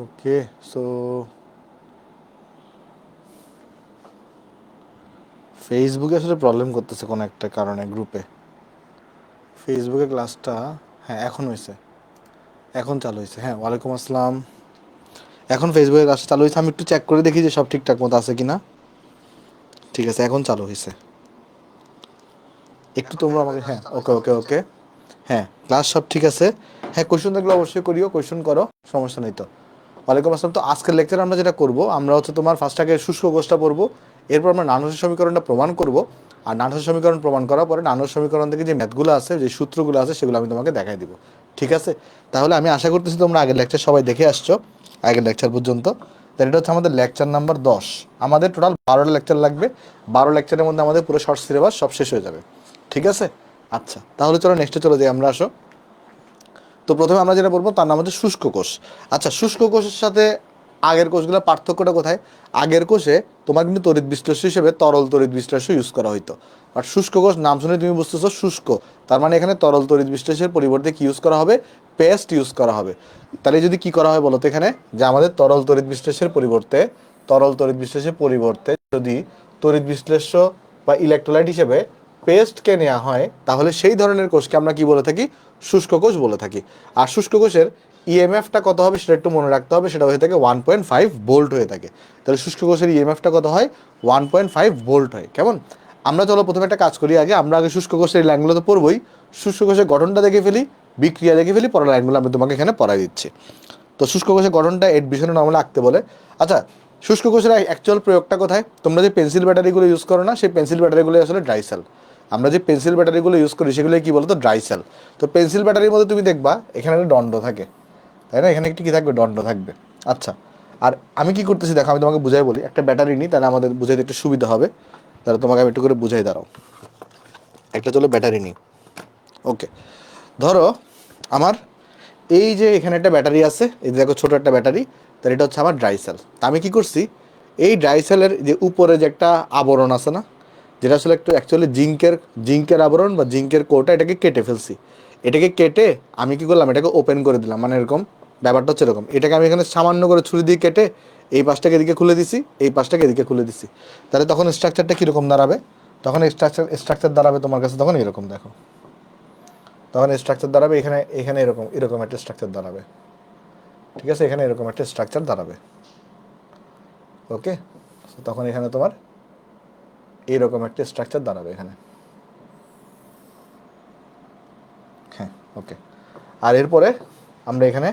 ওকে, so ফেসবুকে আসলে problem করতেছে কোনো একটা কারণে গ্রুপে। ফেসবুকে ক্লাসটা, হ্যাঁ এখন হয়েছে, এখন চালু হয়েছে। হ্যাঁ, ওয়ালাইকুম আসসালাম। এখন ফেসবুকে ক্লাসটা চালু হয়েছে, আমি একটু চেক করে দেখি যে সব ঠিকঠাক মতো আছে কিনা। ঠিক আছে, এখন চালু হয়েছে। একটু তোমরা আমাকে, হ্যাঁ ওকে ওকে ওকে, হ্যাঁ ক্লাস সব ঠিক আছে। হ্যাঁ, কোয়েশ্চন থাকলে অবশ্যই করিও, কোয়েশ্চন করো, সমস্যা নেই তো। ওয়ালাইকুম আসসালাম। তো আজকের লেকচারে আমরা যেটা করব, আমরা হচ্ছে তোমার ফার্স্ট আগে শুষ্ক কোষটা পড়বো, এরপর আমরা নানুসের সমীকরণটা প্রমাণ করব। আর নানুসের সমীকরণ প্রমাণ করার পরে নানুর সমীকরণ থেকে যে ম্যাথগুলো আছে, যে সূত্রগুলো আছে, সেগুলো আমি তোমাকে দেখাই দিব। ঠিক আছে? তাহলে আমি আশা করতেছি তোমরা আগের লেকচার সবাই দেখে আসছো, আগের লেকচার পর্যন্ত। তাহলে এটা হচ্ছে আমাদের লেকচার নাম্বার 10। আমাদের টোটাল 12টা লেকচার লাগবে। 12 লেকচারের মধ্যে আমাদের পুরো শর্ট সিলেবাস সব শেষ হয়ে যাবে। ঠিক আছে? আচ্ছা, তাহলে চলো নেক্সটে চলে যাই আমরা, আসো। তো প্রথমে আমরা যেটা বলবো তার নাম হচ্ছে শুষ্ক কোষ। আচ্ছা, শুষ্ক কোষের সাথে আগের কোষগুলোর পার্থক্যটা কোথায়? আগের কোষে তোমার কিন্তু তড়িৎ বিশ্লেষ্য হিসেবে তরল তড়িৎ বিশ্লেষ্য ইউজ করা হইতো। আর শুষ্ক কোষ নাম শুনে তুমি বুঝতেছো শুষ্ক, তার মানে এখানে তরল তড়িৎ বিশ্লেষের পরিবর্তে কি ইউজ করা হবে? পেস্ট ইউজ করা হবে। তাহলে যদি কি করা হয় বলো তো এখানে, যে আমাদের তরল তড়িৎ বিশ্লেষের পরিবর্তে, তরল তড়িৎ বিশ্লেষের পরিবর্তে যদি তড়িৎ বিশ্লেষ্য বা ইলেকট্রোলাইট হিসেবে পেস্টকে নেওয়া হয়, তাহলে সেই ধরনের কোষকে আমরা কি বলে থাকি? শুষ্ক কোষ বলে থাকি। আর শুষ্ক কোষের ইএমএফটা কত হবে সেটা একটু মনে রাখতে হবে, সেটা হয়ে থাকে 1.5 ভোল্ট হয়ে থাকে। তাহলে শুষ্ক কোষের ইএমএফটা কত হয়? 1.5 ভোল্ট হয়। কেমন? আমরা চলো প্রথমে একটা কাজ করি, আমরা আগে শুষ্ক কোষের লাইনগুলো তো পড়বই, শুষ্ক কোষের গঠনটা দেখে ফেলি, বিক্রিয়া দেখে ফেলি, পরের লাইনগুলো আমি তোমাকে এখানে পড়াই দিচ্ছি। তো শুষ্ক কোষের গঠনটা এডমিশনে নর্মালি আঁকতে বলে। আচ্ছা, শুষ্ক কোষের অ্যাকচুয়াল প্রয়োগটা কোথায়? তোমরা যে পেন্সিল ব্যাটারিগুলো ইউজ করো না, সেই পেন্সিল ব্যাটারিগুলো আসলে ড্রাই সেল। আমরা যে পেন্সিল ব্যাটারিগুলো ইউজ করি সেগুলো কি বলতো? Dry sell. তো পেন্সিল ব্যাটারির মধ্যে তুমি দেখবা এখানে একটা দণ্ড থাকে, তাই না? এখানে একটি কী থাকবে? দণ্ড থাকবে। আচ্ছা, আর আমি কি করতেছি দেখো, আমি তোমাকে বুঝাই বলি। একটা ব্যাটারি নিই, তাহলে আমাদের বুঝাইতে একটু সুবিধা হবে। তাহলে তোমাকে আমি একটু করে বুঝাই, দাঁড়াও। একটা চলো ব্যাটারি নিই। ওকে, ধরো আমার এই যে এখানে একটা ব্যাটারি আছে, এই দেখো ছোটো একটা ব্যাটারি, তাহলে এটা হচ্ছে আমার ড্রাই সেল। তা আমি কী করছি, এই ড্রাই সেলের যে উপরে যে একটা আবরণ আছে না, যেটা আসলে একটু অ্যাকচুয়ালি জিঙ্কের আবরণ বা জিঙ্কের কোটা, এটাকে কেটে ফেলছি। এটাকে কেটে আমি কী করলাম, এটাকে ওপেন করে দিলাম, মানে এরকম ব্যাপারটা হচ্ছে এরকম। এটাকে আমি এখানে সামান্য করে ছুরি দিয়ে কেটে এই পাশটাকে এদিকে খুলে দিছি, এই পাশটাকে এদিকে খুলে দিছি। তাহলে তখন স্ট্রাকচারটা কীরকম দাঁড়াবে? তখন স্ট্রাকচার দাঁড়াবে তোমার কাছে তখন এরকম, দেখো। তখন স্ট্রাকচার দাঁড়াবে এখানে, এখানে এরকম এরকম একটা স্ট্রাকচার দাঁড়াবে। ঠিক আছে? এখানে এরকম একটা স্ট্রাকচার দাঁড়াবে। ওকে, তখন এখানে তোমার এইরকম একটা স্ট্রাকচার দাঁড়াবে এখানে। হ্যাঁ, ওকে। আর এরপরে আমরা এখানে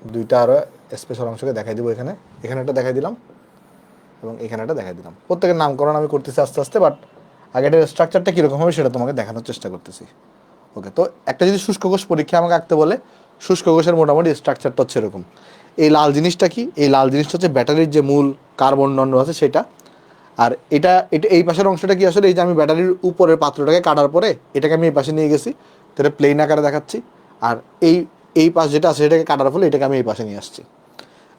দুইটা আরও স্পেশাল অংশকে দেখাই দিব। এখানে এখানে একটা দেখাই দিলাম এবং এখানে একটা দেখাই দিলাম। প্রত্যেকের নামকরণ আমি করতেছি আস্তে আস্তে, বাট আগে এটার স্ট্রাকচারটা কীরকম হবে সেটা তোমাকে দেখানোর চেষ্টা করতেছি। ওকে, তো একটা যদি শুষ্ক কোষ পরীক্ষা আমাকে আঁকতে বলে, শুষ্ক কোষের মোটামুটি স্ট্রাকচারটা হচ্ছে এরকম। এই লাল জিনিসটা কি? এই লাল জিনিসটা হচ্ছে ব্যাটারির যে মূল কার্বন দণ্ড আছে সেটা। আর এটা এটা এই পাশের অংশটা কি? আসলে এই যে আমি ব্যাটারির উপরের পাত্রটাকে কাটার পরে এটাকে আমি এই পাশে নিয়ে গেছি, তো এটা প্লেন আকারে দেখাচ্ছি। আর এই এই পাশ যেটা আছে সেটাকে কাটার ফলে এটাকে আমি এই পাশে নিয়ে আসছি।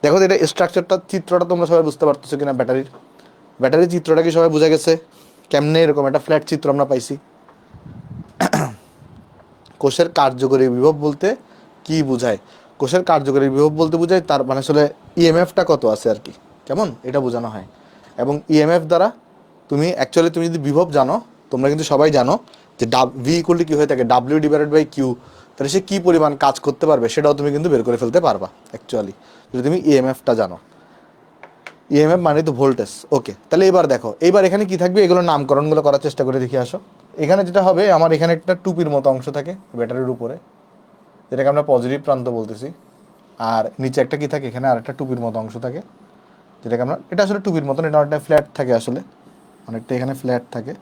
দেখো তো এটা স্ট্রাকচারটা, চিত্রটা তোমরা সবাই বুঝতে পারতেছো কিনা? ব্যাটারির চিত্রটা কি সবাই বুঝে গেছে? কেমনে এরকম একটা ফ্ল্যাট চিত্র আমরা পাইছি? কোষের কার্যকরী বিভব বলতে কি বোঝায়? কোষের কার্যকরী বিভব বলতে বোঝায় তার মানে আসলে ইএমএফটা কত আছে আর কি, কেমন এটা বোঝানো হয়। এবং ইএমএফ দ্বারা তুমি অ্যাকচুয়ালি তুমি যদি বিভব জানো, তোমরা কিন্তু সবাই জানো যে ভি ইকুয়াল টু কি হয়ে থাকে? W divided by Q. তাহলে সে কী পরিমাণ কাজ করতে পারবে সেটাও তুমি কিন্তু বের করে ফেলতে পারবা অ্যাকচুয়ালি, যদি তুমি ইএমএফটা জানো। ইএমএফ মানে তো ভোল্টেজ। ওকে, তাহলে এবার দেখো, এইবার এখানে কি থাকবে, এগুলো নামকরণগুলো করার চেষ্টা করে দেখি, আসো। এখানে যেটা হবে, আমার এখানে একটা টুপির মতো অংশ থাকে ব্যাটারির উপরে, যেটাকে আমরা পজিটিভ প্রান্ত বলতেছি। আর নিচে একটা কি থাকে? এখানে আরেকটা টুপির মতো অংশ থাকে, যেটাকে আমরা, এটা আসলে টুপির মতন, এটা অনেকটা ফ্ল্যাট থাকে আসলে, অনেকটা এখানে ফ্ল্যাট থাকে,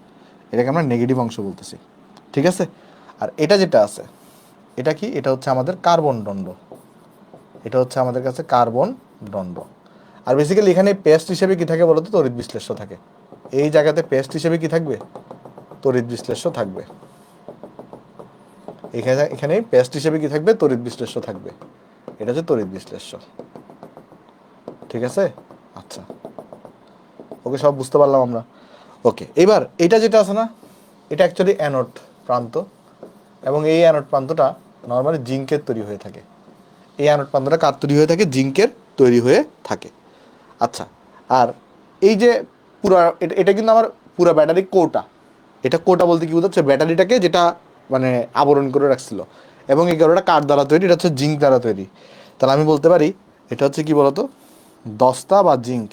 এটাকে আমরা নেগেটিভ অংশ বলতেছি। ঠিক আছে? আর এটা যেটা আছে, এটা কি? এটা হচ্ছে আমাদের কার্বন দণ্ড। এটা হচ্ছে আমাদের কাছে কার্বন দণ্ড। আর বেসিক্যালি এখানে পেস্ট হিসেবে কি থাকে বলতো? তড়িৎ বিশ্লেষ্য থাকে। এই জায়গাতে পেস্ট হিসেবে কি থাকবে? তড়িৎ বিশ্লেষ্য থাকবে। এখানে পেস্ট হিসেবে কি থাকবে? তড়িৎ বিশ্লেষ্য থাকবে। এটা হচ্ছে তড়িৎ বিশ্লেষ্য। ঠিক আছে? আচ্ছা, ওকে, সব বুঝতে পারলাম আমরা। ওকে, এবার এটা যেটা আছে না, এটা অ্যাকচুয়ালি অ্যানোড প্রান্ত, এবং এই অ্যানোড প্রান্তটা নর্মালি জিঙ্কের তৈরি হয়ে থাকে। এই অ্যানোড প্রান্তটা কার তৈরি হয়ে থাকে? জিঙ্কের তৈরি হয়ে থাকে। আচ্ছা, আর এই যে পুরা এটা কিন্তু আমার পুরা ব্যাটারি কোটা, এটা কোটা বলতে কি বোঝাচ্ছে, ব্যাটারিটাকে যেটা মানে আবরণ করে রাখছিল। এবং এই গাড়োটা কাঠ দ্বারা তৈরি, এটা হচ্ছে জিঙ্ক দ্বারা তৈরি। তাহলে আমি বলতে পারি এটা হচ্ছে কি বলতো, দস্তা বা জিঙ্ক,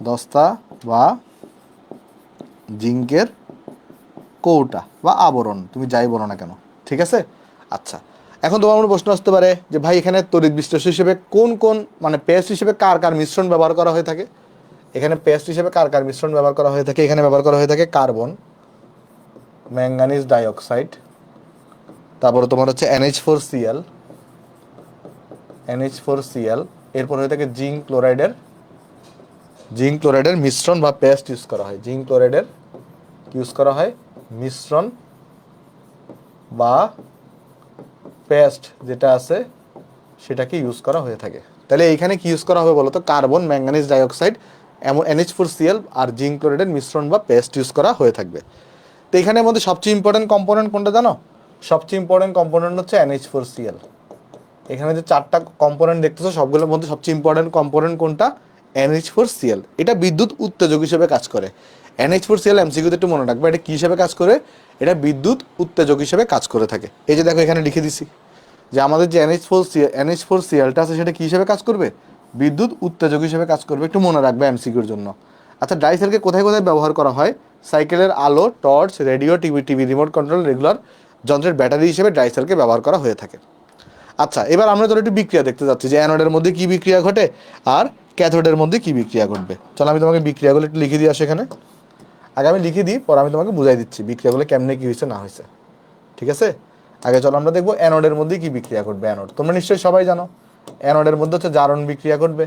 দস্তা বা জিঙ্কের কৌটা বা আবরণ, তুমি যাই বলো না কেন, ঠিক আছে। আচ্ছা, এখন তোমার মনে প্রশ্ন আসতে পারে যে ভাই এখানে তড়িৎ বিশ্লেষক হিসেবে কোন কোন মানে পেস্ট হিসেবে কার কার মিশ্রণ ব্যবহার করা হয়ে থাকে। এখানে পেস্ট হিসেবে কার কার মিশ্রণ ব্যবহার করা হয়ে থাকে, এখানে ব্যবহার করা হয়ে থাকে কার্বন, ম্যাঙ্গানিজ ডাইঅক্সাইড, তারপরে তোমার হচ্ছে NH4Cl, NH4Cl, এরপর হয়ে থাকে জিঙ্ক ক্লোরাইডের মিশ্রণ বা পেস্ট ইউজ করা হয়, জিঙ্ক ক্লোরাইডের ইউজ করা হয় মিশ্রণ বা পেস্ট যেটা আছে সেটাকে ইউজ করা হয়ে থাকে। তাহলে এইখানে কি ইউজ করা হবে বলো তো, কার্বন, ম্যাঙ্গানিজ ডাইঅক্সাইড, এমন NH4Cl আর জিঙ্ক ক্লোরাইডের মিশ্রণ বা পেস্ট ইউজ করা হয়ে থাকবে। তো এখানের মধ্যে সবচেয়ে ইম্পর্টেন্ট কম্পোনেন্ট কোনটা জানো? সবচেয়ে ইম্পর্টেন্ট কম্পোনেন্ট হচ্ছে NH4Cl। এখানে যে 4টা কম্পোনেন্ট দেখতেছো সবগুলোর মধ্যে সবচেয়ে ইম্পর্টেন্ট কম্পোনেন্ট কোনটা? NH4Cl। এটা বিদ্যুৎ উত্তেজক হিসেবে কাজ করে। NH4Cl এমসিকিউতে একটু মনে রাখবে, এটা কী হিসেবে কাজ করে? এটা বিদ্যুৎ উত্তেজক হিসেবে কাজ করে থাকে। এই যে দেখো এখানে লিখে দিছি যে আমাদের যে NH4Clটা আছে সেটা কী হিসেবে কাজ করবে? বিদ্যুৎ উত্তেজক হিসেবে কাজ করবে, একটু মনে রাখবে এমসিকিউর জন্য। আচ্ছা, ডাইসেলকে কোথায় কোথায় ব্যবহার করা হয়? সাইকেলের আলো, torch, radio, TV remote control, regular যন্ত্রের ব্যাটারি হিসেবে ডাইসেলকে ব্যবহার করা হয়ে থাকে। আচ্ছা, এবার আমরা তোর একটু বিক্রিয়া দেখতে যাচ্ছি যে অ্যানোডের মধ্যে কী বিক্রিয়া ঘটে আর ক্যাথোডের মধ্যে কী বিক্রিয়া ঘটবে। চলো আমি তোমাকে বিক্রিয়াগুলো একটু লিখে দিয়ে আসি এখানে। আগে আমি লিখে দিই, পরে আমি তোমাকে বুঝাই দিচ্ছি বিক্রিয়াগুলো কেমনে কী হয়েছে না হয়েছে, ঠিক আছে। আগে চলো আমরা দেখবো অ্যানোডের মধ্যে কী বিক্রিয়া ঘটবে। অ্যানোড তোমরা নিশ্চয়ই সবাই জানো, অ্যানোডের মধ্যে হচ্ছে জারণ বিক্রিয়া ঘটবে।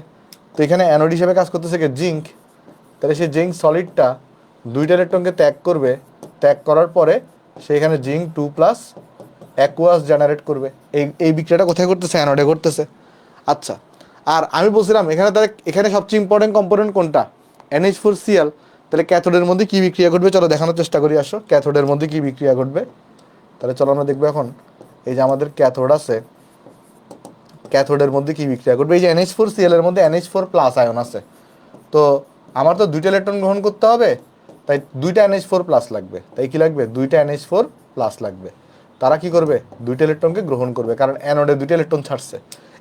তো এখানে অ্যানোড হিসেবে কাজ করতেছে কি? জিঙ্ক। তাহলে সেই জিঙ্ক সলিডটা 2টা ইলেকট্রনকে ত্যাগ করবে, ত্যাগ করার পরে সেখানে জিঙ্ক 2+ অ্যাকুয়াস জেনারেট করবে। এই বিক্রিয়াটা কোথায় করতেছে? অ্যানোডে করতেছে। আচ্ছা, আর আমি বলছিলাম এখানে সবচেয়ে ইম্পর্টেন্ট কম্পোনেন্ট কোনটা? NH4Cl। তাহলে ক্যাথোডের মধ্যে কী বিক্রিয়া ঘটবে চলো দেখানোর চেষ্টা করি, আসো। ক্যাথোডের মধ্যে কী বিক্রিয়া ঘটবে তাহলে চলো আমরা দেখবো এখন। এই যে আমাদের ক্যাথোড আছে, ক্যাথোডের মধ্যে কী বিক্রিয়া ঘটবে? এই যে NH4Cl এর মধ্যে NH4+ আয়ন আছে, তো আমার তো 2টা ইলেকট্রন গ্রহণ করতে হবে, তাই 2টা NH4+ লাগবে। তাই কি লাগবে? 2টা NH4+ লাগবে। তারা কি করবে? 2টা ইলেকট্রনকে গ্রহণ করবে, কারণ অ্যানোডে 2টা ইলেকট্রন ছাড়ছে।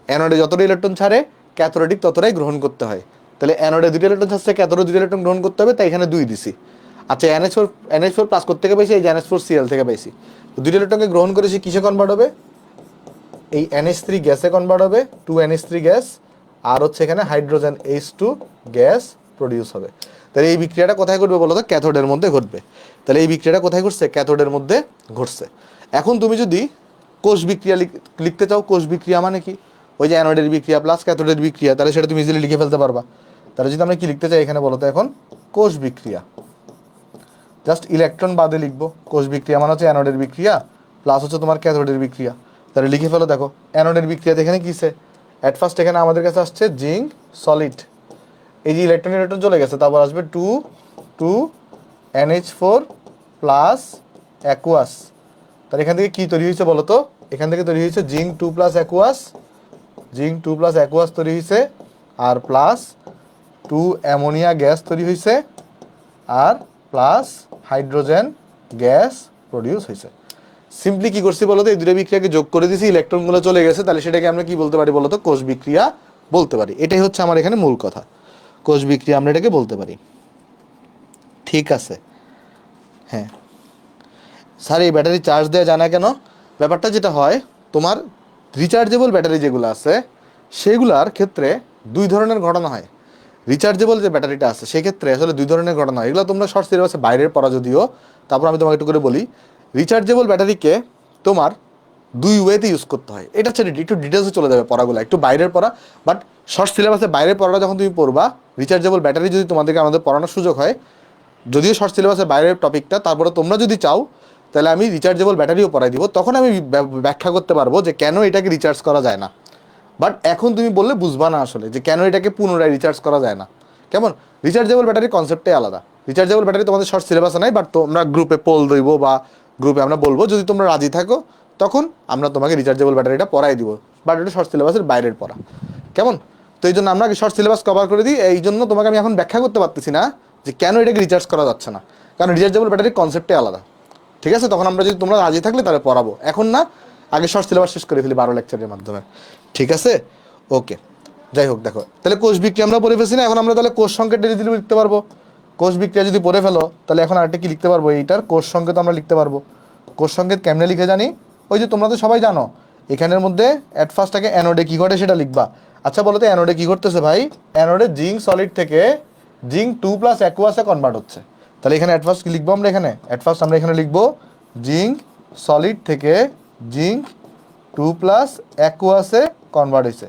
অ্যানোডে যতটা ইলেকট্রন ছাড়ে ক্যাথোডে ঠিক ততটাই গ্রহণ করতে হয়। তাহলে অ্যানোডে 2টা ইলেকট্রন ছাড়ছে, ক্যাথোডে 2টা ইলেকট্রন গ্রহণ করতে হবে, তাই এখানে 2 দিছি। আচ্ছা, NH4+ কোথেকে পাইছি? এই যে NH4Cl থেকে পাইছি। তো 2টা ইলেকট্রনকে গ্রহণ করেছি, কিসে কনভার্ট হবে? এই NH3 গ্যাসে কনভার্ট হবে, 2NH3 গ্যাস, আর হচ্ছে এখানে হাইড্রোজেন H2 গ্যাস প্রডিউস হবে। তাহলে এই বিক্রিয়াটা কোথায় ঘটবে বলো তো? ক্যাথোডের মধ্যে ঘটবে। তাহলে এই বিক্রিয়াটা কোথায় ঘটছে? ক্যাথোডের মধ্যে ঘটছে। এখন তুমি যদি কোষ বিক্রিয়া লিখতে চাও, কোষ বিক্রিয়া মানে কি? ওই যে অ্যানোডের বিক্রিয়া প্লাস ক্যাথোডের বিক্রিয়া, তাহলে সেটা তুমি ইজিলি লিখে ফেলতে পারবা। তাহলে যদি আমরা কি লিখতে চাই এখানে বলো তো, এখন কোষ বিক্রিয়া জাস্ট ইলেকট্রন বাদে লিখবো। কোষ বিক্রিয়া মানে হচ্ছে অ্যানোডের বিক্রিয়া প্লাস হচ্ছে তোমার ক্যাথোডের বিক্রিয়া। তাহলে লিখে ফেলো, দেখো অ্যানোডের বিক্রিয়াতে এখানে কিসে? অ্যাট ফার্স্ট এখানে আমাদের কাছে আসছে জিঙ্ক সলিড, এই যে ইলেকট্রন ইলেকট্রন চলে গেছে, তারপর আসবে 2 NH4+ অ্যাকুয়াস। তাহলে এখান থেকে কি তৈরি হয়েছে বলো তো? এখান থেকে তৈরি হয়েছে জিঙ্ক 2+ অ্যাকুয়াস, জিঙ্ক 2+ অ্যাকুয়াস তৈরি হয়েছে, আর প্লাস 2 অ্যামোনিয়া গ্যাস তৈরি হয়েছে, আর প্লাস হাইড্রোজেন গ্যাস প্রডিউস হয়েছে। সিম্পলি কি করছি বলতো? এই দুটো বিক্রিয়াকে যোগ করে দিয়েছি, ইলেকট্রনগুলো চলে গেছে, তাহলে সেটাকে আমরা কি বলতে পারি বলতো? কোষ বিক্রিয়া বলতে পারি। এটাই হচ্ছে আমার এখানে মূল কথা, কোষ বিক্রিয়া আমরা এটাকে বলতে পারি, ঠিক আছে। হ্যাঁ স্যার, এই ব্যাটারি চার্জ দেওয়া যায় না কেন? ব্যাপারটা যেটা হয়, তোমার রিচার্জেবল ব্যাটারি যেগুলো আছে সেগুলার ক্ষেত্রে 2 ধরনের ঘটনা হয়। রিচার্জেবল যে ব্যাটারিটা আছে সেক্ষেত্রে আসলে 2 ধরনের ঘটনা হয়। এগুলো তোমরা শর্ট সিলেবাসে বাইরের পড়া যদিও, তারপর আমি তোমাকে একটু করে বলি। রিচার্জেবল ব্যাটারিকে তোমার 2 ওয়েতে ইউজ করতে হয়। এটা হচ্ছে একটু ডিটেলসে চলে যাবে পড়াগুলো, একটু বাইরের পড়া, বাট শর্ট সিলেবাসে বাইরের পড়াটা যখন তুমি পড়বা, রিচার্জেবল ব্যাটারি যদি তোমাদেরকে আমাদের পড়ানোর সুযোগ হয়, যদিও শর্ট সিলেবাসের বাইরের টপিকটা, তারপরে তোমরা যদি চাও তাহলে আমি রিচার্জেবল ব্যাটারিও পড়াই দিব, তখন আমি ব্যাখ্যা করতে পারবো যে কেন এটাকে রিচার্জ করা যায় না। বাট এখন তুমি বললে বুঝবা না আসলে যে কেন এটাকে পুনরায় রিচার্জ করা যায় না। কেমন? রিচার্জেবল ব্যাটারির কনসেপ্টটাই আলাদা। রিচার্জেবল ব্যাটারি তোমাদের শর্ট সিলেবাসে নাই, বাট তোমরা গ্রুপে পোল দিব বা গ্রুপে আমরা বলবো, যদি তোমরা রাজি থাকো তখন আমরা তোমাকে রিচার্জেবল ব্যাটারিটা পড়াই দিব, বাট এটা শর্ট সিলেবাসের বাইরের পড়া, কেমন? তো এই জন্য আমরা আগে শর্ট সিলেবাস কভার করে দিই। এই জন্য তোমাকে আমি এখন ব্যাখ্যা করতে পারতেছি না যে কেন এটাকে রিচার্জ করা যাচ্ছে না, কারণ রিচার্জেবল ব্যাটারির কনসেপ্টে আলাদা। ঠিক আছে, তখন আমরা যদি তোমরা রাজি থাকলে তাহলে পড়াবো, এখন না, আগে শর্ট সিলেবাস শেষ করে ফেলি 12 লেকচারের মাধ্যমে। ঠিক আছে, ওকে। যাই হোক, দেখো তাহলে কোষ বিক্রিয়া আমরা পড়ে ফেলছি না, এখন আমরা তাহলে কোষ সংকেত ডেরিভেটিভ লিখতে পারবো। কোষ বিক্রিয়া যদি পড়ে ফেলো তাহলে এখন আরেকটা কি লিখতে পারবো, এইটার কোষ সংকেত আমরা লিখতে পারবো। কোষ সংকেত কেমনে লিখে জানি, ওই যে তোমরা তো সবাই জানো, এখানের মধ্যে অ্যাট ফার্স্টটাকে অ্যানোডে কী ঘটে সেটা লিখবা। আচ্ছা বলো তো অ্যানোডে কী ঘটতেছে ভাই? অ্যানোডে জিঙ্ক সলিড থেকে জিঙ্ক 2+ অ্যাকুয়াসে কনভার্ট হচ্ছে। তাহলে এখানে অ্যাট ফার্স্ট কি লিখবো আমরা? এখানে অ্যাট ফার্স্ট আমরা এখানে লিখবো জিঙ্ক সলিড থেকে জিঙ্ক 2+ অ্যাকুয়াসে কনভার্ট হয়েছে।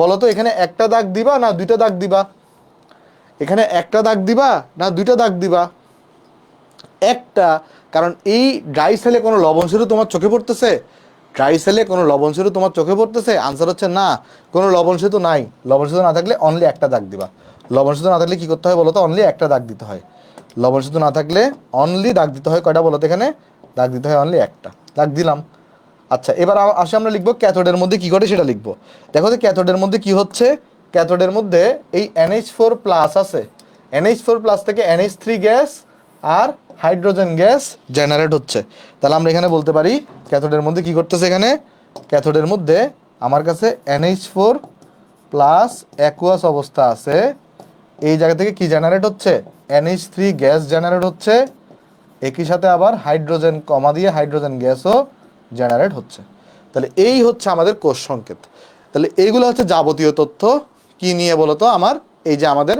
বলো তো এখানে একটা দাগ দিবা না দুইটা দাগ দিবা? এখানে একটা দাগ দিবা না দুইটা দাগ দিবা? একটা, কারণ এই ড্রাই সেলে কোনো লবণ সেতু তোমার চোখে পড়তেছে? ড্রাই সেলে কোনো লবণ সেতু তোমার চোখে পড়তেছে? আনসার হচ্ছে না, কোনো লবণ সেতু নাই। লবণ সেতু না থাকলে অনলি একটা দাগ দিবা। লবণ সেতু না থাকলে কি করতে হয় বলো তো? অনলি একটা দাগ দিতে হয়। লবণ সেতু না থাকলে অনলি দাগ দিতে হয় কয়টা বলো তো? এখানে দাগ দিতে হয় অনলি একটা, দাগ দিলাম। আচ্ছা, এবার আসে আমরা লিখবো ক্যাথোডের মধ্যে কি ঘটে সেটা লিখবো। দেখো তো ক্যাথোডের মধ্যে কি হচ্ছে। ক্যাথোডের মধ্যে এই NH4+ আছে, NH4+ থেকে NH3 গ্যাস আর হাইড্রোজেন গ্যাস জেনারেট হচ্ছে। তাহলে আমরা এখানে বলতে পারি ক্যাথোডের মধ্যে কি করতেছে, এখানে ক্যাথোডের মধ্যে আমার কাছে NH4+ অ্যাকুয়াস অবস্থা আছে, এই জায়গা থেকে কি জেনারেট হচ্ছে? NH3 গ্যাস জেনারেট হচ্ছে, একই সাথে আবার হাইড্রোজেন কমা দিয়ে হাইড্রোজেন গ্যাসও জেনারেট হচ্ছে। তাহলে এই হচ্ছে আমাদের কোষ সংকেত। তাহলে এইগুলো হচ্ছে যাবতীয় তথ্য কি নিয়ে বলো তো? আমার এই যে আমাদের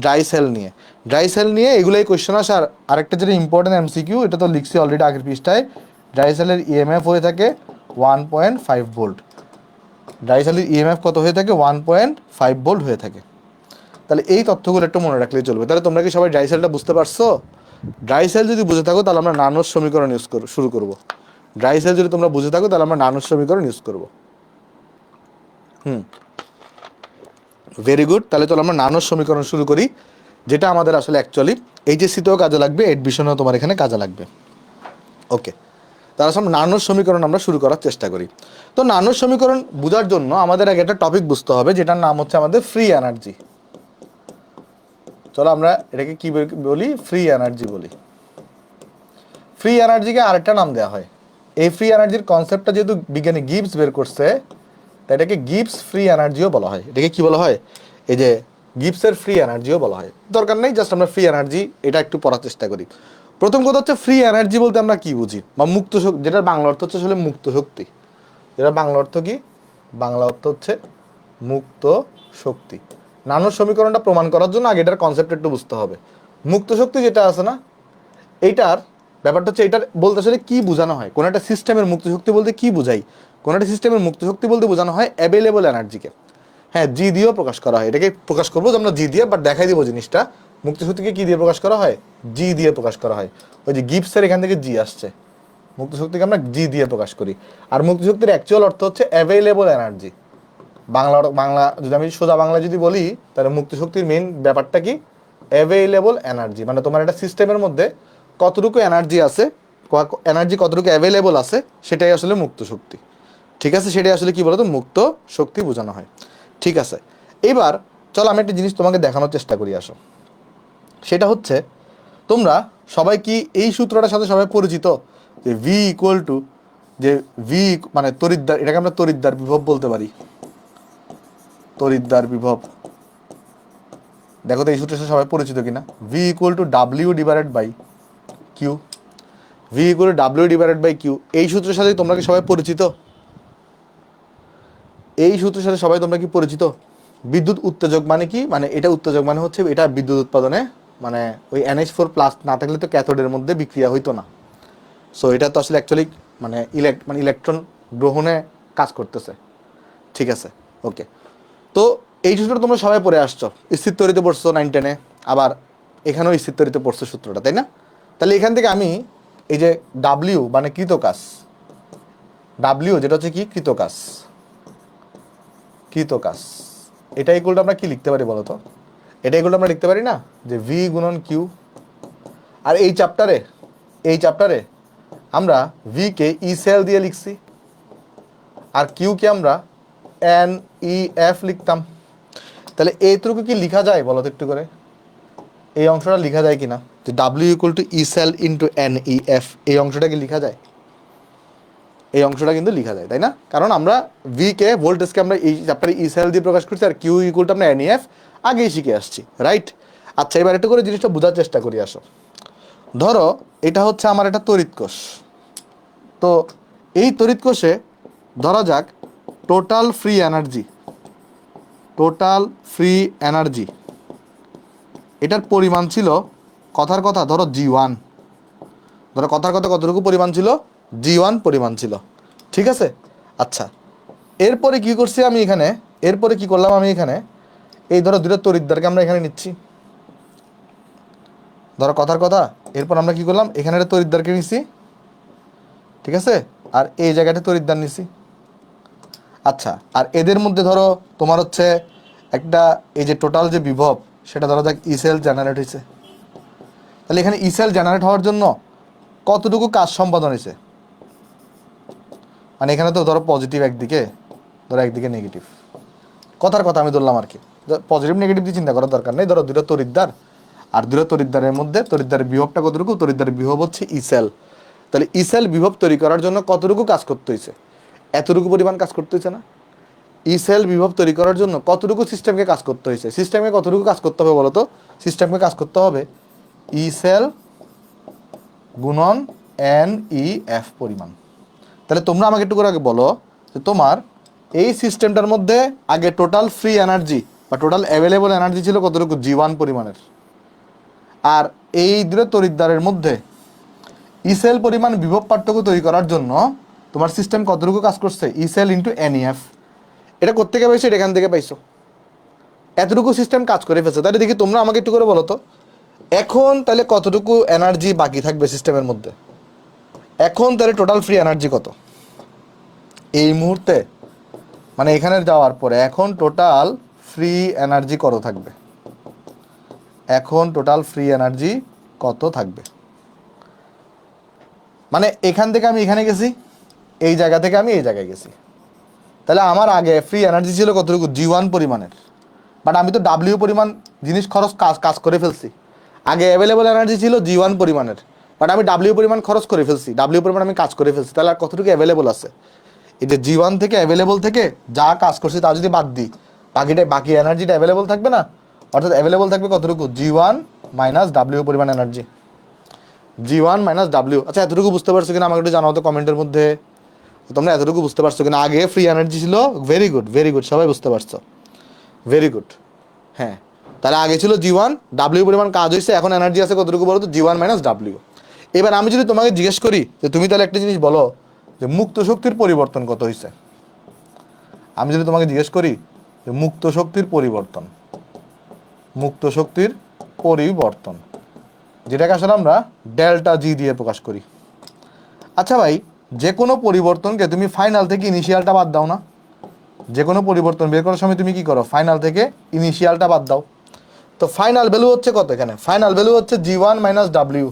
ড্রাই সেল নিয়ে, ড্রাই সেল নিয়ে এগুলোই কোয়েশ্চেন আসে। আর আরেকটা যেটা ইম্পর্টেন্ট এমসিকিউ, এটা তো লিখছি অলরেডি আগের পৃষ্ঠায়, ড্রাই সেলের ইএমএফ হয়ে থাকে 1.5 ভোল্ট। ড্রাই সেলের ইএমএফ কত হয়ে থাকে? 1.5 ভোল্ট হয়ে থাকে। তাহলে এই তথ্যগুলো একটু মনে রাখলেই চলবে। তাহলে তোমরা কি সবাই ড্রাই সেলটা বুঝতে পারছো? ড্রাই সেল যদি বুঝে থাকো তাহলে আমরা নানোর সমীকরণ শুরু করব। ড্রাই সেল যদি তোমরা বুঝে থাকো তাহলে আমরা নানোর সমীকরণ ইউজ করব। Very good. তাহলে চলো আমরা নানোর সমীকরণ শুরু করি, যেটা আমাদের আসলে অ্যাকচুয়ালি এইচএসসিতেও কাজে লাগবে, এডমিশনেও তোমার এখানে কাজে লাগবে। ওকে, তাহলে আমরা নানোর সমীকরণ আমরা শুরু করার চেষ্টা করি। তো নানোর সমীকরণ বোঝার জন্য আমাদের আগে একটা টপিক বুঝতে হবে, যেটার নাম হচ্ছে আমাদের ফ্রি এনার্জি। চলো আমরা এটাকে কি বলি? ফ্রি এনার্জি বলি। ফ্রি এনার্জিকে আরেকটা নাম দেওয়া হয়। এই ফ্রি এনার্জির কনসেপ্টটা যেহেতু বিজ্ঞানী গিবস বের করছে, তাই এটাকে গিবস ফ্রি এনার্জিও বলা হয়। এটাকে কি বলা হয়? এই যে গিবসের ফ্রি এনার্জিও বলা হয়। দরকার নেই, জাস্ট আমরা ফ্রি এনার্জি এটা একটু পড়ার চেষ্টা করি। প্রথম কথা হচ্ছে ফ্রি এনার্জি বলতে আমরা কি বুঝি, বা মুক্ত শক্তি, যেটার বাংলা অর্থ হচ্ছে আসলে মুক্ত শক্তি। যেটা বাংলা অর্থ কি? বাংলা অর্থ হচ্ছে মুক্ত শক্তি। নানোর সমীকরণটা প্রমাণ করার জন্য আগে এটার কনসেপ্ট একটু বুঝতে হবে। মুক্ত শক্তি যেটা আছে না, এইটার ব্যাপারটা হচ্ছে এটার বলতে আসলে কি বোঝানো হয়, কোন একটা সিস্টেমের মুক্ত শক্তি বলতে কি বোঝাই? কোন একটা সিস্টেমের মুক্ত শক্তি বলতে বোঝানো হয় অ্যাভেলেবল এনার্জিকে। হ্যাঁ, জি দিয়েও প্রকাশ করা হয়। এটাকে প্রকাশ করবো যে আমরা জি দিয়ে, বাট দেখাই দিব জিনিসটা। মুক্ত শক্তিকে কি দিয়ে প্রকাশ করা হয়? জি দিয়ে প্রকাশ করা হয়। ওই যে গিবসের এখান থেকে জি আসছে, মুক্ত শক্তিকে আমরা জি দিয়ে প্রকাশ করি। আর মুক্ত শক্তির অ্যাকচুয়াল অর্থ হচ্ছে অ্যাভেলেবল এনার্জি। বাংলা যদি আমি সোজা বাংলা যদি বলি, তাহলে মুক্ত শক্তির মেইন ব্যাপারটা কি? Available energy. মানে তোমার একটা সিস্টেমের মধ্যে কতটুকু এনার্জি আছে, এনার্জি কতটুকু অ্যাভেলেবল আছে, সেটাই আসলে মুক্ত শক্তি। ঠিক আছে, সেটাই আসলে কি বলতো? মুক্ত শক্তি বোঝানো হয়। ঠিক আছে, এবার চলো আমি একটা জিনিস তোমাকে দেখানোর চেষ্টা করি, আসো। সেটা হচ্ছে, তোমরা সবাই কি এই সূত্রটার সাথে সবাই পরিচিত, যে ভি ইকুয়াল টু, যে ভি মানে তড়িৎদ্বার, এটাকে আমরা তড়িৎদ্বার বিভব বলতে পারি। তড়িৎদ্বার বিভব, দেখো তো এই সূত্রের সাথে সবাই পরিচিত কিনা? V equal to W divided by Q. V equal to W divided by Q, এই সূত্রের সাথে তোমরা কি সবাই পরিচিত? এই সূত্রের সাথে সবাই তোমরা কি পরিচিত? বিদ্যুৎ উত্তেজক মানে কি? মানে এটা উত্তেজক মানে হচ্ছে এটা বিদ্যুৎ উৎপাদনে, মানে ওই NH4+ না থাকলে তো ক্যাথোডের মধ্যে বিক্রিয়া হইতো না। সো এটা তো আসলে অ্যাকচুয়ালি মানে ইলেকট্রন গ্রহণে কাজ করতেছে। ঠিক আছে, ওকে। তো এই সূত্রটা তোমরা সবাই পড়ে আসছো, স্থির তড়িতে পড়ছো 9 10-এ, আবার এখানেও স্থির তড়িতে পড়ছো সূত্রটা, তাই না? তাহলে এখান থেকে আমি এই যে ডাব্লিউ মানে কৃতকাজ, ডাব্লিউ যেটা হচ্ছে কি? কৃতকাজ, কৃতকাজ, এটা ইকুয়ালটা আমরা কি লিখতে পারি বলো তো? এটা ইকুয়ালটা আমরা লিখতে পারি না যে ভি গুণন কিউ। আর এই চ্যাপ্টারে আমরা ভি কে ই সেল দিয়ে লিখছি, আর কিউ কে আমরা এন ই এফ লিখতাম। তাহলে এইটুকু কি লেখা যায় বলো তো একটু করে, এই অংশটা লেখা যায় কিনা, যে W equal to E cell into N E F, এই অংশটা কি লেখা যায়? এই অংশটা কিন্তু লেখা যায়, তাই না? কারণ আমরা ভি কে ভোল্টেজকে আমরা এই চ্যাপ্টারে ই সেল দিয়ে প্রকাশ করছি, আর কিউ ইকুয়াল টু আমরা এন ই এফ আগেই শিখে আসছি, রাইট? আচ্ছা, এবার একটু করে জিনিসটা বোঝার চেষ্টা করি। আসো, ধরো এটা হচ্ছে আমার একটা তড়িৎ কোষ। তো এই তড়িৎ কোষে ধরা যাক total free energy, total free energy এটার পরিমাণ ছিল, কথার কথা ধরো জি1, ধরো কথার কথা কতটুকু পরিমাণ ছিল? জি1 পরিমাণ ছিল, ঠিক আছে? আচ্ছা, এরপরে কি করছি আমি এখানে, এরপরে কি করলাম আমি এখানে, এই ধরো দুটো তড়িৎদ্বারকে আমরা এখানে নিচ্ছি, ধরো কথার কথা, এরপর আমরা কি করলাম, এখানে একটা তড়িৎদ্বারকে নিছি, ঠিক আছে? আর এই জায়গাটা তড়িৎদ্বার নিছি। আচ্ছা, আর এদের মধ্যে ধরো তোমার হচ্ছে একটা, এই যে টোটাল যে বিভব সেটা ধরো যাক ই সেল জেনারেট হয়েছে। তাহলে এখানে ই সেল জেনারেট হওয়ার জন্য কতটুকু কাজ সম্পাদন হয়েছে? মানে এখানে তো ধরো পজিটিভ একদিকে, ধরো একদিকে নেগেটিভ, কথার কথা আমি ধরলাম আর কি, পজিটিভ নেগেটিভ দিয়ে চিন্তা করার দরকার নেই। ধরো দুটো তড়িৎদ্বার, আর দুটো তড়িৎদ্বারের মধ্যে তড়িৎদ্বারের বিভবটা কতটুকু? তড়িৎদ্বারের বিভব হচ্ছে ই সেল। তাহলে ই সেল বিভব তৈরি করার জন্য কতটুকু কাজ করতে হয়েছে? এতটুকু পরিমাণ কাজ করতে হয়েছে না? ই সেল বিভব তৈরি করার জন্য কতটুকু সিস্টেমকে কাজ করতে হয়েছে? সিস্টেমকে কতটুকু কাজ করতে হবে বলো তো? সিস্টেমকে কাজ করতে হবে ই সেল গুণন এন ই এফ পরিমাণ। তাহলে তোমরা আমাকে একটু করে আগে বলো যে তোমার এই সিস্টেমটার মধ্যে আগে টোটাল ফ্রি এনার্জি বা টোটাল অ্যাভেলেবল এনার্জি ছিল কতটুকু? জি1 পরিমাণের। আর এই দুটো তড়িৎদ্বারের মধ্যে ই সেল পরিমাণ বিভব পার্থক্য তৈরি করার জন্য তোমার সিস্টেম কতটুকু কাজ করছে? E cell into N E F. এটা কোত্থেকে পাইছো? এটা এখান থেকে পাইছো। এতটুকু সিস্টেম কাজ করে ফেলছে। তাহলে দেখি তোমরা আমাকে একটু করে বলো তো, এখন তাহলে কতটুকু এনার্জি বাকি থাকবে সিস্টেমের মধ্যে? এখন তাহলে টোটাল ফ্রি এনার্জি কত এই মুহূর্তে, মানে এখানে যাওয়ার পরে এখন টোটাল ফ্রি এনার্জি কত থাকবে? এখন টোটাল ফ্রি এনার্জি কত থাকবে? মানে এখান থেকে আমি এখানে গেছি, এই জায়গা থেকে আমি এই জায়গায় গেছি, তাহলে আমার আগে ফ্রি এনার্জি ছিল কতটুকু? জি1 পরিমাণের। বাট আমি তো ডাব্লিউ পরিমাণ জিনিস খরচ কাজ করে ফেলছি। আগে অ্যাভেলেবল এনার্জি ছিল জি1 পরিমাণের, বাট আমি ডাব্লিউ পরিমাণ খরচ করে ফেলছি, ডাব্লিউ পরিমাণ আমি কাজ করে ফেলছি। তাহলে আর কতটুকু অ্যাভেলেবল আছে? এই যে জি1 থেকে অ্যাভেলেবল থেকে যা কাজ করছি তা যদি বাদ দিই, বাকি এনার্জিটা অ্যাভেলেবল থাকবে না? অর্থাৎ অ্যাভেলেবল থাকবে কতটুকু? জি1 মাইনাস ডাব্লিউ পরিমাণ এনার্জি, জি1 মাইনাস ডাব্লিউ। আচ্ছা, এতটুকু বুঝতে পারছো কিনা আমাকে একটু জানাও তো কমেন্টের মধ্যে। তোমরা এতটুকু বুঝতে পারছো কিনা? আগে ফ্রি এনার্জি ছিল, ভেরি গুড ভেরি গুড, সবাই বুঝতে পারছো, ভেরি গুড। হ্যাঁ, তাহলে আগে ছিল জি1, ডাব্লিউ পরিমাণ কাজ হয়েছে, এখন এনার্জি আছে কতটুকু বলো তো? G one minus W. এবার আমি যদি তোমাকে জিজ্ঞেস করি যে তুমি তাহলে একটা জিনিস বলো যে মুক্ত শক্তির পরিবর্তন কত হয়েছে? আমি যদি তোমাকে জিজ্ঞেস করি যে মুক্ত শক্তির পরিবর্তন, মুক্ত শক্তির পরিবর্তন যেটাকে আসলে আমরা ডেল্টা জি দিয়ে প্রকাশ করি। আচ্ছা ভাই, যে কোনো পরিবর্তনকে তুমি ফাইনাল থেকে ইনিশিয়ালটা বাদ দাও না? যে কোনো পরিবর্তন বের করার সময় তুমি কি করো? ফাইনাল থেকে ইনিশিয়ালটা বাদ দাও। তো ফাইনাল ভ্যালু হচ্ছে কত এখানে? ফাইনাল ভ্যালু হচ্ছে G one minus W.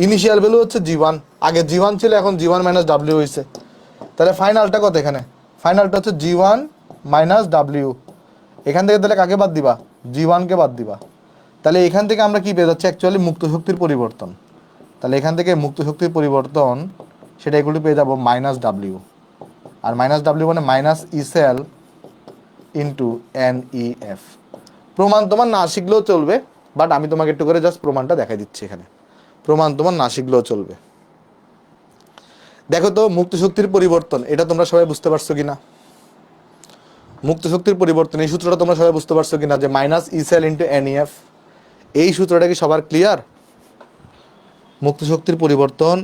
Initial value হচ্ছে জি1, আগে জি1 ছিল, এখন জি1 মাইনাস ডাব্লিউ হয়েছে। তাহলে ফাইনালটা কত এখানে? ফাইনালটা হচ্ছে জি1 মাইনাস ডাব্লিউ। এখান থেকে তাহলে কাকে বাদ দিবা? জি1কে বাদ দিবা। তাহলে এখান থেকে আমরা কি পেয়ে যাচ্ছি? অ্যাকচুয়ালি মুক্ত শক্তির পরিবর্তন। তাহলে এখান থেকে মুক্ত শক্তির পরিবর্তন সেটা এগুলো পেয়ে যাবো মাইনাস ডাব্লিউ। আর মাইনাস ডাব্লিউ মানে minus E cell into N E F. প্রমাণ তোমার না শিখলেও চলবে, বাট আমি তোমাকে একটু করে জাস্ট প্রমাণটা দেখাই দিচ্ছি এখানে। প্রমাণ তোমার না শিখলেও চলবে। দেখো তো মুক্ত শক্তির পরিবর্তন এটা তোমরা সবাই বুঝতে পারছো কিনা? মুক্ত শক্তির পরিবর্তন এই সূত্রটা তোমরা সবাই বুঝতে পারছো কিনা, যে minus E cell into N E F. এই সূত্রটা কি সবার ক্লিয়ার? মুক্ত শক্তির পরিবর্তন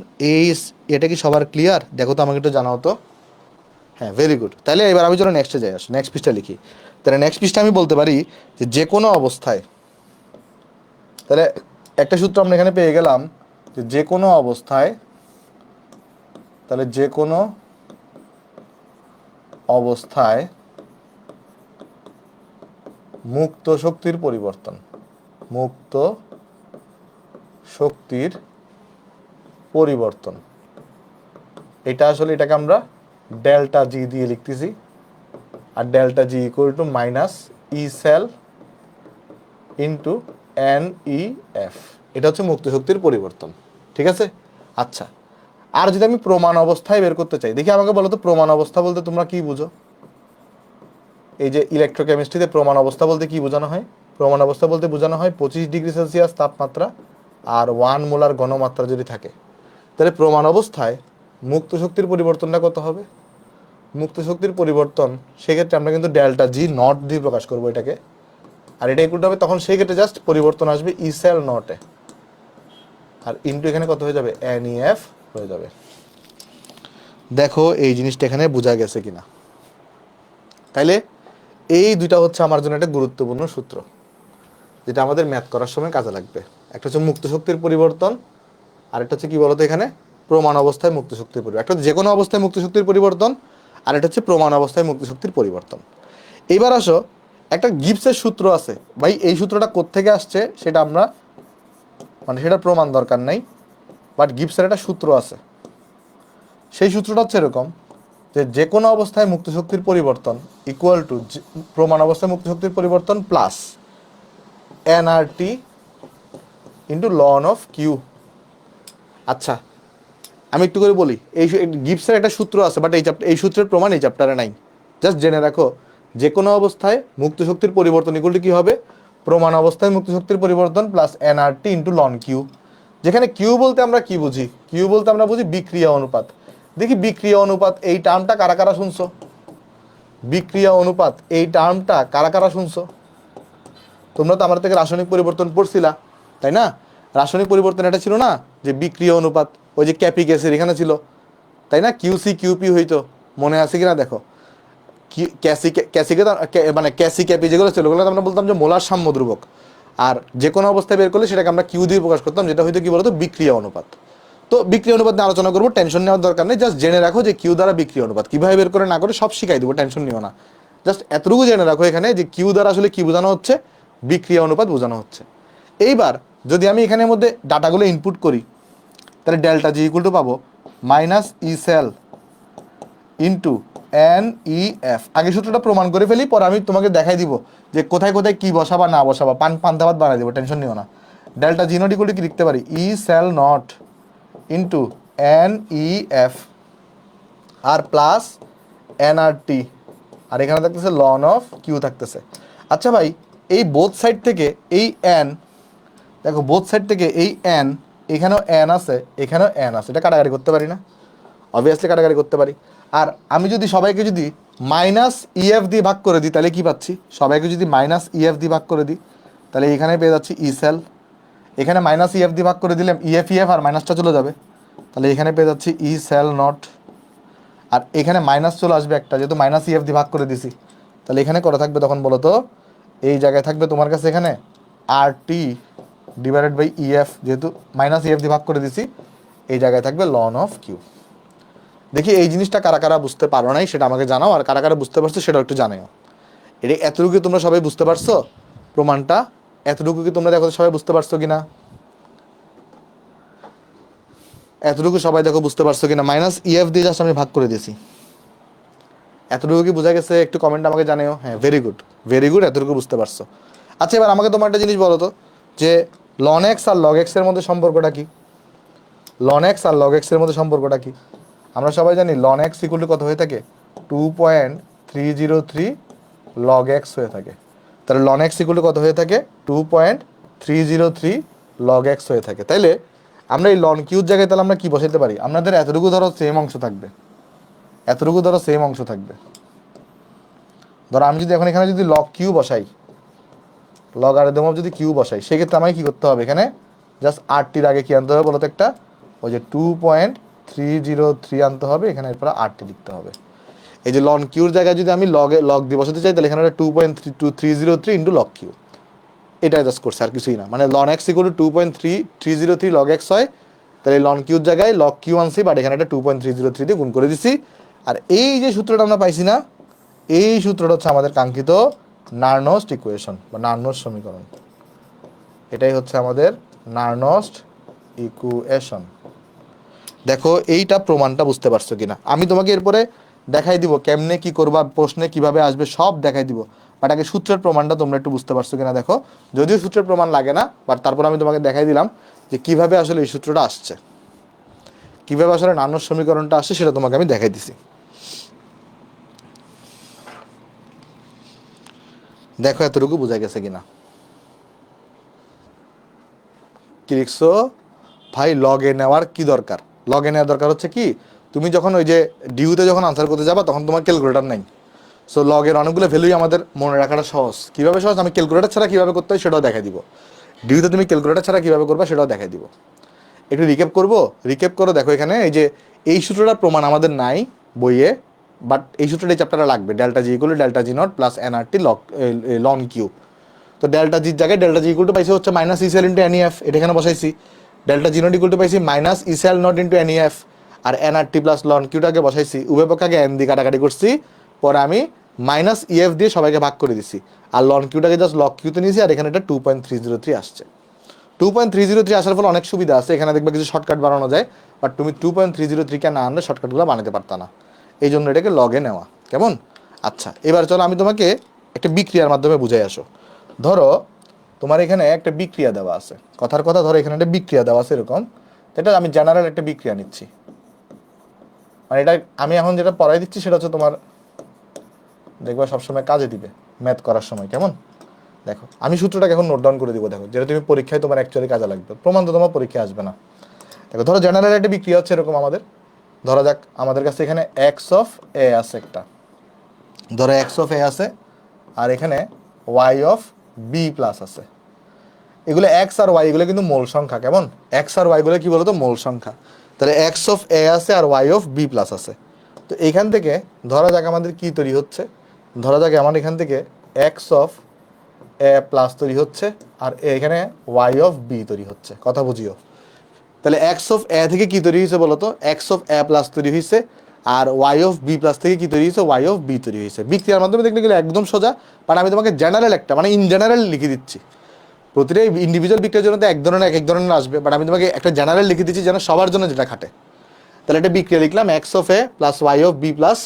এটা কি সবার ক্লিয়ার? দেখো তো আমাকে একটু জানাও তো। হ্যাঁ, ভেরি গুড। তাহলে এবার আমি যেন নেক্সটে যাই, আসি নেক্সট পৃষ্ঠা লিখি। তাহলে নেক্সট পৃষ্ঠা আমি বলতে পারি যে কোনো অবস্থায়, তাহলে একটা সূত্র আমরা এখানে পেয়ে গেলাম যে কোনো অবস্থায়, তাহলে যে কোনো অবস্থায় মুক্ত শক্তির পরিবর্তন, মুক্ত শক্তির পরিবর্তন এটা আসলে এটাকে আমরা ডেল্টা জি দিয়ে লিখতেছি। আর delta G equal to minus E cell into N E F. এটা হচ্ছে মুক্ত শক্তির পরিবর্তন, ঠিক আছে? আচ্ছা, আর যদি আমি প্রমাণ অবস্থায় বের করতে চাই, দেখি আমাকে বলো তো প্রমাণ অবস্থা বলতে তোমরা কি বুঝো? এই যে ইলেকট্রোকেমিস্ট্রিতে প্রমাণ অবস্থা বলতে কি বোঝানো হয়? প্রমাণ অবস্থা বলতে বোঝানো হয় 25°C তাপমাত্রা আর 1 মোলার ঘনমাত্রা যদি থাকে, তাহলে প্রমাণ অবস্থায় মুক্ত শক্তির পরিবর্তনটা কত হবে? মুক্ত শক্তির পরিবর্তন সেক্ষেত্রে আমরা কিন্তু ডেল্টা জি নট দিয়ে প্রকাশ করবো এটাকে, আর এটা ইকুয়াল হবে তখন সেই ক্ষেত্রে জাস্ট পরিবর্তন আসবে ই সেল নটে, আর ইন্টু এখানে কত হয়ে যাবে? এনইএফ হয়ে যাবে। দেখো এই জিনিসটা এখানে বোঝা গেছে কিনা? তাইলে এই দুইটা হচ্ছে আমার জন্য একটা গুরুত্বপূর্ণ সূত্র, যেটা আমাদের ম্যাথ করার সময় কাজে লাগবে। একটা হচ্ছে মুক্ত শক্তির পরিবর্তন, আর একটা হচ্ছে কি বলতো এখানে প্রমাণ অবস্থায় মুক্ত শক্তির পরিবর্তন। একটা যে কোনো অবস্থায় মুক্ত শক্তির পরিবর্তন, আর এটা হচ্ছে প্রমাণ অবস্থায় মুক্ত শক্তির পরিবর্তন। এইবার আসো, একটা গিবসের সূত্র আছে ভাই, এই সূত্রটা কোত্থেকে আসছে সেটা আমরা মানে সেটা প্রমাণ দরকার নাই, বাট গিবসের একটা সূত্র আছে। সেই সূত্রটা হচ্ছে এরকম যে যে কোনো অবস্থায় মুক্ত শক্তির পরিবর্তন ইকুয়াল টু প্রমাণ অবস্থায় মুক্ত শক্তির পরিবর্তন plus NRT into ln of Q. আচ্ছা, আমি একটু করে বলি, এই গিবসের একটা সূত্র আছে, বাট এই সূত্রের প্রমাণ এই চ্যাপ্টারে নাই। জাস্ট জেনে রাখো, যে কোনো অবস্থায় মুক্ত শক্তির পরিবর্তন ইকুয়াল টু কি হবে? প্রমাণ অবস্থায় মুক্ত শক্তির পরিবর্তন plus NRT into ln Q. যেখানে কিউ বলতে আমরা কি বুঝি? কিউ বলতে আমরা বুঝি বিক্রিয়া অনুপাত। দেখি বিক্রিয়া অনুপাত এই টার্মটা কারা কারা শুনছো? বিক্রিয়া অনুপাত এই টার্মটা কারা কারা শুনছো? তোমরা তো আমার থেকে রাসায়নিক পরিবর্তন পড়ছিলা, তাই না? রাসায়নিক পরিবর্তন এটা ছিল না যে বিক্রিয়া অনুপাত, ওই যে ক্যাপি গ্যাসের এখানে ছিল, তাই না? কিউসি কিউপি হইতো, মনে আছে কিনা দেখো। মানে ক্যাসি ক্যাপি যেগুলো ছিল ওগুলো আমরা বলতাম যে মোলার সাম্য ধ্রুবক, আর যে কোনো অবস্থায় বের করলে সেটাকে আমরা কিউ দিয়ে প্রকাশ করতাম, যেটা হয়তো কি বলতো বিক্রিয়া অনুপাত। তো বিক্রিয়া অনুপাত নিয়ে আলোচনা করবো, টেনশন নেওয়ার দরকার নেই। জাস্ট জেনে রাখো যে কিউ দ্বারা বিক্রিয়া অনুপাত কিভাবে বের করে না করে সব শিখাই দেবো, টেনশন নিও না। জাস্ট এতটুকু জেনে রাখো এখানে যে কিউ দ্বারা আসলে কি বোঝানো হচ্ছে? বিক্রিয়া অনুপাত বোঝানো হচ্ছে। এইবার যদি আমি এখানের মধ্যে ডাটাগুলো ইনপুট করি, তাহলে ডেল্টা জি ইকুয়াল টু পাবো minus E cell into N E F. আগে সূত্রটা প্রমাণ করে ফেলি, পরে আমি তোমাকে দেখাই দিব যে কোথায় কোথায় কি বসাবা না বসাবা, পান্তাবাদ বানাই দেবো, টেনশন নিও না। Delta G not equal to কি লিখতে পারি? E cell not into N E F আর প্লাস এনআরটি, আর এখানে থাকতেছে লন অফ কিউ থাকতেছে। আচ্ছা ভাই, এই বোথ সাইড থেকে এই এন, দেখো বোথ সাইড থেকে এই এন, এখানেও এন আছে এখানেও এন আছে, এটা কাটাকাটি করতে পারি না? অবভিয়াসলি কাটাকাটি করতে পারি। আর আমি যদি সবাইকে যদি মাইনাস ইএফ দিয়ে ভাগ করে দিই, তাহলে কি পাচ্ছি? সবাইকে যদি মাইনাস ইএফ দিয়ে ভাগ করে দিই, তাহলে এখানে পেয়ে যাচ্ছি ই সেল। এখানে মাইনাস ইএফ দিয়ে ভাগ করে দিলাম, ইএফ ইএফ আর মাইনাসটা চলে যাবে, তাহলে এখানে পেয়ে যাচ্ছি ই সেল নট। আর এখানে মাইনাস চলে আসবে একটা, যেহেতু মাইনাস ইএফ দিয়ে ভাগ করে দিছি, তাহলে এখানে কত থাকবে তখন বলো তো? এই জায়গায় থাকবে তোমার কাছে এখানে আর টি ডিভাইডেড বাই ইএফ, যেহেতু মাইনাস ইএফ দিয়ে ভাগ করে দিছি, এই জায়গায় থাকবে লন অফ কিউ। দেখি এই জিনিসটা কারা কারা বুঝতে পারো নাই সেটা আমাকে জানাও, আর কারা কারা বুঝতে পারছো সেটাও একটু জানাও। এটা এতটুকু তোমরা সবাই বুঝতে পারছো? প্রমাণটা এতটুকু কি তোমরা দেখো সবাই বুঝতে পারছো কিনা? এতটুকু সবাই দেখো বুঝতে পারছো কিনা? মাইনাস ইএফ দিয়ে জাস্ট আমি ভাগ করে দিয়েছি, এতটুকু কি বোঝা গেছে? একটু কমেন্ট আমাকে জানাও। হ্যাঁ, ভেরি গুড ভেরি গুড, এতটুকু বুঝতে পারছো। আচ্ছা, এবার আমাকে তোমার একটা জিনিস বলো তো, যে লন এক্স আর লগ এক্স এর মধ্যে সম্পর্কটা কি? লন এক্স আর লগ এক্স এর মধ্যে সম্পর্কটা কি? আমরা সবাই জানি লন এক্স ইকুয়াল টু কত হয়ে থাকে? 2.303 লগ এক্স হয়ে থাকে। তাহলে লন এক্স ইকুয়াল টু কত হয়ে থাকে? 2.303 লগ এক্স হয়ে থাকে। তাইলে আমরা এই লন কিউর জায়গায় তাহলে আমরা কি বসাইতে পারি? আমাদের এতটুকু ধরো সেম অংশ থাকবে, এতটুকু ধরো সেম অংশ থাকবে। ধরো আমি যদি এখন এখানে যদি লগ কিউ বসাই, লগ আর দেম যদি কিউ বসাই, সেক্ষেত্রে আমাকে কি করতে হবে? এখানে জাস্ট আরটির আগে কি আনতে হবে বলো তো? একটা ওই যে 2.303 আনতে হবে, এখানে এরপর আরটি লিখতে হবে। এই যে লন কিউর জায়গায় যদি আমি লগ দিয়ে বসাতে চাই, তাহলে এখানে 2.303 ইন্টু লগ কিউ, এটা জাস্ট করছে, আর কিছুই না। মানে ln x equal to 2.303 log x হয়, তাহলে লন কিউর জায়গায় লগ কিউ আনছি, বাট এখানে একটা 2.303 দিয়ে গুণ করে দিছি। আর এই যে সূত্রটা আমরা পাইছি না, এই সূত্রটা হচ্ছে আমাদের কাঙ্ক্ষিত নার্নস্ট ইকুয়েশন বা নার্নস্ট সমীকরণ। এটাই হচ্ছে আমাদের নার্নস্ট ইকুয়েশন। দেখো এইটা প্রমাণটা বুঝতে পারছো কিনা? আমি তোমাকে এরপরে দেখাই দিব কেমনে কি করবা, প্রশ্নে কিভাবে আসবে সব দেখাই দিব। বাট আগে সূত্রের প্রমাণটা তোমরা একটু বুঝতে পারছো কিনা দেখো। যদিও সূত্রের প্রমাণ লাগে না, বাট তারপর আমি তোমাকে দেখাই দিলাম যে কিভাবে আসলে এই সূত্রটা আসছে, কিভাবে আসলে নান্নর সমীকরণটা আসছে সেটা তোমাকে আমি দেখাই দিছি। দেখো এতটুকু বোঝা গেছে কিনা। কি লিখছো ভাই? লগে নেওয়ার কি দরকার? লগে নেওয়ার দরকার হচ্ছে কি, তুমি যখন ওই যে ডিউতে যখন আনসার করতে যাবা তখন তোমার ক্যালকুলেটর নাই। সো লগের অনেকগুলো ভ্যালুই আমাদের মনে রাখাটা সহজ। কীভাবে সহজ? আমি ক্যালকুলেটর ছাড়া কীভাবে করতে হয় সেটাও দেখাই দিব। ডিউতে তুমি ক্যালকুলেটর ছাড়া কীভাবে করবা সেটাও দেখাই দিব। একটু রিক্যাপ করবো, রিক্যাপ করো। দেখো এখানে এই যে এই সূত্রটার প্রমাণ আমাদের নাই বইয়ে, বাট এই সূত্রটা এই চ্যাপ্টারে লাগবে। Delta G equal delta G not plus NRT ln Q. তো ডেল্টা জির জায়গায় ডেল্টা জি ইকুয়াল টু পাইছি হচ্ছে মাইনাস ইসেল ইন্টু এনইএফ, এটা এখানে বসাইছি। Delta G not equal to পাইছি minus E cell not into NEF, আর এনআরটি প্লাস লন কিউটাকে বসাইছি। উভয় পক্ষে আগে এন দিয়ে কাটাকাটি করছি, পরে আমি মাইনাস ইএফ দিয়ে সবাইকে ভাগ করে দিছি, আর লন কিউটাকে জাস্ট লক কিউতে নিয়েছি, আর এখানে এটা 2.303 আসছে। 2.303 আসার ফলে অনেক সুবিধা আছে, এখানে দেখবে কিছু শর্টকাট বানানো যায়, বাট তুমি 2.303 না আনলে শর্টকাটগুলো বানাতে পারতা না, এই জন্য এটাকে লগে নেওয়া। কেমন? আচ্ছা, এবার চলো আমি তোমাকে একটা বিক্রিয়ার মাধ্যমে বুঝাই আসো। ধরো তোমার এখানে একটা বিক্রিয়া দেওয়া আছে, কথার কথা ধরো এখানে একটা বিক্রিয়া দেওয়া আছে এরকম, এটা আমি জেনারেল একটা বিক্রিয়া নিচ্ছি। মানে এটা আমি এখন যেটা পড়াই দিচ্ছি সেটা হচ্ছে তোমার দেখবা সবসময় কাজে দিবে ম্যাথ করার সময়। কেমন? দেখো আমি সূত্রটাকে এখন নোট ডাউন করে দিব। দেখো যেটা তুমি পরীক্ষায় তোমার অ্যাকচুয়ালি কাজে লাগবে, প্রমাণ তো তোমার পরীক্ষায় আসবে না। দেখো ধরো জেনারেল একটা বিক্রিয়া হচ্ছে এরকম আমাদের। ধরা যাক আমাদের কাছে এখানে এক্স অফ এ আছে একটা, ধরো এক্স অফ এ আছে, আর এখানে ওয়াই অফ বি প্লাস আছে। এগুলো এক্স আর ওয়াই এগুলো কিন্তু মূল সংখ্যা। কেমন? এক্স আর ওয়াই গুলো কি বলতো? মূল সংখ্যা। তাহলে এক্স অফ এ আছে আর ওয়াই অফ বি প্লাস আছে। তো এখান থেকে ধরা যাক আমাদের কি তৈরি হচ্ছে, ধরা যাক আমার এখান থেকে এক্স অফ এ প্লাস তৈরি হচ্ছে, আর এখানে ওয়াই অফ বি তৈরি হচ্ছে। কথা বুঝিও। তাহলে এক্স অফ এ থেকে কি তৈরি হয়েছে বলতো? এক্স অফ এ প্লাস তৈরি হয়েছে, আর ওয়াই অফ বি প্লাস থেকে কি তৈরি হয়েছে? ওয়াই অফ বি তৈরি হয়েছে। বিক্রিয়ার মাধ্যমে দেখলে গেলে একদম সোজা, বাট আমি তোমাকে জেনারেল একটা মানে ইন জেনারেল লিখে দিচ্ছি। প্রতিটা ইন্ডিভিজুয়াল বিক্রিয়ার জন্য তো এক ধরনের এক ধরনের আসবে, বাট আমি তোমাকে একটা জেনারেল লিখে দিচ্ছি যেন সবার জন্য যেটা খাটে। তাহলে একটা বিক্রিয়া লিখলাম x of A plus Y of B plus,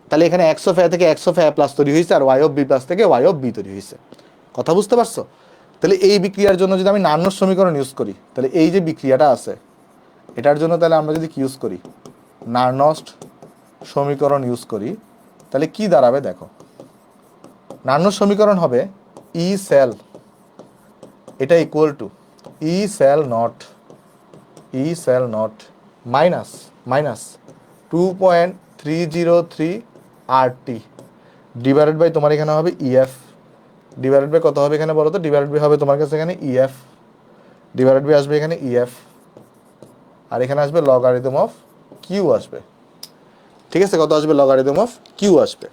তাহলে এখানে এক্স অফ এ থেকে এক্স অফ এ প্লাস তৈরি হয়েছে, আর ওয়াই অফ বি প্লাস থেকে ওয়াই অফ বি তৈরি হয়েছে। কথা বুঝতে পারছো? তাহলে এই বিক্রিয়ার জন্য যদি আমি নান্নর সমীকরণ ইউজ করি, তাহলে এই যে বিক্রিয়াটা আছে এটার জন্য তাহলে আমরা যদি কি ইউজ করি? নার্নস্ট সমীকরণ ইউজ করি, তাহলে কি দাঁড়াবে দেখো। নান্নর সমীকরণ হবে ই সেল, এটা equal to E cell not minus minus 2.303 RT divided by তোমার এখানে হবে ইএফ, ডিভাইডেড বাই কত হবে এখানে বলো তো? ডিভাইডেড বাই হবে তোমার কাছে এখানে ইএফ, ডিভাইডেড বাই আসবে এখানে ইএফ, আর এখানে আসবে লগারিদম অফ কিউ আসবে। ঠিক আছে? কত আসবে? লগারিদম অফ কিউ আসবে।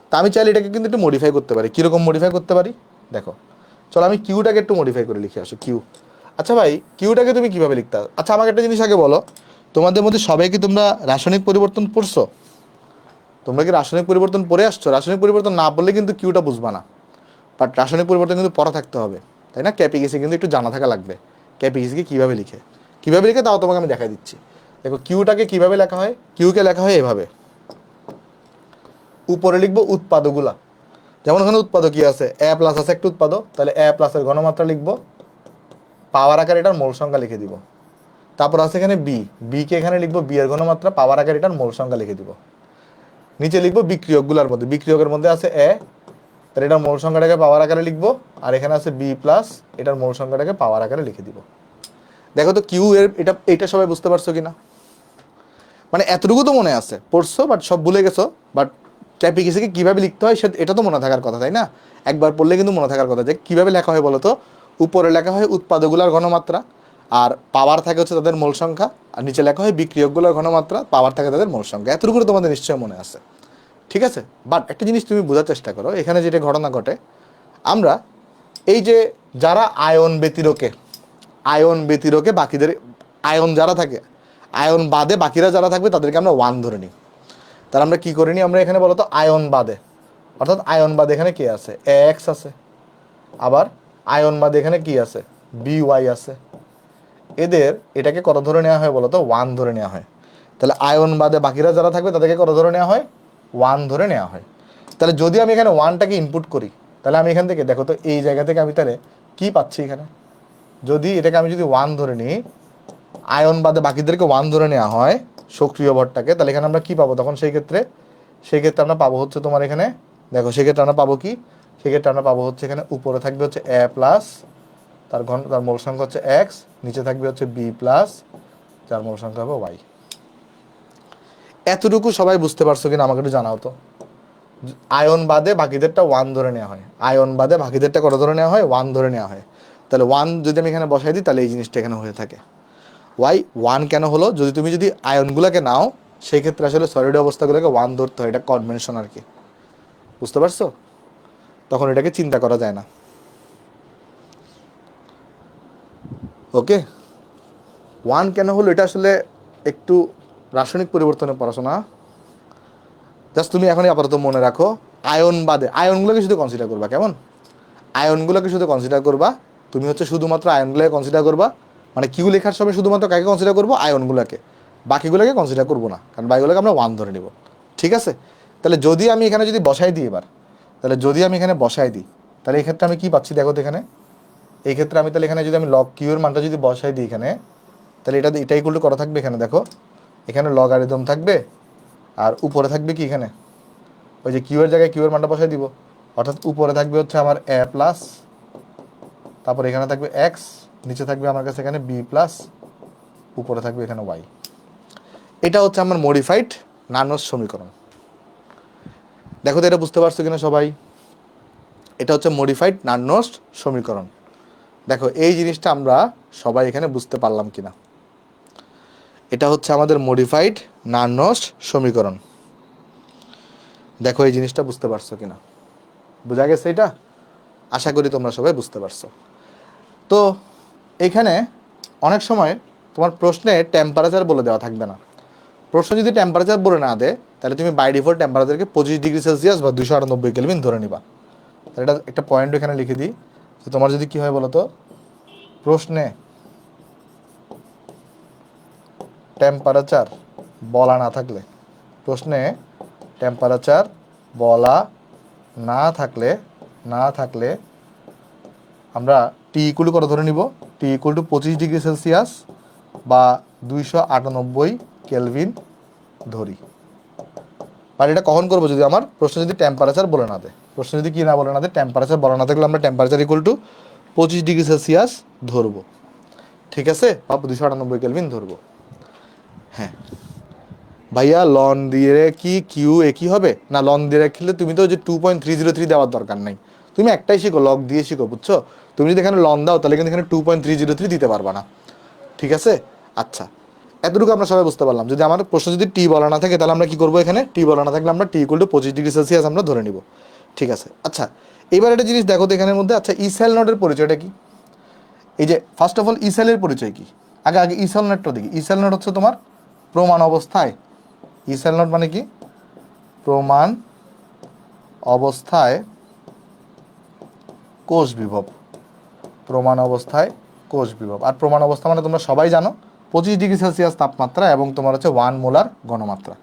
তা আমি চাইলে এটাকে কিন্তু একটু মডিফাই করতে পারি। কীরকম মডিফাই করতে পারি দেখো, চলো আমি কিউটাকে একটু মডিফাই করে লিখে আসো। কিউ, আচ্ছা ভাই কিউটাকে তুমি কীভাবে লিখতে? আচ্ছা আমাকে একটা জিনিস আগে বলো, তোমাদের মধ্যে সবাই কি তোমরা রাসায়নিক পরিবর্তন পড়ছো? তোমরা কি রাসায়নিক পরিবর্তন পড়ে আসছো? রাসায়নিক পরিবর্তন না পড়লে কিন্তু কিউটা বুঝবা না, বাট রাসায়নিক পরিবর্তন কিন্তু পড়া থাকতে হবে, তাই না? ক্যাপিগেসি কিন্তু একটু জানা থাকা লাগবে, ক্যাপিগেসিকে কীভাবে লিখে তাও তোমাকে আমি দেখাই দিচ্ছি। দেখো কিউটাকে কীভাবে লেখা হয়, কিউকে লেখা হয় এভাবে। উপরে লিখবো উৎপাদকগুলা, যেমন ওখানে উৎপাদক কি আছে? এ প্লাস আছে একটা উৎপাদক, তাহলে এ প্লাসের ঘনমাত্রা লিখবো, পাওয়ার আকারে এটার মোল সংখ্যা লিখে দিব। তারপর আছে এখানে বি, বিকে এখানে লিখবো বি এর ঘনমাত্রা, পাওয়ার আকারে এটার মোল সংখ্যা লিখে দিব। নিচে লিখবো বিক্রিয়কগুলোর মধ্যে, বিক্রিয়কের মধ্যে আছে এ, তাহলে এটার মোল সংখ্যাটাকে পাওয়ার আকারে লিখবো, আর এখানে আছে বি প্লাস, এটার মোল সংখ্যাটাকে পাওয়ার আকারে লিখে দিব। দেখো তো কিউ এর এটা সবাই বুঝতে পারছো কিনা? মানে এতটুকু তো মনে আছে, পড়ছো বাট সব ভুলে গেছো, বাট ক্যাপিগেসিকে কীভাবে লিখতে হয় এটা তো মনে থাকার কথা, তাই না? একবার পড়লে কিন্তু মনে থাকার কথা যে কীভাবে লেখা হয় বলো তো। উপরে লেখা হয় উৎপাদকগুলোর ঘনমাত্রা, আর পাওয়ার থাকে হচ্ছে তাদের মোল সংখ্যা, আর নিচে লেখা হয় বিক্রিয়কগুলোর ঘনমাত্রা, পাওয়ার থাকে তাদের মোল সংখ্যা। এতটুকু তোমাদের নিশ্চয়ই মনে আছে, ঠিক আছে? বাট একটা জিনিস তুমি বোঝার চেষ্টা করো, এখানে যেটা ঘটনা ঘটে, আমরা এই যে যারা আয়ন ব্যতিরকে বাকিদের, আয়ন যারা থাকে, আয়ন বাদে বাকিরা যারা থাকবে তাদেরকে আমরা ওয়ান ধরে নিই। তাহলে আমরা কি করে নিই? আমরা এখানে বলতো আয়ন বাদে, অর্থাৎ আয়ন বাদে এখানে কি আছে? এক্স আছে, আবার আয়ন বাদে এখানে কি আছে? বি ওয়াই আছে। এদের এটাকে কত ধরে নেওয়া হয় বলতো? ওয়ান ধরে নেওয়া হয়। তাহলে আয়ন বাদে বাকিরা যারা থাকবে তাদেরকে কত ধরে নেওয়া হয়? 1 ধরে নেওয়া হয়। তাহলে যদি আমি এখানে 1টাকে ইনপুট করি, তাহলে আমি এখান থেকে দেখো তো এই জায়গা থেকে আমি তাহলে কি পাচ্ছি এখানে? যদি এটাকে আমি যদি 1 ধরে নিই, আয়ন বাদে বাকিদেরকে 1 ধরে নেওয়া হয় সক্রিয় ভরটাকে, তাহলে এখানে আমরা কি পাবো তখন? সেই ক্ষেত্রে আমরা পাবো হচ্ছে তোমার এখানে দেখো, সেক্ষেত্রে আমরা পাবো কি? সেক্ষেত্রে আমরা পাবো হচ্ছে এখানে উপরে থাকবে হচ্ছে a প্লাস, তার মোল সংখ্যা হচ্ছে x, নিচে থাকবে হচ্ছে b প্লাস, যার মোল সংখ্যা হবে y। এতটুকু সবাই বুঝতে পারছো কিনা আমাকে একটু জানাও তো। আয়ন বাদে বাকিদেরটা 1 ধরে নেওয়া হয়, আয়ন বাদে বাকিদেরটা কত ধরে নেওয়া হয়? 1 ধরে নেওয়া হয়। তাহলে 1 যদি আমি এখানে বসাই দিই, তাহলে এই জিনিসটা এখানে হয়ে থাকে। ওয়াই 1 কেন হলো? তুমি যদি আয়নগুলোকে নাও, সেই ক্ষেত্রে আসলে সলিড অবস্থাগুলোকে 1 ধরতে হয়, এটা কনভেনশন আর কি। বুঝতে পারছো? তখন এটাকে চিন্তা করা যায় না। ওকে, 1 কেন হলো? এটা আসলে একটু রাসায়নিক পরিবর্তনের পড়াশোনা। জাস্ট তুমি এখনই আপাতত মনে রাখো, আয়ন বাদে আয়নগুলোকে শুধু কনসিডার করবা, কেমন? আয়নগুলোকে শুধু কনসিডার করবা। তুমি হচ্ছে শুধুমাত্র আয়নগুলোকে কনসিডার করবা, মানে কিউ লেখার সময় শুধুমাত্র কাকে কনসিডার করবো? আয়নগুলোকে, বাকিগুলোকে কনসিডার করবো না, কারণ বাকিগুলোকে আমরা 1 ধরে নিব। ঠিক আছে? তাহলে যদি আমি এখানে যদি বসাই দিই এবার, তাহলে যদি আমি এখানে বসাই দিই, তাহলে এই ক্ষেত্রে আমি কি পাচ্ছি দেখো তো এখানে। এই ক্ষেত্রে আমি তাহলে এখানে যদি আমি লগ কিউ এর মানটা যদি বসাই দিই এখানে, তাহলে এটা ইকুয়াল টু করা থাকবে এখানে দেখো, এখানে লগারিদম থাকবে, আর উপরে থাকবে কি এখানে ওই যে কিউ এর জায়গায় কিউ এর মানটা বসাই দিব, অর্থাৎ উপরে থাকবে হচ্ছে আমার a প্লাস, তারপর এখানে থাকবে x, নিচে থাকবে আমার কাছে এখানে b প্লাস, উপরে থাকবে এখানে y। এটা হচ্ছে আমার মডিফাইড নার্নস সমীকরণ। দেখো তো এটা বুঝতে পারছো কিনা সবাই? এটা হচ্ছে মডিফাইড নার্নস সমীকরণ। দেখো এই জিনিসটা আমরা সবাই এখানে বুঝতে পারলাম কিনা? এটা হচ্ছে আমাদের মডিফাইড নার্নস সমীকরণ। দেখো এই জিনিসটা বুঝতে পারছো কিনা? বোঝা গেছে এটা? আশা করি তোমরা সবাই বুঝতে পারছো। তো এখানে অনেক সময় তোমার প্রশ্নে টেম্পারেচার বলে দেওয়া থাকবে না। প্রশ্ন যদি টেম্পারেচার বলে না দেয়, তাহলে তুমি বাই ডিফল্ট টেম্পারেচারকে 25°C বা 298 কেলভিন ধরে নিবা। তাহলে এটা একটা পয়েন্ট এখানে লিখে দিই যে তোমার যদি কি হয় বলো তো, প্রশ্নে টেম্পারেচার বলা না থাকলে, প্রশ্নে টেম্পারেচার বলা না থাকলে আমরা টি ইকুয়াল টু কত ধরে নিব? টি ইকুয়াল টু 25°C বা 298 কেলভিন ধরি। আর এটা কখন করবো? যদি আমার প্রশ্ন যদি টেম্পারেচার বলে না দেয়। প্রশ্ন যদি কি না বলে না দেয়, টেম্পারেচার বলা না থাকলে আমরা টেম্পারেচার ইকুয়াল টু 25°C ধরবো। ঠিক আছে? বা 298 কেলভিন ধরবো। হ্যাঁ ভাইয়া, লন দিয়ে কি কিউ একই হবে না? লন দিয়ে রাখলে তুমি তো যে 2.303 দেওয়ার দরকার নাই, তুমি একটাই শিখো, লগ দিয়ে শিখো, বুঝছো? তুমি যদি এখানে লন দাও, তাহলে কিন্তু এখানে 2.303 দিতে পারবা না। ঠিক আছে? আচ্ছা, এতটুকু আমরা সবাই বুঝতে পারলাম। যদি আমার প্রশ্ন যদি টি বলা না থাকে, তাহলে আমরা কি করবো? এখানে টি বলা না থাকলে আমরা টি ইকুয়াল টু 25°C আমরা ধরে নিব। ঠিক আছে? আচ্ছা, এবার একটা জিনিস দেখো তো এখানের মধ্যে। আচ্ছা, ইসেল নটের পরিচয়টা কি? এই যে ফার্স্ট অফ অল ইসেলের পরিচয় কি? আগে ইসেল নটটা দেখি। ইসেল নট হচ্ছে তোমার প্রমাণ অবস্থায়, ইসেল নট মানে কি? প্রমাণ অবস্থায় কোষ বিভব। প্রমাণ অবস্থায় কোষ বিভব। আর প্রমাণ অবস্থা মানে তোমরা সবাই জানো 25°C তাপমাত্রা এবং তোমার হচ্ছে 1 মোলার ঘনমাত্রা।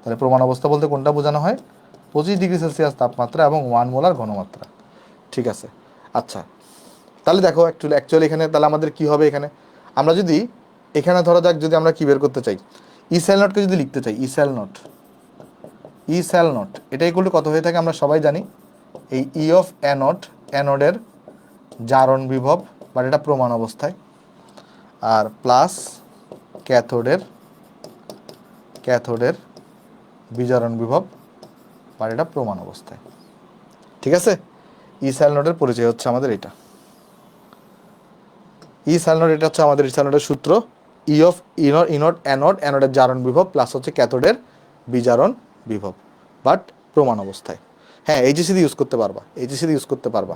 তাহলে প্রমাণ অবস্থা বলতে কোনটা বোঝানো হয়? 25°C তাপমাত্রা এবং 1 মোলার ঘনমাত্রা। ঠিক আছে? আচ্ছা, তাহলে দেখো অ্যাকচুয়ালি এখানে তাহলে আমাদের কি হবে? এখানে আমরা যদি এখানে ধরা যাক, যদি আমরা কি বের করতে চাই, ইসেল নটকে যদি লিখতে চাই, ইসেল নট এটা ইকুয়াল টু কত হয়ে থাকে আমরা সবাই জানি, এই ই অফ অ্যানোডের জারণ বিভব, বা এটা প্রমাণ অবস্থায়, আর প্লাস ক্যাথোডের বিজারণ বিভব, বা এটা প্রমাণ অবস্থায়। ঠিক আছে? ইসেল নটের পরিচয় হচ্ছে আমাদের এটা। ইসেল নট, এটা হচ্ছে আমাদের ইসেল নটের সূত্র, ই অফ অ্যানোডের জারণ বিভব প্লাস হচ্ছে ক্যাথোডের বিজারণ বিভব, বাট প্রমাণ অবস্থায়। হ্যাঁ, এইচএসসি দিয়ে ইউজ করতে পারবা।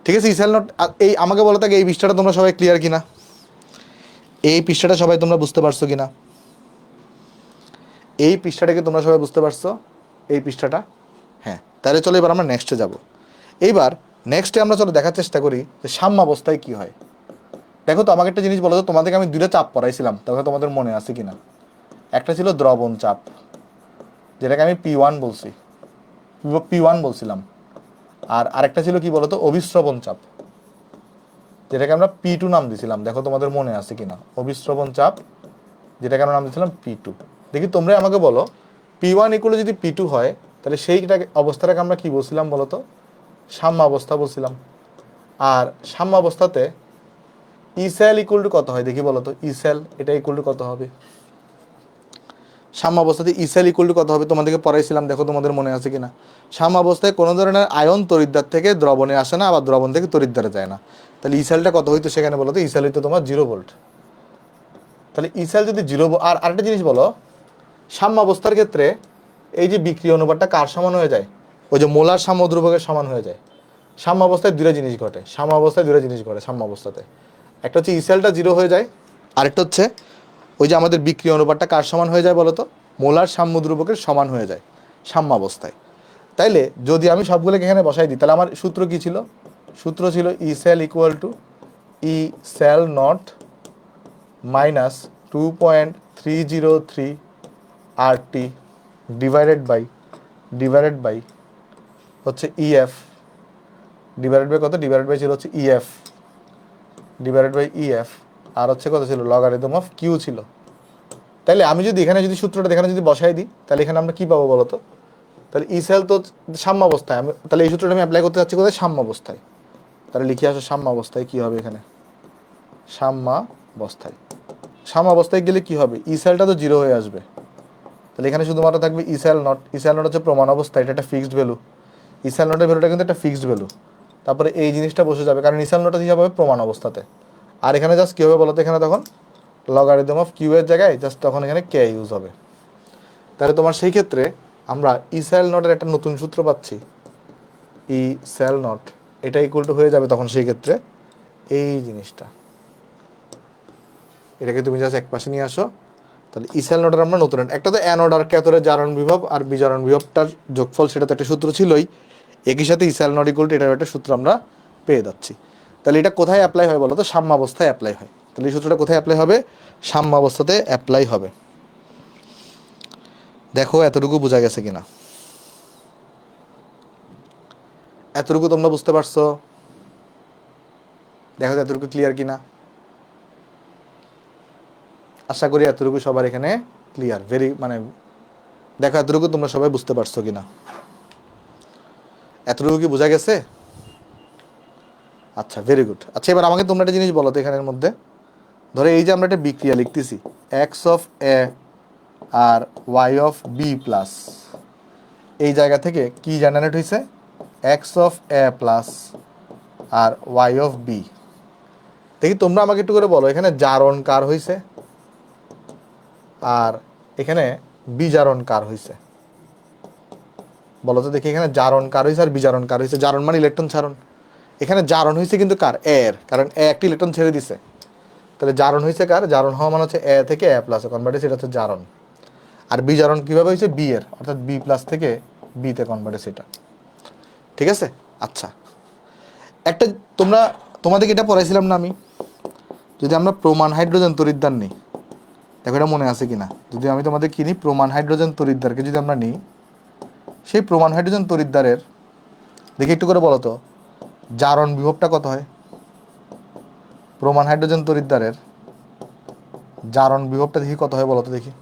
ঠিক আছে? ইসেল নট। এই আমাকে বলো থাকে এই পৃষ্ঠাটা তোমরা সবাই ক্লিয়ার কিনা? এই পৃষ্ঠাটা সবাই তোমরা বুঝতে পারছো কিনা? এই পৃষ্ঠাটাকে তোমরা সবাই বুঝতে পারছো? এই পৃষ্ঠাটা? হ্যাঁ, তাহলে চলো এবার আমরা নেক্সটে যাব। এইবার নেক্সটে আমরা চলো দেখার চেষ্টা করি যে সাম্যাবস্থায় কি হয়। দেখো তো, আমাকে একটা জিনিস বলো তো, তোমাদেরকে আমি 2টা চাপ পড়াইছিলাম, তখন তোমাদের মনে আছে কিনা? একটা ছিল দ্রবণ চাপ, যেটাকে আমি P1 বলছি, P1 বলছিলাম। আর আরেকটা ছিল কি বলতো, অভিস্রবণ চাপ, যেটাকে আমরা P2 নাম দিয়েছিলাম। দেখো তোমাদের মনে আছে কিনা, অভিস্রবণ চাপ, যেটাকে আমরা নাম দিয়েছিলাম P2। দেখি তোমরা আমাকে বলো, P1 ইকুয়াল যদি P2 হয়, তাহলে সেইটাকে অবস্থাটাকে আমরা কি বলছিলাম বলতো, সাম্য অবস্থা বলছিলাম। আর সাম্য অবস্থাতে ই সেল ইকুয়াল টু কত হয় দেখি বলতো, ই সেল এটা ইকুয়াল টু কত হবে? সাম্য অবস্থাতে ই সেল ইকুয়াল টু কত হবে তোমাদেরকে পড়াইছিলাম, দেখো তোমাদের মনে আছে কিনা। সাম্য অবস্থায় কোনো ধরনের আয়ন তড়িৎদ্বার থেকে দ্রবণে আসে না, আবার দ্রবণ থেকে তড়িৎদ্বারে যায় না। তাহলে ই সেলটা কত হইতো সেখানে বলো তো, ই সেল হইতো তোমার 0 ভোল্ট। তাহলে ই সেল যদি 0, আর আরেকটা জিনিস বলো, সাম্য অবস্থার ক্ষেত্রে এই যে বিক্রিয়া অনুপাতটা কার সমান হয়ে যায়? ওই যে মোলার সাম্য দ্রব্যকের সমান হয়ে যায়। সাম্য অবস্থায় দুটো জিনিস ঘটে, সাম্য অবস্থায় দুটো জিনিস ঘটে সাম্য অবস্থাতে। একটা হচ্ছে ই সেলটা 0 হয়ে যায়, আরেকটা হচ্ছে ওই যে আমাদের বিক্রিয়া অনুপাতটা কার সমান হয়ে যায় বলতো, মোলার সাম্য দ্রব্যকের সমান হয়ে যায় সাম্য অবস্থায়। তাইলে যদি আমি সবগুলোকে এখানে বসাই দিই, তাহলে আমার সূত্র কি ছিল? সূত্র ছিল E cell equal to E cell not minus 2.303 RT divided by হচ্ছে ইএফ, ডিভাইডেড বাই কত, ডিভাইডেড বাই ছিল হচ্ছে ইএফ, ডিভাইডেড বাই ইএফ, আর হচ্ছে কত ছিল, লগারিদম অফ কিউ ছিল। তাহলে আমি যদি এখানে যদি সূত্রটা এখানে যদি বসাই দিই, তাহলে এখানে আমরা কি পাবো বলতো? তাহলে ই সেল তো সাম্য অবস্থায়, আমি তাহলে এই সূত্রটা আমি অ্যাপ্লাই করতে চাচ্ছি কোথায়, সাম্য অবস্থায়। তাহলে লিখে আসো সাম্য অবস্থায় কি হবে এখানে, সাম্য অবস্থায়। সাম্য অবস্থায় গেলে কি হবে, ই সেলটা তো 0 হয়ে আসবে। তাহলে এখানে শুধুমাত্র থাকবে E cell not. E cell not হচ্ছে প্রমাণ অবস্থা, এটা একটা ফিক্সড ভ্যালু। ই সেল নটের ভ্যালুটা কিন্তু একটা ফিক্সড ভ্যালু। তারপরে এই জিনিসটা বসে যাবে, কারণ ই সেল নটটা হিসাব হবে প্রমাণ অবস্থাতে। আর এখানে জাস্ট কী হবে বলতো, এখানে তখন লগারিদম অফ কিউ এর জায়গায় জাস্ট তখন এখানে কে ইউজ হবে। তাহলে তোমার সেই ক্ষেত্রে আমরা ই সেল নটের একটা নতুন সূত্র পাচ্ছি, ই সেল নট, এটা ইকুয়াল টু হয়ে যাবে তখন সেই ক্ষেত্রে এই জিনিসটা। এটাকে তুমি জাস্ট এক পাশে নিয়ে আসো। তাহলে ই সেল নটের আমরা নতুন একটা, তো অ্যানোড আর ক্যাথোডের জারণ বিভব আর বিজারণ বিভবটার যোগফল, সেটা তো একটা সূত্র ছিলই। একই সাথে ই সেল নট ইকুয়াল টু এটার একটা সূত্র আমরা পেয়ে যাচ্ছি। তাহলে এটা কোথায় অ্যাপ্লাই হয় বলো তো, সাম্য অবস্থায় অ্যাপ্লাই হয়। তাহলে এই সূত্রটা কোথায় অ্যাপ্লাই হবে, সাম্য অবস্থাতে অ্যাপ্লাই হবে। দেখো এতটুকু বোঝা গেছে কিনা, এতটুকু তোমরা বুঝতে পারছো? দেখো এতটুকু ক্লিয়ার কিনা, আশা করি এতটুকু সবার এখানে ক্লিয়ার, মানে দেখো এতটুকু তোমরা সবাই বুঝতে পারছো কিনা, এতটুকু কি বোঝা গেছে? আচ্ছা, ভেরি গুড। আচ্ছা, এবার আমাকে তোমরা একটা জিনিস বলো তো, এখানের মধ্যে ধরো এই যে আমরা একটা বিক্রিয়া লিখতেছি, এক্স অফ এ আর ওয়াই অফ বি প্লাস, এই জায়গা থেকে কি জেনারেট হয়েছে, এক্স অফ এ প্লাস আর ওয়াই অফ বি। দেখি তোমরা আমাকে একটু করে বলো, এখানে জারণ কার হয়েছে আর এখানে বিজারণ কার হয়েছে বলো তো দেখি। এখানে জারণ কার হয়েছে আর বিজারণ কার হয়েছে? জারণ মানে ইলেকট্রন ছাড়ন। এখানে জারণ হয়েছে কিন্তু কার, এর, কারণ এ একটি ইলেকট্রন ছেড়ে দিছে। তাহলে জারণ হয়েছে কার, জারণ হওয়া মানে হচ্ছে এ থেকে এ প্লাসে কনভার্ট হয়েছে, এটা হচ্ছে জারণ। আর বিজারণ কিভাবে হয়েছে, বি এর, অর্থাৎ বি প্লাস থেকে বিতে কনভার্ট হয়েছে, এটা ঠিক আছে। আচ্ছা, একটা তোমাদেরকে এটা পড়াইছিলাম না আমি, যদি আমরা প্রমাণ হাইড্রোজেন তড়িৎদ্বার নিই, দেখো এটা মনে আছে কিনা, যদি আমি তোমাদের কিনি প্রমাণ হাইড্রোজেন তড়িৎদ্বারকে যদি আমরা নিই, সেই প্রমাণ হাইড্রোজেন তড়িৎদ্বারের দেখি একটু করে বলো তো, জারণ বিভবটা কত হয়? প্রমাণ হাইড্রোজেন তড়িৎদ্বারের জারণ বিভবটা দেখি কত হয় বলো তো দেখি।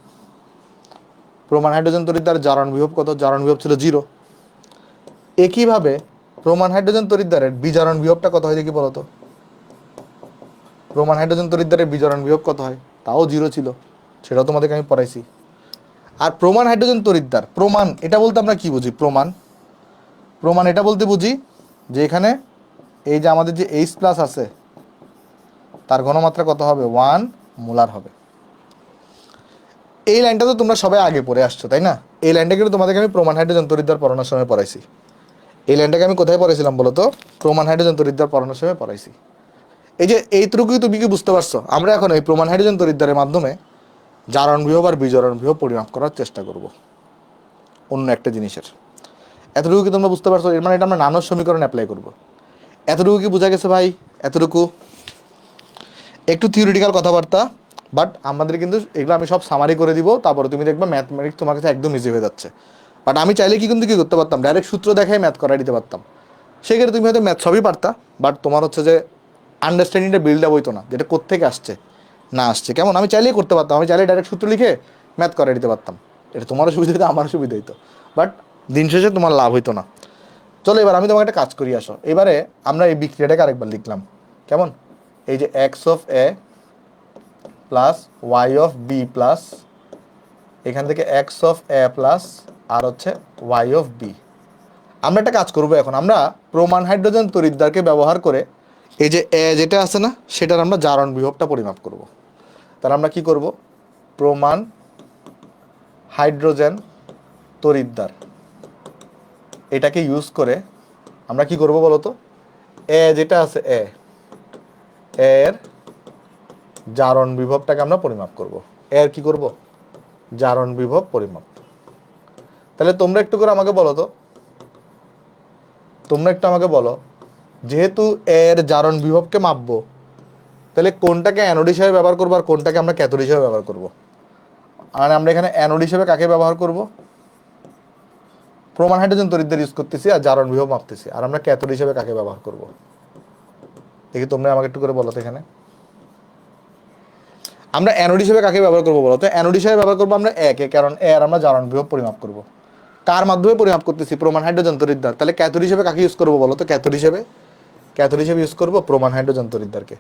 প্রমাণ হাইড্রোজেন তড়িৎদ্বার জারণ বিভব কত? জারণ বিভব ছিল 0। একইভাবে প্রমাণ হাইড্রোজেন তড়িৎদ্বারের বিজারণ বিভবটা কত হয় দেখি বলো তো। প্রমাণ হাইড্রোজেন তড়িৎদ্বারের বিজারণ বিভব কত হয়? তাও 0 ছিল, সেটাও তোমাদেরকে আমি পড়াইছি। আর প্রমাণ হাইড্রোজেন তড়িৎদ্বার, প্রমাণ এটা বলতে আমরা কি বুঝি? প্রমাণ এটা বলতে বুঝি যে এখানে এই যে আমাদের যে এইচ প্লাস আছে, তার ঘনমাত্রা কত হবে? 1 মোলার হবে। এই লাইনটা তো তোমরা সবাই আগে পড়ে আসছো, তাই না? এই লাইনটা কিন্তু তোমাদেরকে আমি প্রমাণ হাইড্রোজেন তড়িৎদ্বার পড়ানোর সময় পড়াইছি। এই লাইনটাকে আমি কোথায় পড়াইছিলাম বলো তো? প্রমাণ হাইড্রোজেন তড়িৎদ্বার পড়ানোর সময় পড়াইছি। এই যে এইটুকুই তুমি কি বুঝতে পারছো? আমরা এখন এই প্রমাণ হাইড্রোজেন তড়িৎদ্বারের মাধ্যমে জারণ বিভব আর বিজারণ বিভব পরিমাপ করার চেষ্টা করব অন্য একটা জিনিসের। এতটুকু কি তোমরা বুঝতে পারছো? এর মানে এটা আমরা নানোর সমীকরণ অ্যাপ্লাই করব। এতটুকু কি বোঝা গেছে ভাই? এতটুকু একটু থিওরিটিক্যাল কথাবার্তা, বাট আমাদের কিন্তু এগুলো আমি সব সামারি করে দিব, তারপরে তুমি দেখবা ম্যাথমেটিক্স তোমার কাছে একদম ইজি হয়ে যাচ্ছে। বাট আমি চাইলে কি কিন্তু কি করতে পারতাম, ডাইরেক্ট সূত্র দেখাই ম্যাথ করাই দিতে পারতাম। সেক্ষেত্রে তুমি হয়তো ম্যাথ সবই পারতা, বাট তোমার হচ্ছে যে আন্ডারস্ট্যান্ডিংটা বিল্ড আপ হইতো না, যেটা কোত্থেকে আসছে না আসছে কেমন। আমি চাইলেই করতে পারতাম, আমি চাইলে ডাইরেক্ট সূত্র লিখে ম্যাথ করাই দিতে পারতাম, এটা তোমারও সুবিধা হতো আমারও সুবিধা হইতো, বাট দিন শেষে তোমার লাভ হইতো না। চলো এবার আমি তোমাকে একটা কাজ করি, আসো এবারে আমরা এই বিক্রিয়াটাকে আরেকবার লিখলাম কেমন, এই যে x of A plus Y of B plus এখান থেকে এক্স অফ এ প্লাস আর হচ্ছে ওয়াই অফ বি। আমরা একটা কাজ করবো এখন, আমরা প্রমাণ হাইড্রোজেন তড়িৎদ্বারকে ব্যবহার করে এই যে এ যেটা আছে না সেটার আমরা জারণ বিভবটা পরিমাপ করব। তাহলে আমরা কি করব, প্রমাণ হাইড্রোজেন তড়িৎদ্বার এটাকে ইউজ করে আমরা কি করব বলো তো, এ যেটা আছে এর জারণ বিভবটাকে আমরা পরিমাপ করব। এর কি করব, জারণ বিভব পরিমাপ। তাহলে তোমরা একটু করে আমাকে বলো তো, তোমরা একটু আমাকে বলো, যেহেতু এর জারণ বিভবকে মাপবো, তাহলে কোনটাকে অ্যানোড হিসেবে ব্যবহার করবো আর কোনটাকে আমরা ক্যাথোড হিসেবে ব্যবহার করব। আর আমরা এখানে অ্যানোড হিসেবে কাকে ব্যবহার করব, প্রমাণ হাইড্রোজেন তড়িৎদ্বার ইউজ করতেছি আর জারণ বিভব মাপতেছি। আর আমরা ক্যাথোড হিসেবে কাকে ব্যবহার করব, দেখি তোমরা আমাকে একটু করে বলো তো। এখানে আমরা অ্যানোড হিসেবে কাকে ব্যবহার করবো বলো তো, অ্যানোড হিসেবে ব্যবহার করবো আমরা একে, কারণ এর আমরা জারণ বিভব পরিমাপ করব। কার মাধ্যমে পরিমাপ করতেছি, প্রমাণ হাইড্রোজেন তড়িৎদ্বার। তাহলে ক্যাথোড হিসেবে কাকে ইউজ করবো বলো তো, ক্যাথোড হিসেবে ইউজ করবো প্রমাণ হাইড্রোজেন তড়িৎদ্বারকে।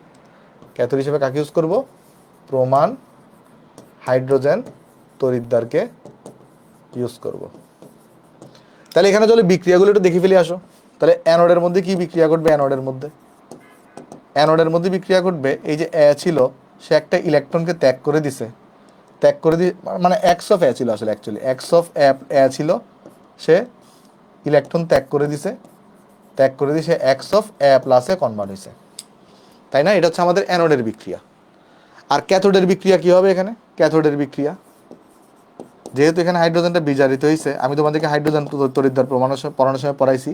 ক্যাথোড হিসেবে কাকে ইউজ করব, প্রমাণ হাইড্রোজেন তড়িৎদ্বারকে ইউজ করব। তাহলে এখানে চলে বিক্রিয়াগুলো একটু দেখে ফেলে আসো। তাহলে অ্যানোডের মধ্যে কি বিক্রিয়া ঘটবে, অ্যানোডের মধ্যে বিক্রিয়া ঘটবে, এই যে এ ছিল সে একটা ইলেকট্রনকে ত্যাগ করে দিছে, মানে এক্স অফ এ ছিল আসলে, অ্যাকচুয়ালি এক্স অফ এ ছিল, সে ইলেকট্রন ত্যাগ করে দিছে এক্স অফ এ প্লাসে কনভার্ট হয়েছে, তাই না? এটা হচ্ছে আমাদের অ্যানোডের বিক্রিয়া। আর ক্যাথোডের বিক্রিয়া কি হবে, এখানে ক্যাথোডের বিক্রিয়া, যেহেতু এখানে হাইড্রোজেনটা বিজারিত হয়েছে, আমি তোমাদেরকে হাইড্রোজেন তড়িৎদ্বার পড়ানোর সময় পড়াইছি,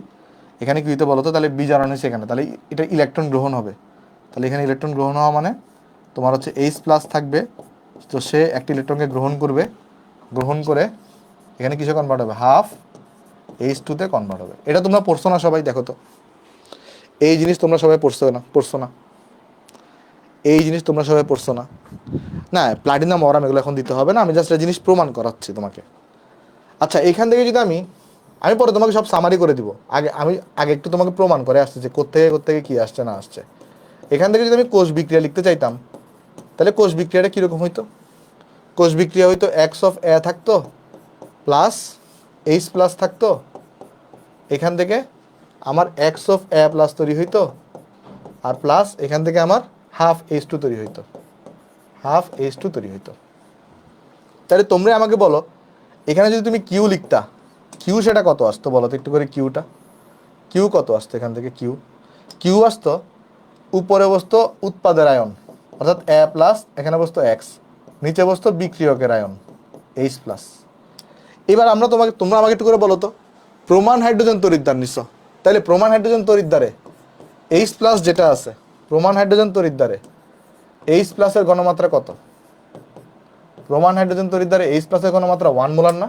এখানে কি হইতে বলতো, তাহলে বিজারণ হয়েছে এখানে, তাহলে এটা ইলেকট্রন গ্রহণ হবে। তাহলে এখানে ইলেকট্রন গ্রহণ হওয়া মানে তোমার হচ্ছে এইচ প্লাস থাকবে, তো সে একটি ইলেকট্রনকে গ্রহণ করবে, গ্রহণ করে এখানে কিসে কনভার্ট হবে, হাফ H2 তে কনভার্ট হবে। এটা তোমরা পড়ছো না সবাই, দেখো তো এই জিনিস তোমরা সবাই পড়ছো না এই জিনিস তোমরা সবাই পড়ছো না? না, প্লাটিনাম অরাম এগুলো এখন দিতে হবে না, আমি জাস্ট এই জিনিস প্রমাণ করাচ্ছি তোমাকে। আচ্ছা, এখান থেকে যদি আমি পরে তোমাকে সব সামারি করে দিব, আগে একটু তোমাকে প্রমাণ করে আসছে যে কোত্থেকে কি আসছে না আসছে। এখান থেকে যদি আমি কোষ বিক্রিয়া লিখতে চাইতাম, তাহলে কোষ বিক্রিয়াটা কীরকম হইতো, কোষ বিক্রিয়া হইতো এক্স অফ এ থাকতো প্লাস এইচ প্লাস থাকতো, এখান থেকে আমার এক্স অফ এ প্লাস তৈরি হইতো, আর প্লাস এখান থেকে আমার হাফ H2 তৈরি হইতো। তাহলে তোমরা আমাকে বলো, এখানে যদি তুমি কিউ লিখতা, কিউ সেটা কত আসতো বলো তো একটু করে, কিউ কত আসতো এখান থেকে, কিউ আসতো উপরে বসতো উৎপাদের আয়ন অর্থাৎ এ প্লাস, এখানে বসতো এক্স, নিচে বসতো বিক্রিয়কের আয়ন এইচ প্লাস। এবার তোমরা আমাকে একটু করে বলো তো, প্রমাণ হাইড্রোজেন তড়িৎদ্বার নিছ, তাহলে প্রমাণ হাইড্রোজেন তড়িৎদ্বারে এইচ প্লাস যেটা আছে, প্রমাণ হাইড্রোজেন তড়িৎদ্বারে এইচ প্লাসের ঘনমাত্রা কত, প্রমাণ হাইড্রোজেন তড়িৎদ্বারে এইচ প্লাসের ঘনমাত্রা 1 মোলার না?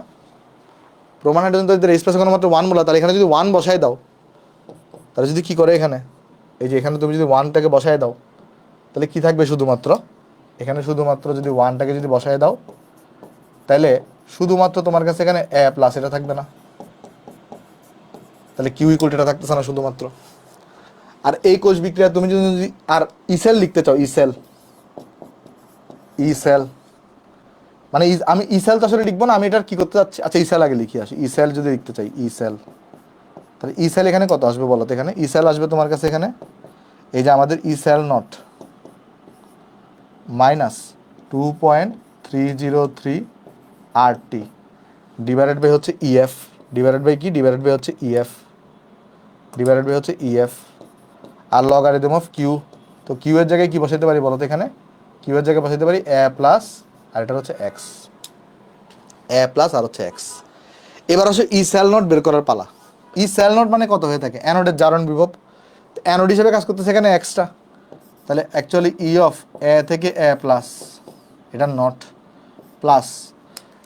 প্রমাণ হাইড্রোজেন তড়িৎদ্বারে এইচ প্লাসের ঘনমাত্রা 1 মোলার, তাহলে এখানে যদি 1 বসায় দাও, তাহলে যদি কি করে এখানে, এই যে এখানে তুমি যদি 1টাকে বসায় দাও, তাহলে কি থাকবে, শুধুমাত্র এখানে শুধুমাত্র যদি 1টাকে যদি বসায় দাও, তাহলে শুধুমাত্র তোমার কাছে এখানে এ প্লাস এটা থাকবে না, তাহলে কিউ ইকুয়াল এটা থাকতেছে না শুধুমাত্র। আর এই কোষ বিক্রিয়া তুমি যদি আর ইসেল লিখতে চাও, ইসেল মানে আমি ইসেল তো আসলে লিখবো না, আমি এটার কি করতে চাচ্ছি, আচ্ছা ইসেল আগে লিখি আসি। ইসেল যদি লিখতে চাই, তাহলে ইসেল এখানে কত আসবে বলো তো, এখানে ইসেল আসবে তোমার কাছে এখানে এই যে আমাদের E cell not minus 2.303 RT divided by হচ্ছে ইএফ, ডিভাইডেড বাই হচ্ছে ইএফ আর লগারিদম অফ কিউ। তো কিউ এর জায়গায় কি বসাইতে পারি বলো তো, এখানে কিউ এর জায়গায় বসাইতে পারি এ প্লাস, আর এটা হচ্ছে এক্স, এ প্লাস আর হচ্ছে এক্স। এবার হচ্ছে ই সেল নট বের করার পালা। ই সেল নট মানে কত হয়ে থাকে, অ্যানোডের জারণ বিভব, অ্যানোড হিসেবে কাজ করতেছে এখানে এক্সট্রা, তাহলে অ্যাকচুয়ালি ই অফ এ থেকে এ প্লাস এটা নট প্লাস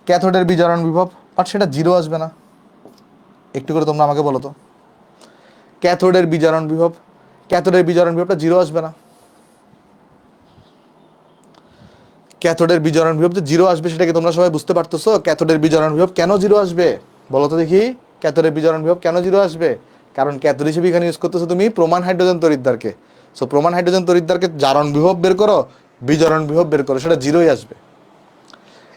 ক্যাথোডের বিজারণ বিভব, বাট সেটা জিরো আসবে না। একটু করে তোমরা আমাকে বলো তো, ক্যাথোডের বিজারণ বিভব, ক্যাথোডের বিজারণ বিভবটা জিরো আসবে না। ক্যাথোডের বিজারণ বিভব যে জিরো আসবে সেটাকে তোমরা সবাই বুঝতে পারতেছো? ক্যাথোডের বিজারণ বিভব কেন জিরো আসবে বলো তো দেখি? ক্যাথোডের বিজারণ বিভব কেন জিরো আসবে? কারণ ক্যাথোড হিসেবে এখানে ইউজ করতেছো তুমি প্রমাণ হাইড্রোজেন তড়িৎদ্বারকে। সো প্রমাণ হাইড্রোজেন তড়িৎদ্বারকে জারণ বিভব বের করো, বিজারণ বিভব বের করো, সেটা জিরোই আসবে।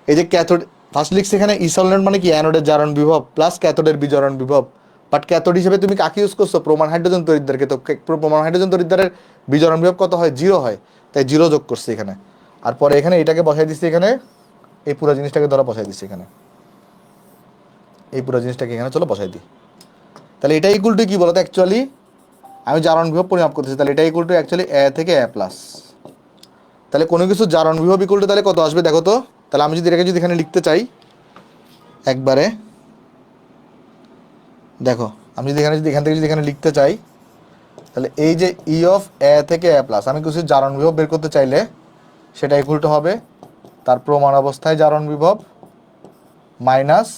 এই যে ক্যাথোড ফার্স্ট লিখছে এখানে ইসলনেট মানে কি অ্যানোডের জারণ বিভব প্লাস ক্যাথোডের বিজারণ বিভব, বাট ক্যাথোড হিসেবে তুমি কাকে ইউজ করছো? প্রমাণ হাইড্রোজেন তড়িৎদ্বারকে। তো প্রমাণ হাইড্রোজেন তড়িৎদ্বারের বিজারণ বিভব কত হয়? জিরো হয়, তাই জিরো যোগ করছে এখানে। আর পরে এখানে এটাকে বসাই দিচ্ছি এখানে, এই পুরো জিনিসটাকে ধরা বসাই দিচ্ছি এখানে, এই পুরো জিনিসটাকে এখানে চলো বসাই দিই। তাহলে এটা ইকুয়াল টু কি বলতো? অ্যাকচুয়ালি আমি জারণ বিভব পরিমাপ করতেছি, তাহলে এটা ইকুয়াল টু অ্যাকচুয়ালি এ থেকে এ প্লাস। তাহলে কোনো কিছু জারণ বিভব ইকুয়াল টু তাহলে কত আসবে দেখো তো? তাহলে আমি যদি এটাকে যদি এখানে লিখতে চাই একবারে, দেখো আমি যদি এখানে যদি এখান থেকে যদি এখানে লিখতে চাই, তাহলে এই যে ই অফ এ থেকে এ প্লাস, আমি কিছু জারণ বিভব বের করতে চাইলে সেটা ইকুয়াল টু হবে তার প্রমাণ অবস্থায় জারণ বিভব মাইনাস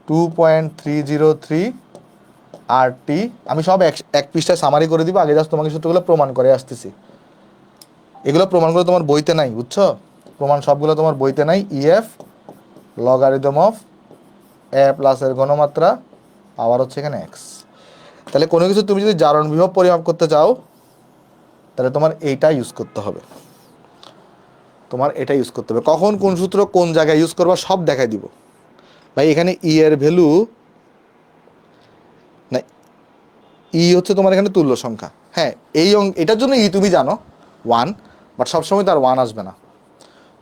2.303 RT। আমি সব এক পৃষ্ঠায় সামারি করে দিব, আগে জাস্ট তোমাকে সূত্রগুলো প্রমাণ করে আসতেছি। এগুলো প্রমাণগুলো তোমার বইতে নাই, বুঝছো? প্রমাণ সবগুলো তোমার বইতে নাই। ইএফ লগারিদম অফ এ প্লাসের ঘনমাত্রা আবার হচ্ছে এখানে এক্স। তাহলে কোনো কিছু তুমি যদি জারণ বিভব পরিমাপ করতে চাও তাহলে তোমার এইটা ইউজ করতে হবে, তোমার এটা ইউজ করতে হবে। কখন কোন সূত্র কোন জায়গায় ইউজ করবা সব দেখাই দিব ভাই। এখানে ই এর ভ্যালু না, ই হচ্ছে তোমার এখানে তুল্য সংখ্যা। হ্যাঁ, এটার জন্য ই তুমি জানো 1, বাট সবসময় তার 1 আসবে না,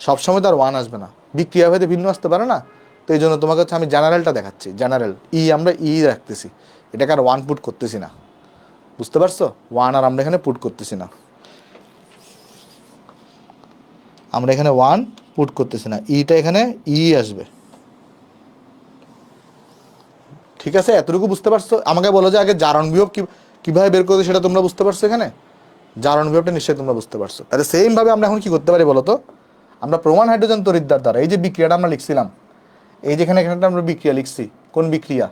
সবসময় তার 1 আসবে না, বিক্রিয়া ভেদে ভিন্ন আসতে পারে না। তো এই জন্য তোমাকে হচ্ছে আমি জেনারেলটা দেখাচ্ছি, জেনারেল ই আমরা ই রাখতেছি, এটাকে আর 1 পুট করতেছি না, বুঝতে পারছো? 1 আর আমরা এখানে পুট করতেছি না, আমরা এখানে 1 পুট করতেছি না, ইটা এখানে ই আসবে। ঠিক আছে, এতটুকু বুঝতে পারছো? আমাকে বলো যে আগে জারণ বিভব কিভাবে বের করতে সেটা তোমরা বুঝতে পারছো? এখানে জারণ বিভবটা নিশ্চয়ই তোমরা বুঝতে পারছো। তাহলে সেম ভাবে আমরা এখন কি করতে পারি বলো তো? আমরা প্রমাণ হাইড্রোজেন তড়িৎদ্বার দ্বারা এই যে বিক্রিয়াটা আমরা লিখছিলাম, এই যেখানে এখানে আমরা বিক্রিয়া লিখছি, কোন বিক্রিয়া?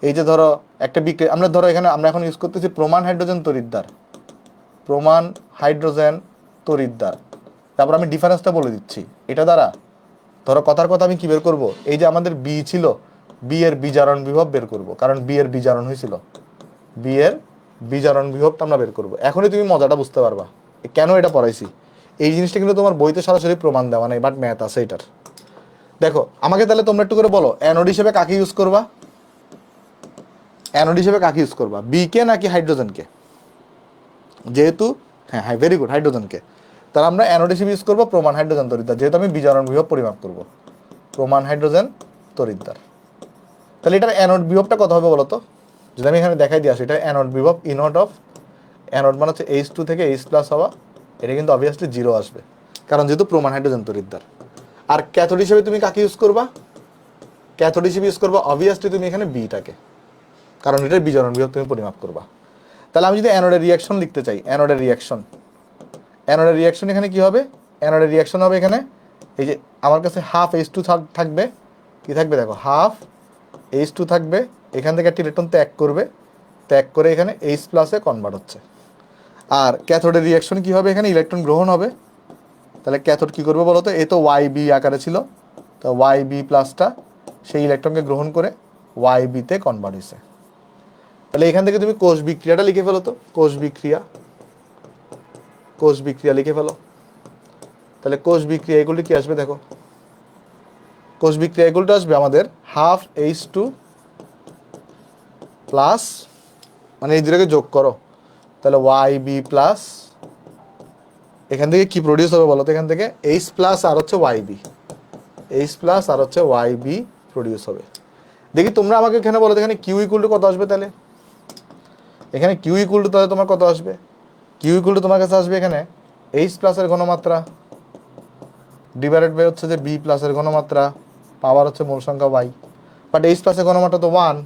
এই যে ধরো একটা বিক্রিয়া আমরা ধরো এখানে আমরা এখন ইউজ করতেছি প্রমাণ হাইড্রোজেন তড়িৎদ্বার, প্রমাণ হাইড্রোজেন তড়িৎদ্বার। তারপর আমি ডিফারেন্সটা বলে দিচ্ছি এটা দ্বারা। ধরো কথার কথা আমি কি বের করব? এই যে আমাদের বি ছিল, বি এর বিজারণ বিভব বের করব, কারণ বি এর বিজারণ হয়েছিল, বি এর বিজারণ বিভবটা আমরা বের করব। এখনই তুমি মজাটা বুঝতে পারবা কেন এটা পড়াইছি। এই জিনিসটা কিন্তু তোমার বইতে সরাসরি প্রমাণ দেওয়া নেই, বাট ম্যাথ আছে এটার। দেখো আমাকে তাহলে তোমরা একটু করে বলো, অ্যানোড হিসেবে কাকে ইউজ করবা? অ্যানোড হিসেবে কাকে ইউজ করবা, বি কে নাকি হাইড্রোজেনকে? যেহেতু হ্যাঁ হ্যাঁ ভেরি গুড, হাইড্রোজেনকে। তাহলে আমরা অ্যানোড হিসেবে ইউজ করবো প্রমাণ হাইড্রোজেন তড়িৎদ্বার, যেহেতু আমি বিজারণ বিভব পরিমাপ করব, প্রমাণ হাইড্রোজেন তড়িৎদ্বার। তাহলে এটার অ্যানোড বিভবটা কত হবে বলো তো? যদি আমি এখানে দেখাই দিয়ে আসি, এটা অ্যানোড বিভব ই নট অফ, অ্যানোড মানে হচ্ছে H2 থেকে H প্লাস হওয়া, এটা কিন্তু অবভিয়াসলি জিরো আসবে, কারণ যেহেতু প্রমাণ হাইড্রোজেন তড়িৎদ্বার। আর ক্যাথোড হিসেবে তুমি কাকে ইউজ করবা? ক্যাথোড হিসেবে ইউজ করবা অবভিয়াসলি তুমি এখানে বিটাকে, কারণ এটার বিজারণ বিভব তুমি পরিমাপ করবা। তাহলে আমি যদি অ্যানোডের রিয়াকশন লিখতে চাই, অ্যানোডের রিয়াকশন, অ্যানোডের রিয়াকশন এখানে কি হবে? অ্যানোডের রিয়াকশন হবে এখানে এই যে আমার কাছে হাফ H2 থাকবে, কি থাকবে দেখো, হাফ H2 থাকবে, এখান থেকে একটা ইলেকট্রন ত্যাগ করবে, ত্যাগ করে এখানে H প্লাসে কনভার্ট হচ্ছে। আর ক্যাথোডের রিয়াকশন কি হবে? এখানে ইলেকট্রন গ্রহণ হবে। তাহলে ক্যাথোড কি করবে বলো তো? এ তো ওয়াই বি আকারে ছিল, তো ওয়াই বি প্লাসটা সেই ইলেকট্রনকে গ্রহণ করে ওয়াই বিতে কনভার্ট হয়েছে। তাহলে এখান থেকে তুমি কোষ বিক্রিয়াটা লিখে ফেলো তো, কোষ বিক্রিয়া, কোষ বিক্রিয়া লিখে ফেলো। তাহলে কোষ বিক্রিয়া এগুলো কি আসবে দেখো, কোষ বিক্রিয়া এগুলোটা আসবে আমাদের হাফ H2 প্লাস, মানে এই দুটোকে যোগ করো, তাহলে ওয়াই বি প্লাস, এখান থেকে কি প্রডিউস হবে বলো তো? এখান থেকে H প্লাস আর হচ্ছে ওয়াই বি, H প্লাস আর হচ্ছে ওয়াই বি প্রডিউস হবে। দেখি তোমরা আমাকে এখানে বলো এখানে কিউ ইকুয়াল টু কত আসবে? তাহলে এখানে কিউ ইকুয়াল টু তাহলে তোমার কত আসবে? কিউ ইকুয়াল টু তোমার কাছে আসবে এখানে H প্লাসের ঘনমাত্রা ডিভাইডেড বাই হচ্ছে যে বি প্লাসের ঘনমাত্রা, পাওয়ার হচ্ছে মূল সংখ্যা ওয়াই, বাট H প্লাসের ঘনমাত্রা তো 1,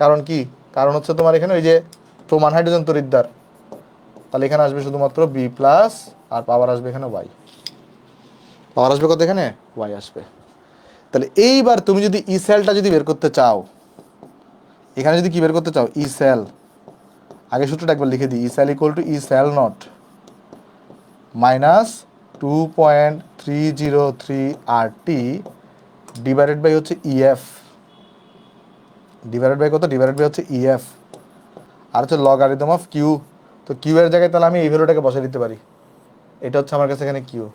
কারণ কি? কারণ হচ্ছে তোমার এখানে ওই যে প্রমাণ হাইড্রোজেন তড়িৎদ্বার, তাহলে এখানে আসবে শুধুমাত্র বি প্লাস আর পাওয়ার আসবে এখানে ওয়াই। পাওয়ার আসবে কত এখানে, ওয়াই আসবে। তাহলে এইবার তুমি যদি ই সেলটা যদি বের করতে চাও, এখানে যদি কি বের করতে চাও, ই সেল, আগে সূত্রটা একবার লিখে দিই, E cell equal to E cell not minus 2.303 R T divided by হচ্ছে ইএফ, ডিভাইডেড বাই কত, ডিভাইডেড বাই হচ্ছে ইএফ, আর হচ্ছে লগারিদম অফ কিউ। তো কিউ এর জায়গায় তাহলে আমি এই ভ্যালুটাকে বসাই দিতে পারি, এটা হচ্ছে আমার কাছে এখানে কিউ,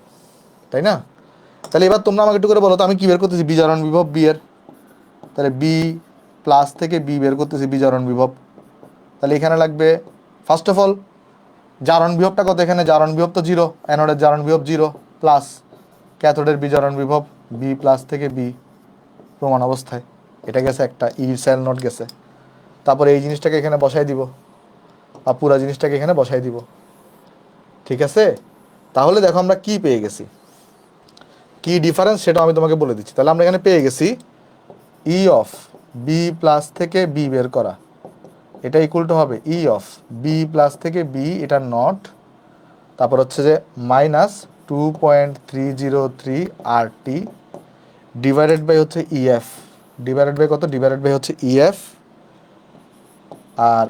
তাই না? তাহলে এবার তোমরা আমাকে একটু করে বলো তো আমি কি বের করতেছি, বি জারণ বিভব বি এর, তাহলে বি প্লাস থেকে বি বের করতেছি, বি জারণ বিভব। তাহলে এখানে লাগবে ফার্স্ট অফ অল জারণ বিভবটা কত, এখানে জারণ বিভব তো জিরো, অ্যানোডের জারণ বিভব জিরো, প্লাস ক্যাথোডের বিজারণ বিভব বি প্লাস থেকে বি প্রমাণ অবস্থায়, এটা গেছে একটা, ই সেল নট গেছে। তারপরে এই জিনিসটাকে এখানে বসাই দিব, আর পুরো জিনিসটাকে এখানে বসাই দিব, ঠিক আছে? তাহলে দেখো আমরা কি পেয়ে গেছি, কি ডিফারেন্স সেটা আমি তোমাকে বলে দিচ্ছি। তাহলে আমরা এখানে পেয়ে গেছি ই অফ বি প্লাস থেকে বি বের করা, এটা ইকুয়াল টু হবে ই অফ বি প্লাস থেকে বি, এটা নট, তারপর হচ্ছে যে minus 2.303 R T divided by হচ্ছে ইএফ, ডিভাইডেড বাই কত, ডিভাইডেড বাই হচ্ছে ইএফ, আর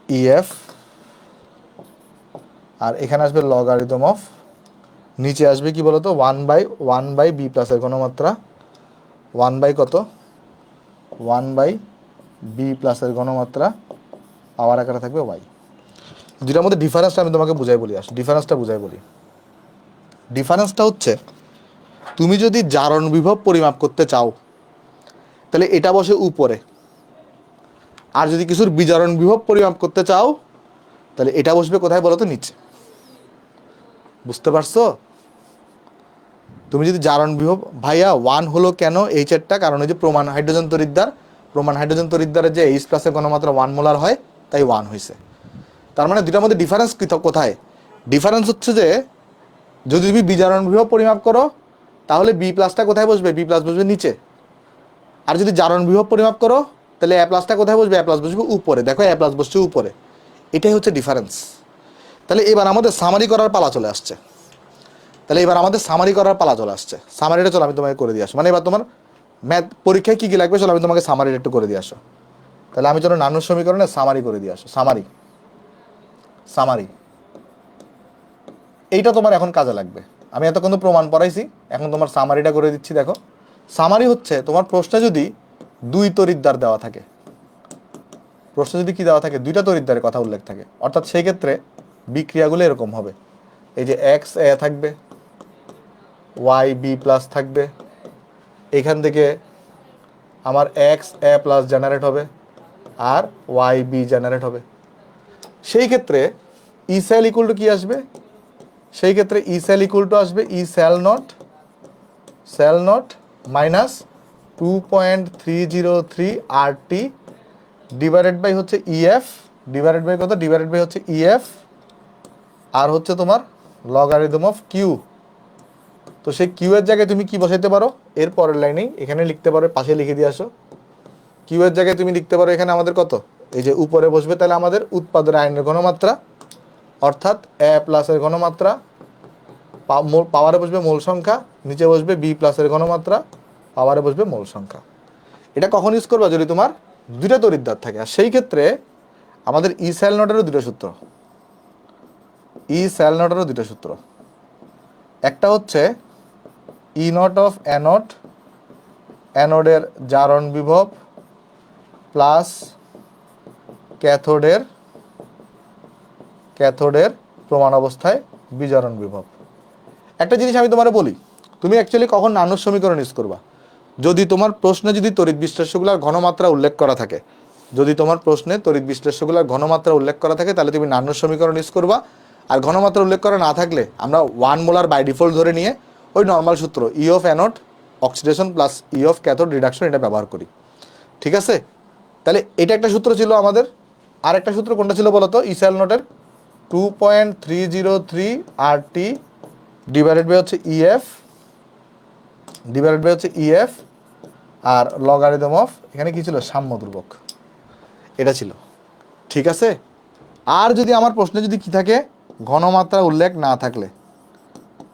ইএফ, আর এখানে আসবে লগারিদম অফ, নিচে আসবে কি বলতো, 1/1 বি প্লাসের ঘনমাত্রা, 1 কত, 1 বি প্লাসের ঘনমাত্রা, পাওয়ার আকারে থাকবে ওয়াই। দুটার মধ্যে ডিফারেন্সটা আমি তোমাকে বুঝাই বলি, ডিফারেন্সটা বুঝাই বলি। ডিফারেন্সটা হচ্ছে তুমি যদি জারণ বিভব পরিমাপ করতে চাও তাহলে এটা বসে উপরে, আর যদি কিছুর বিজারণ বিভব পরিমাপ করতে চাও তাহলে এটা বসবে কোথায় বলো তো, নিচে। বুঝতে পারছো? তুমি যদি জারণ বিভব, ভাইয়া ওয়ান হলো কেন এই চারটা, কারণ ওই যে প্রমাণ হাইড্রোজেন তড়িৎদ্বার, প্রমাণ হাইড্রোজেন তড়িৎদ্বারের যে এইচ প্লাসের ঘনমাত্রা 1 মোলার হয়, তাই 1 হয়েছে। তার মানে দুটার মধ্যে ডিফারেন্স কোথায়? ডিফারেন্স হচ্ছে যে যদি তুমি বিজারণ বিভব পরিমাপ করো তাহলে বি প্লাসটা কোথায় বসবে, বি প্লাস বসবে নিচে, আর যদি জারণ বিভব পরিমাপ করো তাহলে এ প্লাসটা কোথায় বসবে, এ প্লাস বসবে উপরে। দেখো এ প্লাস বসছে উপরে, এটাই হচ্ছে ডিফারেন্স। তাহলে এবার আমাদের সামারি করার পালা চলে আসছে, তাহলে এবার আমাদের সামারি করার পালা চলে আসছে। সামারিটা চলো আমি তোমাকে করে দিয়ে আসো, মানে এবার তোমার ম্যাথ পরীক্ষায় কী কী লাগবে চলো আমি তোমাকে সামারিটা একটু করে দিয়ে আসো। তাহলে আমি চলো নানুর সমীকরণে সামারি করে দিয়ে আসো, সামারি, সামারি এইটা তোমার এখন কাজে লাগবে। আমি এতক্ষণ তো প্রমাণ পড়াইছি, এখন তোমার সামারিটা করে দিচ্ছি। দেখো সামারি হচ্ছে তোমার প্রশ্নে যদি দুই তড়িৎদ্বার দেওয়া থাকে, প্রশ্নে যদি কি দেওয়া থাকে, দুইটা তড়িৎদ্বারের কথা উল্লেখ থাকে, অর্থাৎ সেই ক্ষেত্রে বিক্রিয়াগুলো এরকম হবে, এই যে এক্স এ থাকবে, ওয়াই বি প্লাস থাকবে, এখান থেকে আমার এক্স এ প্লাস জেনারেট হবে আর ওয়াই বি জেনারেট হবে। সেই ক্ষেত্রে ই সেল ইকুয়াল টু কি আসবে, সেই ক্ষেত্রে ই সেল ইকুয়াল টু আসবে E cell not minus 2.303 R T divided by হচ্ছে ইএফ, ডিভাইডেড বাই কত, ডিভাইডেড বাই হচ্ছে ইএফ, আর হচ্ছে তোমার লগারিদম অফ কিউ। তো সেই কিউ এর জায়গায় তুমি কি বসাইতে পারো, এর পরের লাইনেই এখানে লিখতে পারো, পাশে লিখে দিয়ে আসো। কিউ এর জায়গায় তুমি লিখতে পারো এখানে আমাদের কত, এই যে উপরে বসবে তাহলে আমাদের উৎপাদনের আয়নের ঘনমাত্রা, অর্থাৎ এ প্লাসের ঘনমাত্রা, পাওয়ারে বসবে মোল সংখ্যা, নিচে বসবে বি প্লাসের ঘনমাত্রা, পাওয়ারে বসবে মোল সংখ্যা। এটা কখন ইউজ করবা, যদি তোমার দুইটা তড়িৎদ্বার থাকে। আর সেই ক্ষেত্রে আমাদের ই সেল নটেরও দুটো সূত্র, ই সেল নটেরও দুটো সূত্র, একটা হচ্ছে ই নট অফ অ্যানোড, অ্যানোডের জারণ বিভব প্লাস ক্যাথোডের প্রমাণ অবস্থায় বিজারণ বিভব। একটা জিনিস আমি তোমার বলি, তুমি অ্যাকচুয়ালি কখন নানুর সমীকরণ ইউজ করবা, যদি তোমার প্রশ্নে যদি তড়িৎ বিশ্লেষ্যগুলোর ঘনমাত্রা উল্লেখ করা থাকে, যদি তোমার প্রশ্নে তড়িৎ বিশ্লেষ্যগুলোর ঘনমাত্রা উল্লেখ করা থাকে তাহলে তুমি নানুর সমীকরণ ইউজ করবা। আর ঘনমাত্রা উল্লেখ করা না থাকলে আমরা 1 মোলার বাই ডিফল্ট ধরে নিয়ে ওই নর্মাল সূত্র ই of anode oxidation plus E of cathode reduction এটা ব্যবহার করি, ঠিক আছে? তাহলে এটা একটা সূত্র ছিল আমাদের। আর একটা সূত্র কোনটা ছিল বলতো, ই সেল নোটের 2.303 আর টি ডিভাইডেড বাই হচ্ছে ইএফ, ডিভাইডেড বাই হচ্ছে ইএফ, আর লগারিদম অফ, এখানে কি ছিল, সাম্য ধ্রুবক, এটা ছিল, ঠিক আছে? আর যদি আমার প্রশ্নে যদি কি থাকে, ঘনমাত্রা উল্লেখ না থাকলে,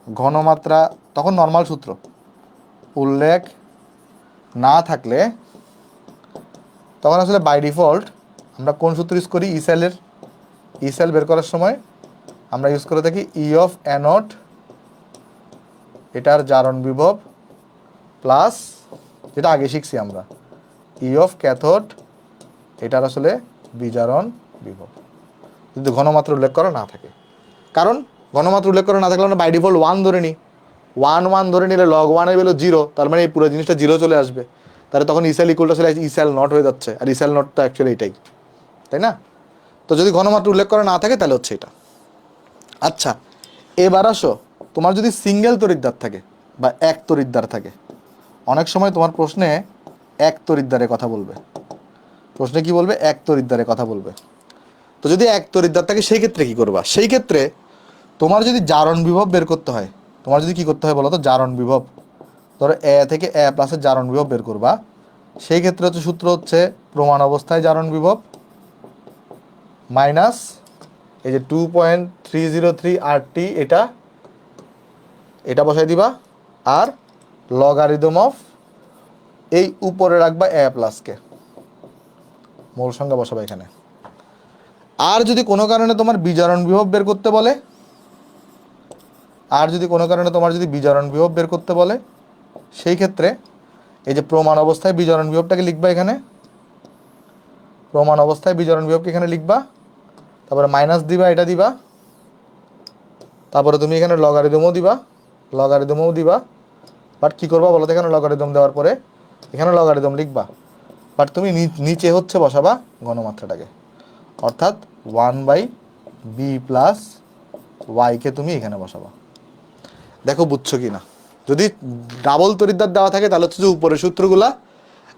ঘনমাত্রা তখন নর্মাল সূত্র উল্লেখ না থাকলে তখন আসলে বাই ডিফল্ট আমরা কোন সূত্র ইউজ করি, ইসেল বের করার সময় আমরা ইউজ করে থাকি ই অফ অ্যানোড, এটার জারণ বিভব প্লাস যেটা আগে শিখছি আমরা ই অফ ক্যাথোড, এটার আসলে বিজারণ বিভব, যদি ঘনমাত্রা উল্লেখ করা না থাকে। কারণ ঘনমাত্রা উল্লেখ করা না থাকলে আমরা বাই ডিফল্ট 1 ধরে নিই, 1 ধরে নিলে লগ 1 এর ভ্যালু 0, তার মানে এই পুরো জিনিসটা 0 চলে আসবে, তাহলে তখন ইসেল ইকুয়াল আসলে ইসেল নট হয়ে যাচ্ছে, আর ইসেল নটটা অ্যাকচুয়ালি এটাই, তাই না? তো যদি ঘনমাত্রা উল্লেখ করা না থাকে তাহলে হচ্ছে এটা। আচ্ছা, এবার আসো, তোমার যদি সিঙ্গেল তড়িৎদ্বার থাকে বা এক তড়িৎদ্বার থাকে, অনেক সময় তোমার প্রশ্নে এক তড়িৎদ্বারের কথা বলবে, প্রশ্নে কি বলবে, এক তড়িৎদ্বারের কথা বলবে। তো যদি এক তড়িৎদ্বার থাকে সেই ক্ষেত্রে কি করবা? সেই ক্ষেত্রে তোমার যদি জারণ বিভব বের করতে হয়, তোমার যদি কি করতে হয় বলো তো, জারণ বিভব, ধরো এ থেকে এ প্লাসের জারণ বিভব বের করবা, সেই ক্ষেত্রে হচ্ছে সূত্র হচ্ছে প্রমাণ অবস্থায় জারণ বিভব মাইনাস এই যে 2.303 RT, এটা বসাই দিবা, আর লগারিদম অফ এই উপরে রাখবা এ প্লাসকে, মূল সংখ্যা বসাবা এখানে। আর যদি কোনো কারণে তোমার বিজারণ বিভব বের করতে বলে, বিজারণ বিভব বের করতে বলে, সেই ক্ষেত্রে এই যে প্রমাণ অবস্থায় বিজারণ বিভবটাকে লিখবা এখানে, প্রমাণ অবস্থায় বিজারণ বিভবকে এখানে লিখবা, তারপরে মাইনাস দিবা, এটা দিবা, তারপরে তুমি এখানে লগারিদমও দিবা, বাট কি করবা বলো তো, এখানে লগারিদম দেওয়ার পরে এখানে লগারিদম লিখবা, বাট তুমি নিচে হচ্ছে বসাবা ঘনমাত্রাটাকে, অর্থাৎ 1/b প্লাস ওয়াইকে তুমি এখানে বসাবা। দেখো বুঝছো কি না? যদি ডাবল তড়িৎদ্বার দেওয়া থাকে তাহলে হচ্ছে যে উপরের সূত্রগুলা,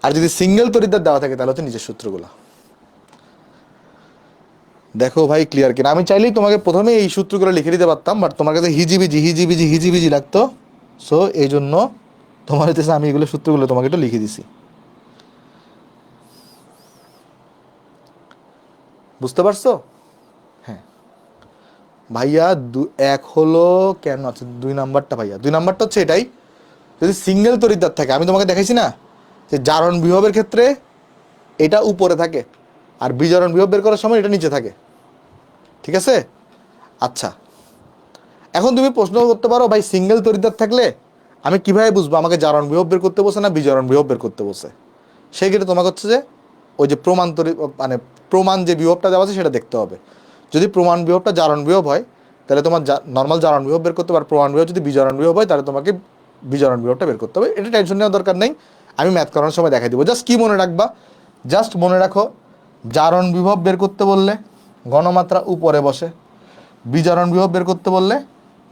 আর যদি সিঙ্গেল তড়িৎদ্বার দেওয়া থাকে তাহলে হচ্ছে নিচের সূত্রগুলা। দেখো ভাই ক্লিয়ার কিনা? আমি চাইলেই তোমাকে প্রথমে এই সূত্রগুলো লিখে দিতে পারতাম, বাট তোমার কাছে হিজিবিজি লাগতো, সো এই জন্য তোমার হচ্ছে আমি এগুলো সূত্রগুলো তোমাকে একটু লিখে দিছি। বুঝতে পারছো? হ্যাঁ ভাইয়া, এক হলো কেন, আচ্ছা 2 নাম্বারটা ভাইয়া, 2 নাম্বারটা হচ্ছে এটাই, যদি সিঙ্গেল তড়িৎদ্বার থাকে, আমি তোমাকে দেখাইছি না যে জারণ বিভবের ক্ষেত্রে এটা উপরে থাকে আর বিজারণ বিভব বের করার সময় এটা নিচে থাকে, ঠিক আছে? আচ্ছা, এখন তুমি প্রশ্ন করতে পারো ভাই সিঙ্গেল তড়িৎদ্বার থাকলে আমি কিভাবে বুঝবো আমাকে জারণ বিভব বের করতে বসে না বিজারণ বিভব বের করতে বসে? সেই ক্ষেত্রে তোমাকে হচ্ছে যে ওই যে মানে প্রমাণ যে বিভবটা দেওয়া আছে সেটা দেখতে হবে। যদি প্রমাণ বিভবটা জারণ বিভব হয় তাহলে তোমার নর্মাল জারণ বিভব বের করতে হবে, আর প্রমাণ বিভব যদি বিজারণ বিভব হয় তাহলে তোমাকে বিজারণ বিভবটা বের করতে হবে। এটা টেনশন নেওয়ার দরকার নেই, আমি ম্যাথ করানোর সময় দেখাই দিব। জাস্ট কি মনে রাখবা, জাস্ট মনে রাখো জারণ বিভব বের করতে বললে ঘনমাত্রা উপরে বসে, বিজারণ বিভব বের করতে বললে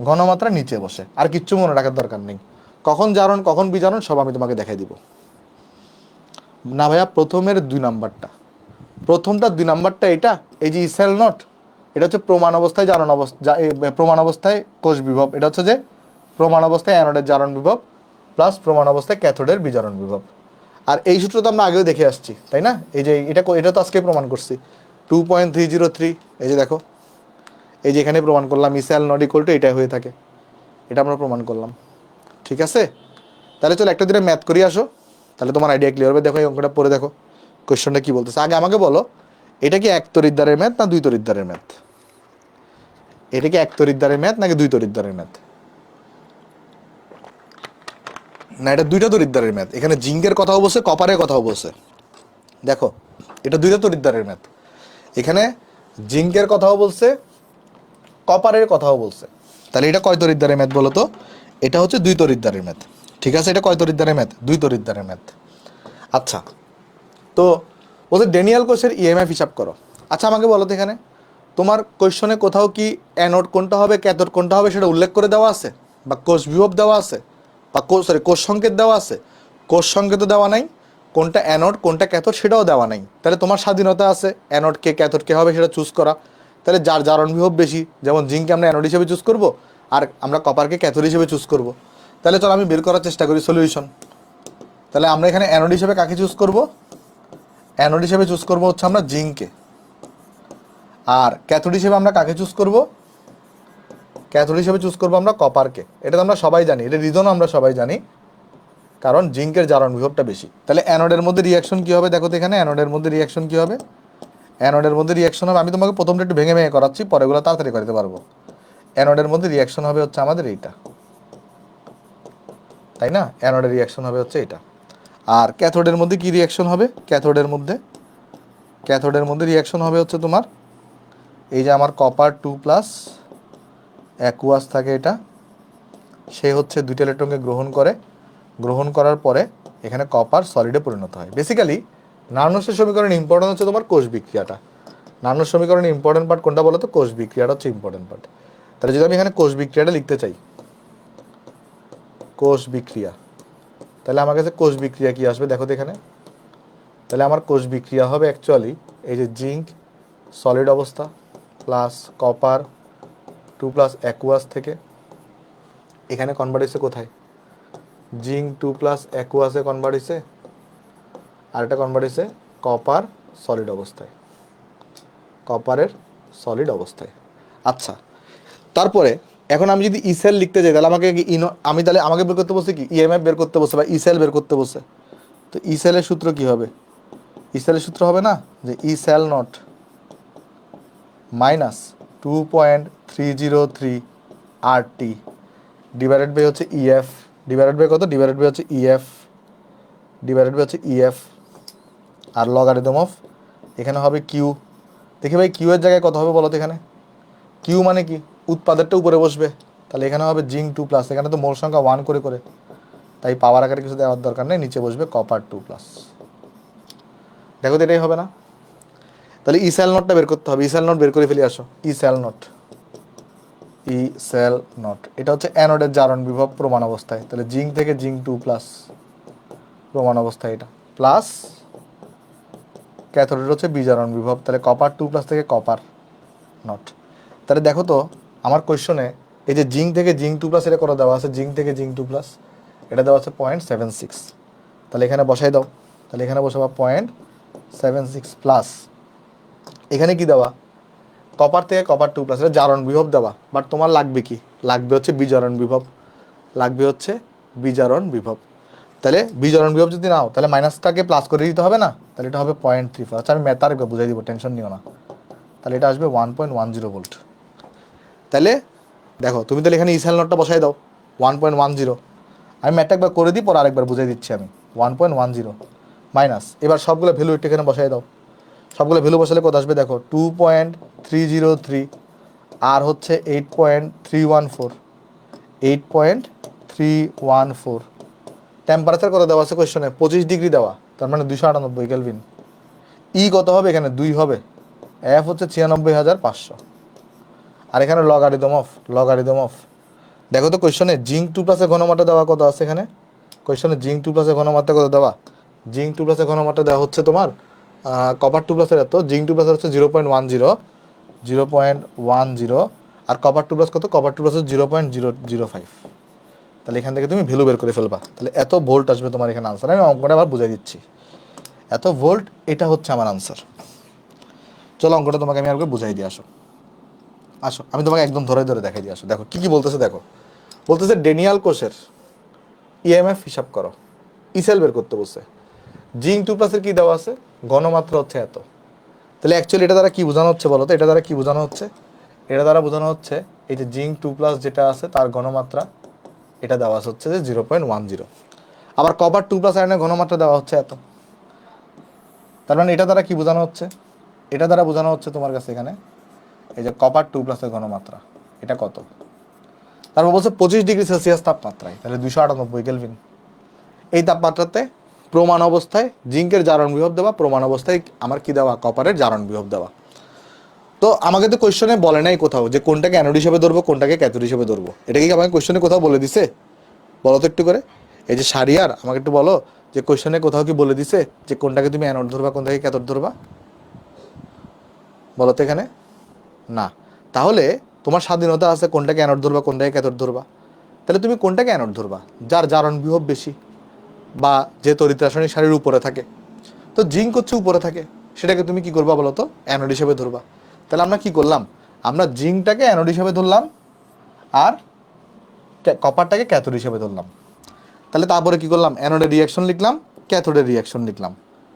ঘনমাত্রা নিচে বসে, আর কিচ্ছু মনে রাখার দরকার নেই। কখন জারণ কখন বিজারণ সব আমি তোমাকে দেখাই দিব। না ভাইয়া, প্রথমের 2 নাম্বারটা, প্রথমটা 2 নাম্বারটা, এটা এই যে ইসেল নট, এটা হচ্ছে প্রমাণ অবস্থায় জারণ অবস্থা, প্রমাণ অবস্থায় কোষ বিভব, এটা হচ্ছে যে প্রমাণ অবস্থায় অ্যানোডের জারণ বিভব প্লাস প্রমাণ অবস্থায় ক্যাথোডের বিজারণ বিভব। আর এই সূত্র তো আমরা আগেও দেখে আসছি, তাই না? এই যে এটা তো আজকে প্রমাণ করছি 2.303, এই যে দেখো, এই যে এখানে প্রমাণ করলাম ইসেল নট ইকুয়াল টু এটা হয়ে থাকে, এটা আমরা প্রমাণ করলাম, ঠিক আছে? তাহলে চলো একটা দিনে ম্যাথ করি আসো, তাহলে তোমার আইডিয়া ক্লিয়ার হবে। দেখো এই অঙ্কটা পড়ে দেখো, কোয়েশ্চনটা কি বলতেছে। আগে আমাকে বলো, এটা কি এক তড়িৎদ্বারের ম্যাথ না 2 তড়িৎদ্বারের ম্যাথ? এটা কি এক তড়িৎদ্বারের ম্যাথ নাকি 2 তড়িৎদ্বারের ম্যাথ? না, এটা 2টা তড়িৎদ্বারের ম্যাথ। এখানে জিঙ্কের কথাও বলছে, কপারের কথাও বলছে। দেখো এটা 2টা তড়িৎদ্বারের ম্যাথ, এখানে জিঙ্কের কথাও বলছে, কপারের কথাও বলছে। তাহলে এটা কয় তড়িৎদ্বারের ম্যাথ বলো তো? এটা হচ্ছে 2 তড়িৎদ্বারের ম্যাথ, ঠিক আছে? এটা কয় তড়িৎদ্বারের ম্যাথ? 2 তড়িৎদ্বারের ম্যাথ। আচ্ছা, তো ওদের ড্যানিয়েল কোষের ইএমএফ হিসাব করো। আচ্ছা আমাকে বলো তো, এখানে তোমার কোয়েশ্চনে কোথাও কি অ্যানোড কোনটা হবে ক্যাথোড কোনটা হবে সেটা উল্লেখ করে দেওয়া আছে, বা কোষ বিভব দেওয়া আছে, বা কোষ সংকেত দেওয়া আছে? কোষ সংকেত দেওয়া নাই, কোনটা অ্যানোড কোনটা ক্যাথোড সেটাও দেওয়া নাই। তাহলে তোমার স্বাধীনতা আছে অ্যানোড কে ক্যাথোড কে হবে সেটা চুজ করা। তাহলে যার জারণ বিভব বেশি, যেমন জিঙ্ককে আমরা অ্যানোড হিসেবে চুজ করব, আর আমরা কপারকে ক্যাথোড হিসেবে চুজ করব। তাহলে চলো আমি বের করার চেষ্টা করি সলিউশন। তাহলে আমরা এখানে অ্যানোড হিসেবে কাকে চুজ করব? অ্যানোড হিসেবে চুজ করব হচ্ছে আমরা জিঙ্ককে, আর ক্যাথোড হিসেবে আমরা কাকে চুজ করব? ক্যাথোড হিসেবে চুজ করবো আমরা কপারকে। এটা তো আমরা সবাই জানি, এটা রিজনও আমরা সবাই জানি, কারণ জিঙ্কের জারণ বিভবটা বেশি। তাহলে অ্যানোডের মধ্যে রিয়াকশন কী হবে দেখো তো এখানে, অ্যানোডের মধ্যে রিয়াকশন কী হবে, অ্যানোডের মধ্যে রিয়াকশন হবে, আমি তোমাকে প্রথমটা একটু ভেঙে ভেঙে করাচ্ছি, পরেগুলো তাড়াতাড়ি করতে পারবো। অ্যানোডের মধ্যে রিয়াকশন হবে হচ্ছে আমাদের এইটা, তাই না? অ্যানোডের রিয়াকশন হবে হচ্ছে এটা। আর ক্যাথোডের মধ্যে কি রিয়াকশন হবে, ক্যাথোডের মধ্যে রিয়াকশন হবে হচ্ছে তোমার এই যে আমার কপার 2+ অ্যাকুয়াস থাকে এটা, সে হচ্ছে দুইটা ইলেকট্রনকে গ্রহণ করার পরে এখানে কপার সলিডে পরিণত হয়। বেসিক্যালি নার্নসের সমীকরণ ইম্পর্টেন্ট হচ্ছে তোমার কোষ বিক্রিয়াটা। নার্নস সমীকরণের ইম্পর্টেন্ট পার্ট কোনটা বলো তো? কোষ বিক্রিয়াটা হচ্ছে ইম্পর্টেন্ট পার্ট। তাহলে যদি আমি এখানে কোষ বিক্রিয়াটা লিখতে চাই, কোষ বিক্রিয়া, তাহলে আমার কাছে কোষ বিক্রিয়া কি আসবে দেখো তো এখানে। তাহলে আমার কোষ বিক্রিয়া হবে অ্যাকচুয়ালি এই যে জিঙ্ক সলিড অবস্থা প্লাস কপার 2+ অ্যাকুয়াস থেকে এখানে কনভার্ট হয়েছে কোথায়, জিঙ্ক 2+ অ্যাকুয়াসে কনভার্ট হয়েছে, আর এটা কনভার্ট হয়েছে কপার সলিড অবস্থায়, কপারের সলিড অবস্থায়। আচ্ছা, তারপরে এখন আমি যদি ইসেল লিখতে যাই তাহলে আমাকে আমাকে বের করতে বসে কি, ইএমএফ বের করতে বসে বা ইসেল বের করতে বসে। তো ইসেলের সূত্র কি হবে, ইসেলের সূত্র হবে না যে E cell not minus 2.303 RT divided by হচ্ছে ইএফ, ডিভাইডেড বাই কত, ডিভাইডেড বাই হচ্ছে ইএফ, ডিভাইডেড বাই হচ্ছে ইএফ, আর লগারিদম অফ এখানে হবে কিউ। দেখি ভাই কিউ এর জায়গায় কত হবে বলো তো এখানে, কিউ মানে কি, উৎপাদেরটা উপরে বসবে, তাহলে এখানে হবে জিঙ্ক 2+, এখানে তো মোল সংখ্যা 1 করে করে, তাই পাওয়ার আকারে কিছু দেওয়ার দরকার নেই, নিচে বসবে কপার 2+। দেখো তো এটাই হবে না? তাহলে ই সেল নটটা বের করতে হবে, ই সেল নট বের করে ফেলি, আসো E cell not, E cell not এটা হচ্ছে অ্যানোডের জারণ বিভব প্রমাণ অবস্থায়, তাহলে জিঙ্ক থেকে জিঙ্ক 2+ প্রমাণ অবস্থায় এটা, প্লাস ক্যাথোডের হচ্ছে বিজারণ বিভব, তাহলে কপার 2+ থেকে কপার নট। তাহলে দেখো তো আমার কোয়েশ্চনে এই যে জিঙ্ক থেকে জিঙ্ক 2+ এটা করে দেওয়া আছে, জিঙ্ক থেকে জিঙ্ক 2+ এটা দেওয়া আছে 0.76, তাহলে এখানে বসাই দাও, তাহলে এখানে বসাবা 0.76 প্লাস এখানে কি দেওয়া, কপার থেকে কপার 2+, এটা জারণ বিভব দেওয়া, বাট তোমার লাগবে কি, লাগবে হচ্ছে বিজারণ বিভব, লাগবে হচ্ছে বিজারণ বিভব। তাহলে বিজারণ বিভব যদি নাও তাহলে মাইনাসটাকে প্লাস করে দিতে হবে না, তাহলে এটা হবে 0.34। আচ্ছা আমি ম্যাথ আরেকবার বুঝাই দিব, টেনশন নিও না। তাহলে এটা আসবে 1.10 ভোল্ট। তাহলে দেখো তুমি তাহলে এখানে ইসেল নটটা বসাই দাও 1.10, আমি ম্যাথটা একবার করে দিই, পর আরেকবার বুঝাই দিচ্ছি আমি। 1.10 মাইনাস, এবার সবগুলো ভ্যালু একটু এখানে বসাই দাও, সবগুলো ভ্যালু বসালে কত আসবে দেখো, 2.303 আর হচ্ছে 8.314, 8.314। টেম্পারেচার কত দেওয়া আছে কোয়েশ্চনে, 25 ডিগ্রি দেওয়া, তার মানে 298 কেলভিন। ই কত হবে এখানে, 2 হবে, এফ হচ্ছে 96,500, আর এখানে লগারিদম অফ দেখো তো কোয়েশ্চনে জিঙ্ক 2+এর ঘনমাত্রা দেওয়া কত আছে এখানে, কোয়েশ্চনে জিঙ্ক 2+এর ঘনমাত্রা কত দেওয়া, জিঙ্ক 2+এর ঘনমাত্রা দেওয়া হচ্ছে তোমার কপার 2+এর এত, জিঙ্ক 2+ হচ্ছে 0.10, আর কপার 2+ কত, কপার 2+ হচ্ছে 0.005। তাহলে এখান থেকে তুমি ভ্যালু বের করে ফেলবা, তাহলে এত ভোল্ট আসবে তোমার এখানে আনসার। আমি অঙ্কটা আবার বুঝাই দিচ্ছি, এত ভোল্ট এটা হচ্ছে আমার আনসার। চলো অঙ্কটা তোমাকে আমি আরেকবার বুঝাই দিয়ে আসো, আসো আমি তোমাকে একদম ধরে ধরে দেখাই দিয়ে আসো। দেখো কি কি বলতেছে, দেখো বলতেছে ডেনিয়াল কোষের ইএমএফ হিসাব করো, ইসেল বের করতে বসে, জিঙ্ক 2+এর কি দেওয়া আছে, ঘনমাত্রা হচ্ছে এত। তাহলে অ্যাকচুয়ালি এটা দ্বারা কি বোঝানো হচ্ছে বলো তো, এটা দ্বারা কি বোঝানো হচ্ছে, এটা দ্বারা বোঝানো হচ্ছে এই যে জিঙ্ক 2+ যেটা আছে তার ঘনমাত্রা এটা দেওয়া হচ্ছে যে 0.10, আবার কপার 2+ আয়রনের ঘনমাত্রা দেওয়া হচ্ছে এত। তার মানে এটা দ্বারা কি বোঝানো হচ্ছে, এটা দ্বারা বোঝানো হচ্ছে তোমার কাছে এখানে এই যে কপার 2+এর ঘনমাত্রা এটা কত, তারপর বলছে 25 ডিগ্রি সেলসিয়াস তাপমাত্রায়, তাহলে 298 কেলভিন। এই তাপমাত্রাতে প্রমাণ অবস্থায় জিঙ্কের জারণ বিভব দেওয়া, প্রমাণ অবস্থায় আমার কি দেওয়া, কপারের জারণ বিভব দেওয়া। তো আমাকে তো কোয়েশ্চনে বলে নাই কোথাও যে কোনটাকে অ্যানোড হিসেবে ধরবো কোনটাকে ক্যাথোড হিসেবে ধরবো, এটা কি আমাকে কোয়েশ্চনে কোথাও বলে দিছে, বলো তো একটু করে। এই যে সারিয়ার আমাকে একটু বলো যে কোয়েশ্চনে কোথাও কি বলে দিছে যে কোনটাকে তুমি অ্যানোড ধরবা কোনটাকে ক্যাথোড ধরবা, বলো তো এখানে না। তাহলে তোমার স্বাধীনতা আছে কোনটাকে অ্যানোড ধরবা কোনটাকে ক্যাথোড ধরবা, তাহলে তুমি কোনটাকে অ্যানোড ধরবা, যার জারণ বিভব বেশি বা যে তড়িৎ রাসায়নিক সারির উপরে থাকে। তো জিঙ্ক হচ্ছে উপরে থাকে, সেটাকে তুমি কি করবা বলো তো, অ্যানোড হিসেবে ধরবা। তাহলে আমরা কি করলাম, আমরা জিঙ্কটাকে অ্যানোড হিসেবে ধরলাম, আর কপারটাকে ক্যাথোড হিসেবে ধরলাম। তাহলে তারপরে কি করলাম, অ্যানোডের রিয়াকশন লিখলাম, ক্যাথোডের রিয়াকশন লিখলাম।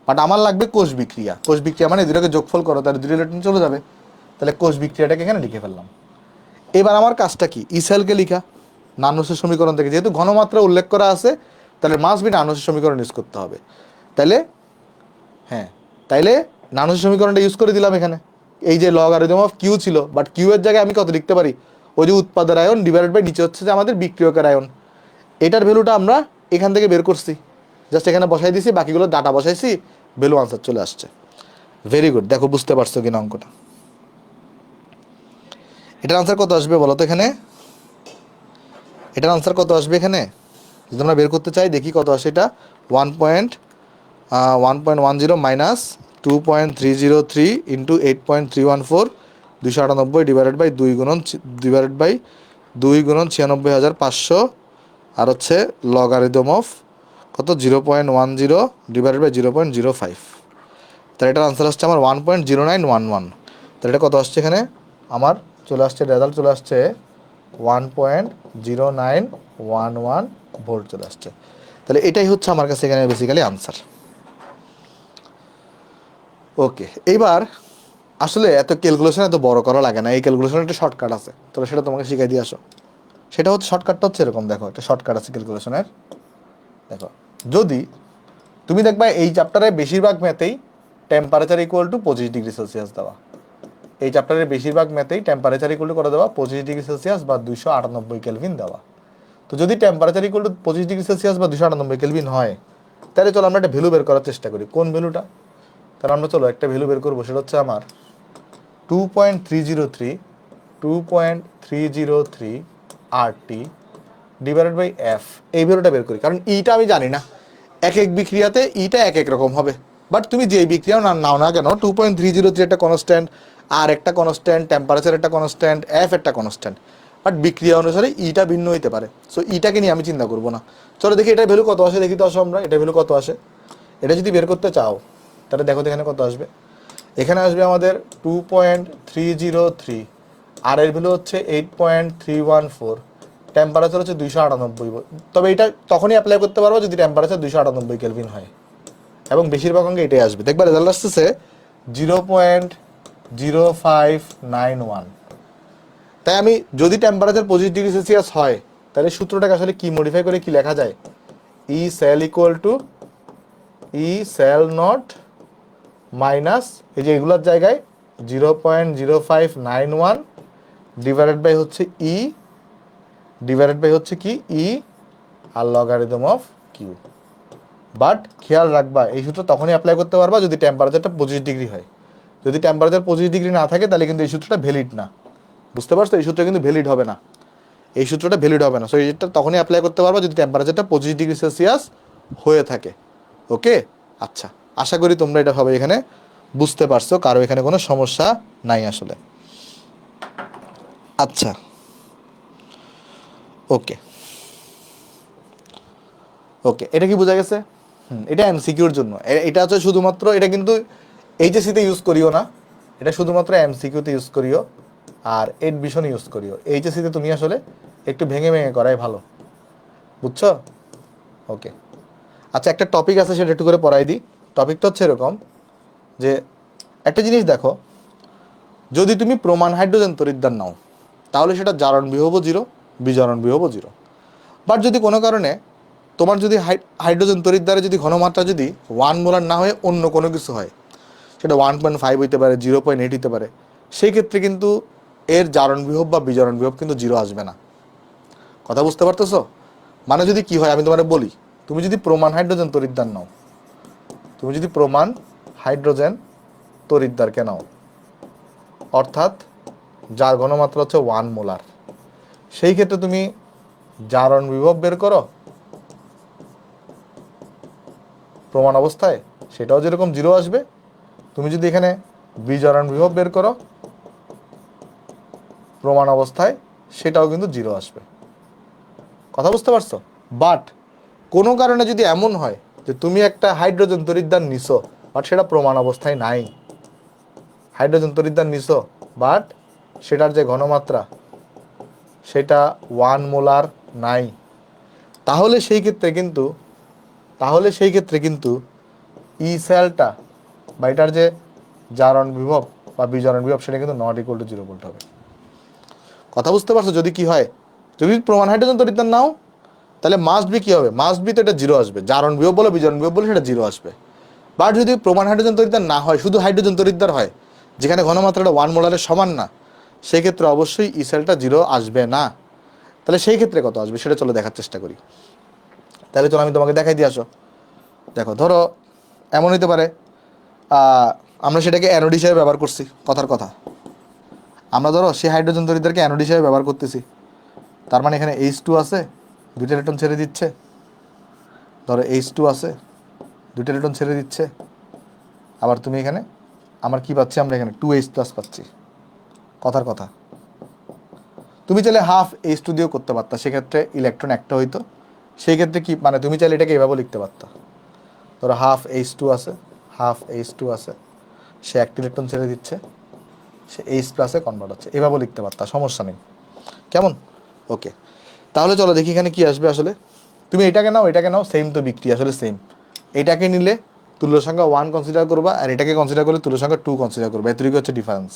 বাট আমার লাগবে কোষ বিক্রিয়া। কোষ বিক্রিয়া মানে দুটোকে যোগফল করো, তাহলে দুটো ইলেকট্রন চলে যাবে। তাহলে কোষ বিক্রিয়াটাকে এখানে লিখে ফেললাম। এবার আমার কাজটা কি, ইসেলকে লিখা নানুসের সমীকরণ থেকে, যেহেতু ঘনমাত্রা উল্লেখ করা আছে তাহলে মাস্ট বি নানুসের সমীকরণ ইউজ করতে হবে। তাইলে হ্যাঁ, তাইলে নানুসের সমীকরণটা ইউজ করে দিলাম এখানে। এই যে লগারিদম অফ কিউ ছিল, বাট কিউ এর জায়গায় আমি কত লিখতে পারি, ওই যে উৎপাদের আয়ন ডিভাইডেড বাই নিচে হচ্ছে যে আমাদের বিক্রিয়কের আয়ন। এটার ভ্যালুটা আমরা এখান থেকে বের করছি, জাস্ট এখানে বসাই দিছি, বাকিগুলো ডাটা বসাইছি, ভ্যালু আনসার চলে আসছে। ভেরি গুড, দেখো বুঝতে পারছো কিনা অঙ্কটা। এটার আনসার কত আসবে বলো তো এখানে, এটার আনসার কত আসবে এখানে যদি আমরা বের করতে চাই, দেখি কত আসে এটা। 1.10 মাইনাস 2.303 ইন্টু 8.314 298 ডিভাইডেড বাই 2 গুণন 96,500 আর হচ্ছে লগারিদম অফ কত 0.10 ডিভাইডেড বাই 0.05। তাহলে এটার আনসার আসছে আমার 1.0911। তাহলে এটা কত আসছে এখানে আমার চলে আসছে, রেজাল্ট চলে আসছে 1.0911 ভোল্ট চলে আসছে। তাহলে এটাই হচ্ছে আমার কাছে এখানে বেসিক্যালি আনসার। ওকে, এইবার আসলে এত ক্যালকুলেশন এত বড় করা লাগে না, এই ক্যালকুলেশনের একটা শর্টকাট আছে, তবে সেটা তোমাকে শিখাই দিয়ে আসো। সেটা হচ্ছে, শর্টকাটটা হচ্ছে এরকম, দেখো একটা শর্টকাট আছে ক্যালকুলেশনের। দেখো, যদি তুমি দেখবা এই চ্যাপ্টারে বেশিরভাগ ম্যাথেই টেম্পারেচার ইকুয়াল টু 25°C দেওয়া, এই চ্যাপ্টারের বেশিরভাগ ম্যাথেই টেম্পারেচার ইকুয়াল টু করে দেওয়া 25°C বা 298 কেলভিন দেওয়া। তো যদি টেম্পারেচার ইকুয়াল টু 25°C বা 298 কেলভিন হয়, তাহলে চলো আমরা একটা ভ্যালু বের করার চেষ্টা করি। কোন ভ্যালুটা? তাহলে আমরা চলো একটা ভ্যালু বের করবো, সেটা হচ্ছে আমার 2.303 RT ডিভাইডেড বাই এফ। এই ভ্যালুটা বের করি, কারণ ইটা আমি জানি না, এক এক বিক্রিয়াতে ইটা এক এক রকম হবে। বাট তুমি যে বিক্রিয়াও নাও না কেন, 2.303 একটা কনস্ট্যান্ট, আর একটা কনস্ট্যান্ট, টেম্পারেচার একটা কনস্ট্যান্ট, এফ একটা কনস্ট্যান্ট, বাট বিক্রিয়া অনুসারে ইটা ভিন্ন হইতে পারে। সো ইটাকে নিয়ে আমি চিন্তা করবো না। চলো দেখি এটার ভ্যালু কত আসে, দেখি তো আসো আমরা এটার ভ্যালু কত আসে। এটা যদি বের করতে চাও তাহলে দেখো তো এখানে কত আসবে। এখানে আসবে আমাদের 2.303, আর এর ভ্যালু হচ্ছে 8.314, টেম্পারেচার হচ্ছে 298। তবে এটা তখনই অ্যাপ্লাই করতে পারবো যদি টেম্পারেচার 298 কেলভিন হয়, এবং বেশিরভাগ অঙ্কে এটাই আসবে। দেখবা রেজাল্ট আসতেছে 0.0591। তাই আমি যদি টেম্পারেচার 25°C হয়, তাহলে সূত্রটাকে আসলে কি মডিফাই করে কি লেখা যায়, E cell equal to E cell not minus এই যে এগুলোর জায়গায় 0.0591 ডিভাইডেড বাই হচ্ছে ই, ডিভাইডেড বাই হচ্ছে কি ই আর লগারিদম অফ কিউ। বাট খেয়াল রাখবা, এই সূত্র তখনই অ্যাপ্লাই করতে পারবা যদি টেম্পারেচারটা 25° হয়। যদি টেম্পারেচার 25° না থাকে তাহলে কিন্তু এই সূত্রটা ভ্যালিড না। বুঝতে পারছো, এই সূত্র কিন্তু ভ্যালিড হবে না, এই সূত্রটা ভ্যালিড হবে না। সো এইটা তখনই অ্যাপ্লাই করতে পারবা যদি টেম্পারেচারটা 25°C হয়ে থাকে। ওকে, আচ্ছা, আশা করি তোমরা এটা সবাই এখানে বুঝতে পারছো, কারো এখানে কোনো সমস্যা নাই আসলে। আচ্ছা, ওকে ওকে, এটা কি বোঝা গেছে? এটা এমসিকিউর জন্য, এটা হচ্ছে শুধুমাত্র, এটা কিন্তু এইচএসসিতে ইউজ করিও না, এটা শুধুমাত্র এমসিকিউতে ইউজ করিও আর এডমিশনে ইউজ করিও। এইচএসসিতে তুমি আসলে একটু ভেঙে ভেঙে করাই ভালো, বুঝছো? ওকে, আচ্ছা, একটা টপিক আছে সেটা একটু করে পড়াই দিই। টপিকটা হচ্ছে এরকম যে, একটা জিনিস দেখো, যদি তুমি প্রমাণ হাইড্রোজেন তড়িৎদ্বার নাও তাহলে সেটা জারণ বিভব 0, বিজারণ বিভব 0। বাট যদি কোনো কারণে তোমার যদি হাইড্রোজেন তড়িৎদ্বারে যদি ঘনমাত্রা যদি 1 মোলার না হয়ে অন্য কোনো কিছু হয়, সেটা 1.5 হইতে পারে, 0.8 হইতে পারে, সেই ক্ষেত্রে কিন্তু এর জারণ বিভব বা বিজারণ বিভব কিন্তু 0 আসবে না। কথা বুঝতে পারতেছো? মানে যদি কি হয় আমি তোমার বলি, তুমি যদি প্রমাণ হাইড্রোজেন তড়িৎদ্বার নাও, তুমি যদি প্রমাণ হাইড্রোজেন তড়িৎদ্বারকে নাও, অর্থাৎ যার ঘনমাত্রা হচ্ছে 1 মোলার, সেই ক্ষেত্রে তুমি জারণ বিভব বের করো প্রমাণ অবস্থায়, সেটাও যেরকম 0 আসবে। তুমি যদি এখানে বিজারণ বিভব বের করো প্রমাণ অবস্থায়, সেটাও কিন্তু 0 আসবে। কথা বুঝতে পারছো? বাট কোনো কারণে যদি এমন হয় যে তুমি একটা হাইড্রোজেন তড়িৎদ্বার নিছো, বাট সেটা প্রমাণ অবস্থায় নাই, হাইড্রোজেন তড়িৎদ্বার নিছো বাট সেটার যে ঘনমাত্রা সেটা 1 মোলার নাই, তাহলে সেই ক্ষেত্রে কিন্তু ই সেলটা বা এটার যে জারণ বিভব বা বিজারণ বিভব সেটা কিন্তু নট ইকুয়াল টু 0 ভোল্ট হবে। কথা বুঝতে পারছো? যদি কি হয়, যদি প্রমাণ হাইড্রোজেন তড়িৎদ্বার নাও তাহলে মাস্ট বি কি হবে, মাস্ট বি তো এটা 0 আসবে, জারণ বিভব বলো বিজারণ বিভব বলো সেটা 0 আসবে। বাট যদি প্রমাণ হাইড্রোজেন তড়িৎদ্বার না হয়, শুধু হাইড্রোজেন তড়িৎদ্বার হয় যেখানে ঘনমাত্রাটা 1 মোলারের সমান না, সেই ক্ষেত্রে অবশ্যই ই সেলটা 0 আসবে না। তাহলে সেই ক্ষেত্রে কত আসবে সেটা চলো দেখার চেষ্টা করি। তাহলে চলো আমি তোমাকে দেখাই দিয়ে আসো। দেখো ধরো এমন হতে পারে আমরা সেটাকে অ্যানোড হিসেবে ব্যবহার করছি, কথার কথা আমরা ধরো সেই হাইড্রোজেন তড়িৎদ্বারকে অ্যানোড হিসেবে ব্যবহার করতেছি। তার মানে এখানে H2 আছে, 2টা ইলেকট্রন ছেড়ে দিচ্ছে। ধরো H2 আছে, 2টা ইলেকট্রন ছেড়ে দিচ্ছে। আবার তুমি এখানে আমার কি পাচ্ছি, আমরা এখানে 2H+ পাচ্ছি। কথার কথা তুমি চাইলে হাফ H2 দিয়েও করতে পারতা, সেক্ষেত্রে ইলেকট্রন একটা হইতো। সেই ক্ষেত্রে কি মানে তুমি চাইলে এটাকে এভাবে লিখতে পারতা, ধরো হাফ H2 আছে, সে একটা ইলেকট্রন ছেড়ে দিচ্ছে, সে H+ কনভার্ট হচ্ছে, এভাবেও লিখতে পারতা, সমস্যা নেই। কেমন? ওকে, তাহলে চলো দেখি এখানে কি আসবে। আসলে তুমি এটাকে নাও সেম তো বিক্রিয়া আসলে সেম। এটাকে নিলে তুল্য সংখ্যা 1 কনসিডার করবা, আর এটাকে কনসিডার করলে তুল্য সংখ্যা 2 কনসিডার করবা, এতটুকু হচ্ছে ডিফারেন্স।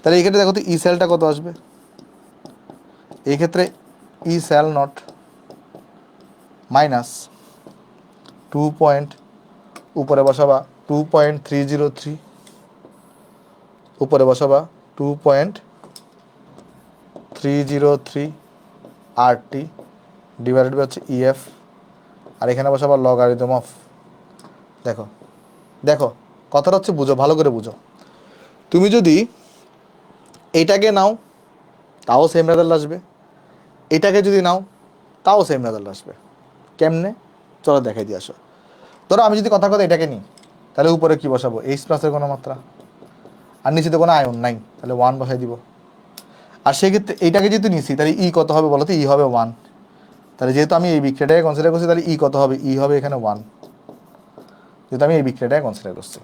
তাহলে এই ক্ষেত্রে দেখো তো ই সেলটা কত আসবে। এই ক্ষেত্রে ই সেল নট মাইনাস 2 পয়েন্ট, উপরে বসাবা 2.303, উপরে বসাবা 2.303 RT ডিভাইডেড বাই হচ্ছে EF, আর এখানে বসাবা লগারিদম অফ। দেখো দেখো কথাটা হচ্ছে বুঝো, ভালো করে বুঝো। তুমি যদি এইটাকে নাও তাও সেম রেজাল্ট আসবে, এটাকে যদি নাও তাও সেম রেজাল্ট আসবে। কেমনে? চলো দেখাই দিয়ে আসো। ধরো আমি যদি কথা এটাকে নিই, তাহলে উপরে কি বসাবো, H+ কোনো মাত্রা, আর নিচে তো কোনো আয়ন নাই, তাহলে 1 বসাই দিব। আর সেক্ষেত্রে এইটাকে যেহেতু নিছি তাহলে ই কত হবে বলো তো, ই হবে 1। তাহলে যেহেতু আমি এই বিক্রিয়াটাকে কনসিডার করছি, তাহলে ই কত হবে, ই হবে এখানে 1, যেহেতু আমি এই বিক্রিয়াটাকে কনসিডার করছি।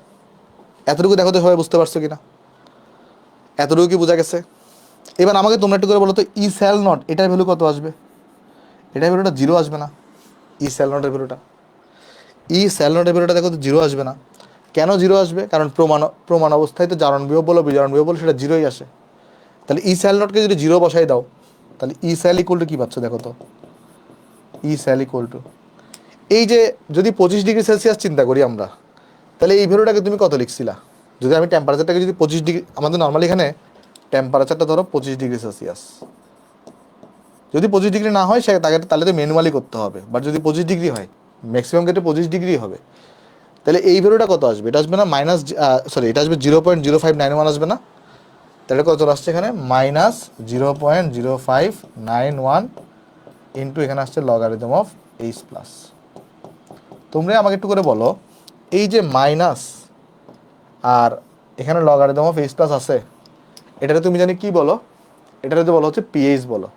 এতটুকু দেখো তো সবাই বুঝতে পারছো কিনা? এতটুকু কি বোঝা গেছে? এবার আমাকে তোমরা একটু করে বলো তো ই সেল নট এটার ভ্যালু কত আসবে। এটার ভ্যালুটা 0 আসবে না। ই সেল নটের ভ্যালুটা দেখো তো 0 আসবে না। কেন 0 আসবে? কারণ প্রমাণ অবস্থায় তো জারণ বিভব বলো বিজারণ বিভব বলো সেটা 0ই আসে। তাহলে ই সেল নটকে যদি 0 বসাই দাও, তাহলে ই সেল ইকুয়াল টু কী পাচ্ছ দেখো তো, ই সেল ইকুয়াল টু এই যে যদি 25°C চিন্তা করি আমরা, তাহলে এই ভ্যালুটাকে তুমি কত লিখছিলা? যদি আমি টেম্পারেচারটাকে যদি 25°, আমাদের নর্মালি এখানে টেম্পারেচারটা ধরো 25°C, যদি 25° না হয় তাহলে তো ম্যানুয়ালি করতে হবে, বাট যদি 25° হয়, ম্যাক্সিমাম ক্ষেত্রে 25° হবে, তাহলে এই ভ্যালুটা কত আসবে? এটা আসবে না এটা আসবে 0.0591 আসবে না? তাহলে কত আসছে এখানে, -0.0591 ইন্টু এখানে আসছে লগারিদম অফ H+। তোমরা আমাকে একটু করে বলো, এই যে মাইনাস আর এখানে লগারিদম অফ H+ আছে, এটাকে তুমি জানি কি বলো, এটাকে তো বলো হচ্ছে পিএইচ বলো।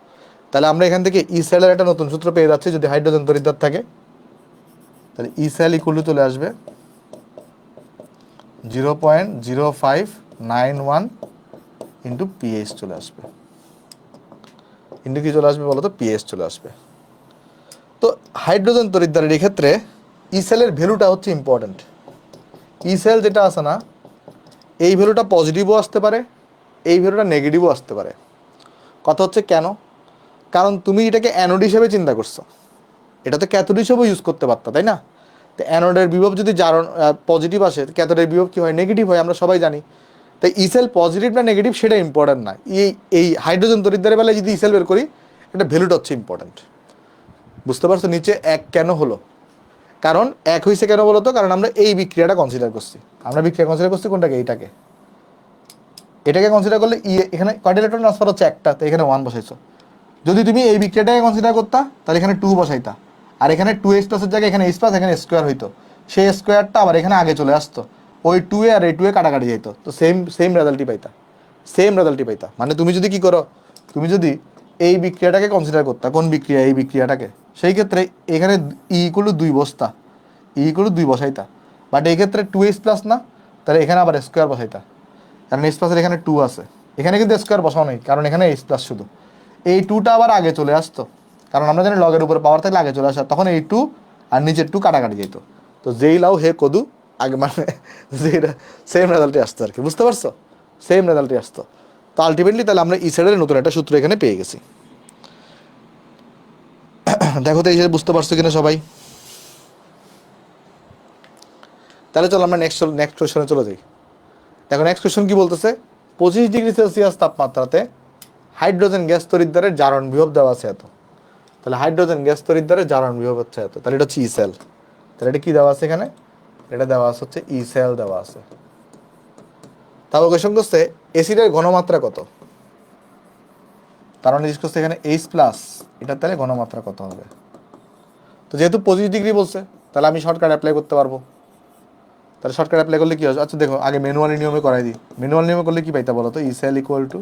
তাহলে আমরা এখান থেকে ই সেলের একটা নতুন সূত্র পেয়ে যাচ্ছি, যদি হাইড্রোজেন তড়িৎদ্বার থাকে, তাহলে ই সেল ইকুয়াল টু চলে আসবে 0.0591 ইন্টু পিএইচ চলে আসবে। ইন্টু কি চলে আসবে বলো তো, পিএইচ চলে আসবে। তো হাইড্রোজেন তড়িৎদ্বারের এই ক্ষেত্রে ই সেলের ভ্যালুটা হচ্ছে ইম্পর্টেন্ট। ই সেল যেটা আছে না, এই ভ্যালুটা পজিটিভও আসতে পারে, এই ভ্যালুটা নেগেটিভও আসতে পারে। কথা হচ্ছে কেন? কারণ তুমি এটাকে অ্যানোড হিসেবে চিন্তা করছো, এটা তো ক্যাথোড হিসেবেও ইউজ করতে পারতা, তাই না? তো অ্যানোডের বিভব যদি পজিটিভ আসে, ক্যাথোডের বিভব কী হয়, নেগেটিভ হয়, আমরা সবাই জানি। তাই ই সেল পজিটিভ না নেগেটিভ সেটা ইম্পর্টেন্ট না। এই হাইড্রোজেন তড়িৎদ্বারের বেলায় যদি ই সেল বের করি, এটা ভ্যালুটা হচ্ছে ইম্পর্টেন্ট। বুঝতে পারছো নিচে এক কেন হলো? কারণ এক হয়েছে কেন বলো তো, কারণ আমরা এই বিক্রিয়াটা কনসিডার করছি। আমরা বিক্রিয়া কনসিডার করছি কোনটাকে, এটাকে কনসিডার করলে এখানে কয়টা ইলেকট্রন ট্রান্সফার হচ্ছে, একটা, তো এখানে 1 বসাইছো। যদি তুমি এই বিক্রিয়াটাকে কনসিডার করতা, তাহলে এখানে 2 বসাইতা, আর এখানে 2H+ জায়গায় এখানে H+, এখানে স্কোয়ার হইতো, সেই স্কোয়ারটা আবার এখানে আগে চলে আসতো, ওই 2 আর এই 2 কাটাকাটি যেত, তো সেম রেজাল্টই পাইতা। মানে তুমি যদি কি করো, তুমি যদি এই বিক্রিয়াটাকে কনসিডার করতা, কোন বিক্রিয়া, এই বিক্রিয়াটাকে, সেই ক্ষেত্রে এখানে ই ইকুয়াল টু 2 বসতা, বসাইতা। বাট এই ক্ষেত্রে 2H+ না, তাহলে এখানে আবার স্কোয়ার বসাইতা, কারণ H+ এর এখানে 2 আছে, এখানে কিন্তু স্কোয়ার বসাও নেই, কারণ এখানে H+ শুধু। এই টুটা আবার আগে চলে আসতো, কারণ আমরা জানি লগের উপরে পাওয়ার থাকলে আগে চলে আসা, তখন এই টু আর নিচের টু কাটাকাটি যেত, তো যেই লাউ হে কদু আগে মানে যেটা সেম রেজাল্টই আসতো আর কি, বুঝতে পারছো, সেম রেজাল্টই আসতো। তো আলটিমেটলি তাহলে আমরা ই সাইডের নতুন একটা সূত্র এখানে পেয়ে গেছি। দেখো তো এই যে বুঝতে পারছো কিনা সবাই। তাহলে চলো আমরা নেক্সট কোয়েশনে চলে যাই। দেখো নেক্সট কোয়েশন কি বলতেছে, 25 ডিগ্রি সেলসিয়াস তাপমাত্রাতে হাইড্রোজেন গ্যাস তড়িৎদ্বারের জারণ বিভব দেওয়া আছে এত। তাহলে হাইড্রোজেন গ্যাস তড়িৎদ্বারের জারণ বিভব হচ্ছে এত, তাহলে এটা হচ্ছে ই সেল। তাহলে এটা কি দেওয়া আছে এখানে, এটা দেওয়া আছে হচ্ছে ই সেল দেওয়া আছে। তারপর কোয়েশন করছে এসিডের ঘনমাত্রা কত, তার মানে জিজ্ঞেস করছে এখানে এইচ প্লাস, এটার তাহলে ঘনমাত্রা কত হবে। তো যেহেতু 25 ডিগ্রি বলছে, তাহলে আমি শর্টকাট অ্যাপ্লাই করতে পারবো। তাহলে শর্টকাট অ্যাপ্লাই করলে কি হবে, আচ্ছা দেখো আগে ম্যানুয়ালি নিয়মে করাই দিই। ম্যানুয়াল নিয়মে করলে কি পাইতা বলো তো, ই সেল ইকুয়াল টু,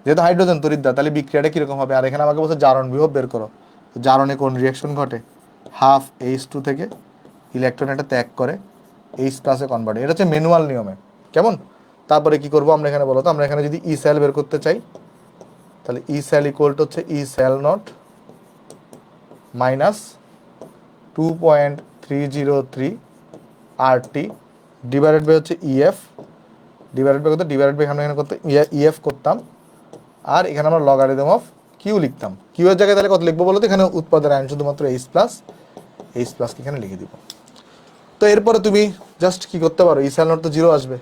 যেহেতু হাইড্রোজেন তড়িৎদ্বার তাহলে বিক্রিয়াটা কীরকম হবে, আর এখানে আমাকে বলছে জারণ বিভব বের করো। তো জারণে কোন রিয়াকশন ঘটে, হাফ H2 থেকে ইলেকট্রন এটা ত্যাগ করে H প্লাসে কনভার্ট, এটা হচ্ছে ম্যানুয়াল নিয়মে, কেমন। তারপরে কি করবো আমরা এখানে বলো তো, আমরা এখানে যদি ই সেল বের করতে চাই, তাহলে ই সেল ইকুয়াল টু হচ্ছে E cell not minus 2.303 RT divided by হচ্ছে ইএফ, ডিভাইডেড বাই কত, ডিভাইডেড বাই এখানে করতে ইএফ করতাম, আর এখানে আমরা লগারিদম অফ কিউ লিখতাম। কিউ এর জায়গায় তাহলে কত লিখবো বলো তো, এখানে উৎপাদের আইন শুধুমাত্র এইচ প্লাসকে এখানে লিখে দিব। তো এরপরে তুমি জাস্ট কি করতে পারো, ই সেল নট তো 0 আসবে,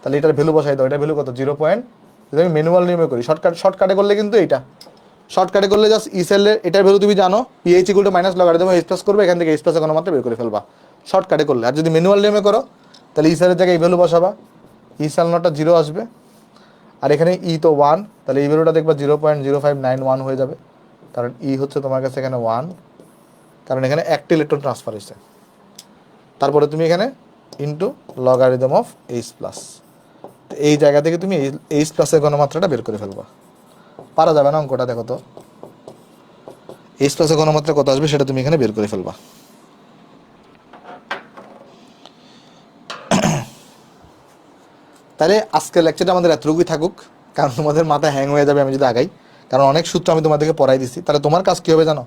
তাহলে এটার ভ্যালু বসাই দাও, এটার ভ্যালু কত 0. যদি আমি ম্যানুয়াল নিয়মে করি, শর্টকাটে করলে কিন্তু এইটা, শর্টকাটে করলে জাস্ট ই সেলের এটার ভ্যালু তুমি জানো, pH equal to minus logarithm H plus করবে, এখান থেকে এইচ প্লাসের ঘনমাত্রা বের করে ফেলবা শর্টকাটে করলে। আর যদি ম্যানুয়াল নিয়মে করো, তাহলে ই সেলের জায়গায় এই ভ্যালু বসাবা, ই সেল নটটা 0 আসবে, আর এখানে ই তো 1, তাহলে এই ভ্যালুটা দেখবা 0.0591 হয়ে যাবে, কারণ ই হচ্ছে তোমার কাছে এখানে 1, কারণ এখানে একটা ইলেকট্রন ট্রান্সফার হয়েছে। তারপরে তুমি এখানে into logarithm of H plus, এই জায়গা থেকে তুমি এইচ প্লাসের ঘনমাত্রাটা বের করে ফেলবা। পারা যাবে না অঙ্কটা, দেখো তো এইচ প্লাসের ঘনমাত্রা কত আসবে সেটা তুমি এখানে বের করে ফেলবা। তাহলে আজকের লেকচারটা আমাদের এতটুকুই থাকুক, কারণ তোমাদের মাথা হ্যাং হয়ে যাবে আমি যদি আগাই, কারণ অনেক সূত্র আমি তোমাদেরকে পড়াই দিছি। তাহলে তোমার কাজ কী হবে জানো,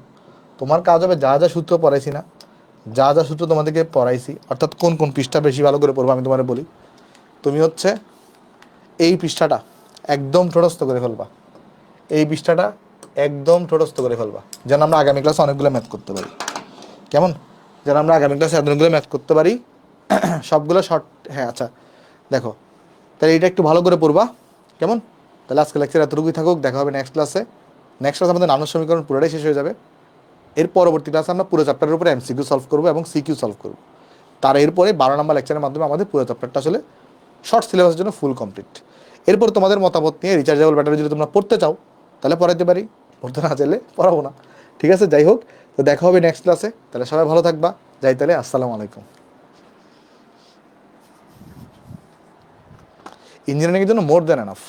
তোমার কাজ হবে যা যা সূত্র পড়াইছি না, যা যা সূত্র তোমাদেরকে পড়াইছি, অর্থাৎ কোন কোন পৃষ্ঠা বেশি ভালো করে পড়বো আমি তোমাদের বলি, তুমি হচ্ছে এই পৃষ্ঠাটা একদম ঠোঁটস্থ করে ফেলবা, এই পৃষ্ঠাটা একদম ঠোঁটস্থ করে ফেলবা, যেন আমরা আগামী ক্লাসে অনেকগুলো ম্যাথ করতে পারি, কেমন, যেন আমরা আগামী ক্লাসে অনেকগুলো ম্যাথ করতে পারি সবগুলো শর্ট। হ্যাঁ আচ্ছা দেখো, তাহলে এটা একটু ভালো করে পড়বা, কেমন। তাহলে আজকে লেকচার এতটুকুই থাকুক, দেখা হবে নেক্সট ক্লাসে। নেক্সট ক্লাসে আমাদের নানান সমীকরণ পুরোটাই শেষ হয়ে যাবে। এর পরবর্তী ক্লাসে আমরা পুরো চ্যাপ্টারের উপরে এমসিকিউ সলভ করবো এবং সিকিউ সলভ করবো। তার এরপরে 12 নম্বর লেকচারের মাধ্যমে আমাদের পুরো চ্যাপ্টারটা আসলে শর্ট সিলেবাসের জন্য ফুল কমপ্লিট। এরপর তোমাদের মতামত নিয়ে রিচার্জেবল ব্যাটারি যদি তোমরা পড়তে চাও তাহলে পড়াইতে পারি, পড়তে না চাইলে পড়াবো না, ঠিক আছে। যাই হোক, তো দেখা হবে নেক্সট ক্লাসে, তাহলে সবাই ভালো থাকবা, যাই তাহলে আসসালামু আলাইকুম। ইঞ্জিনিয়ারিংয়ের জন্য মোর দ্যান এনাফ।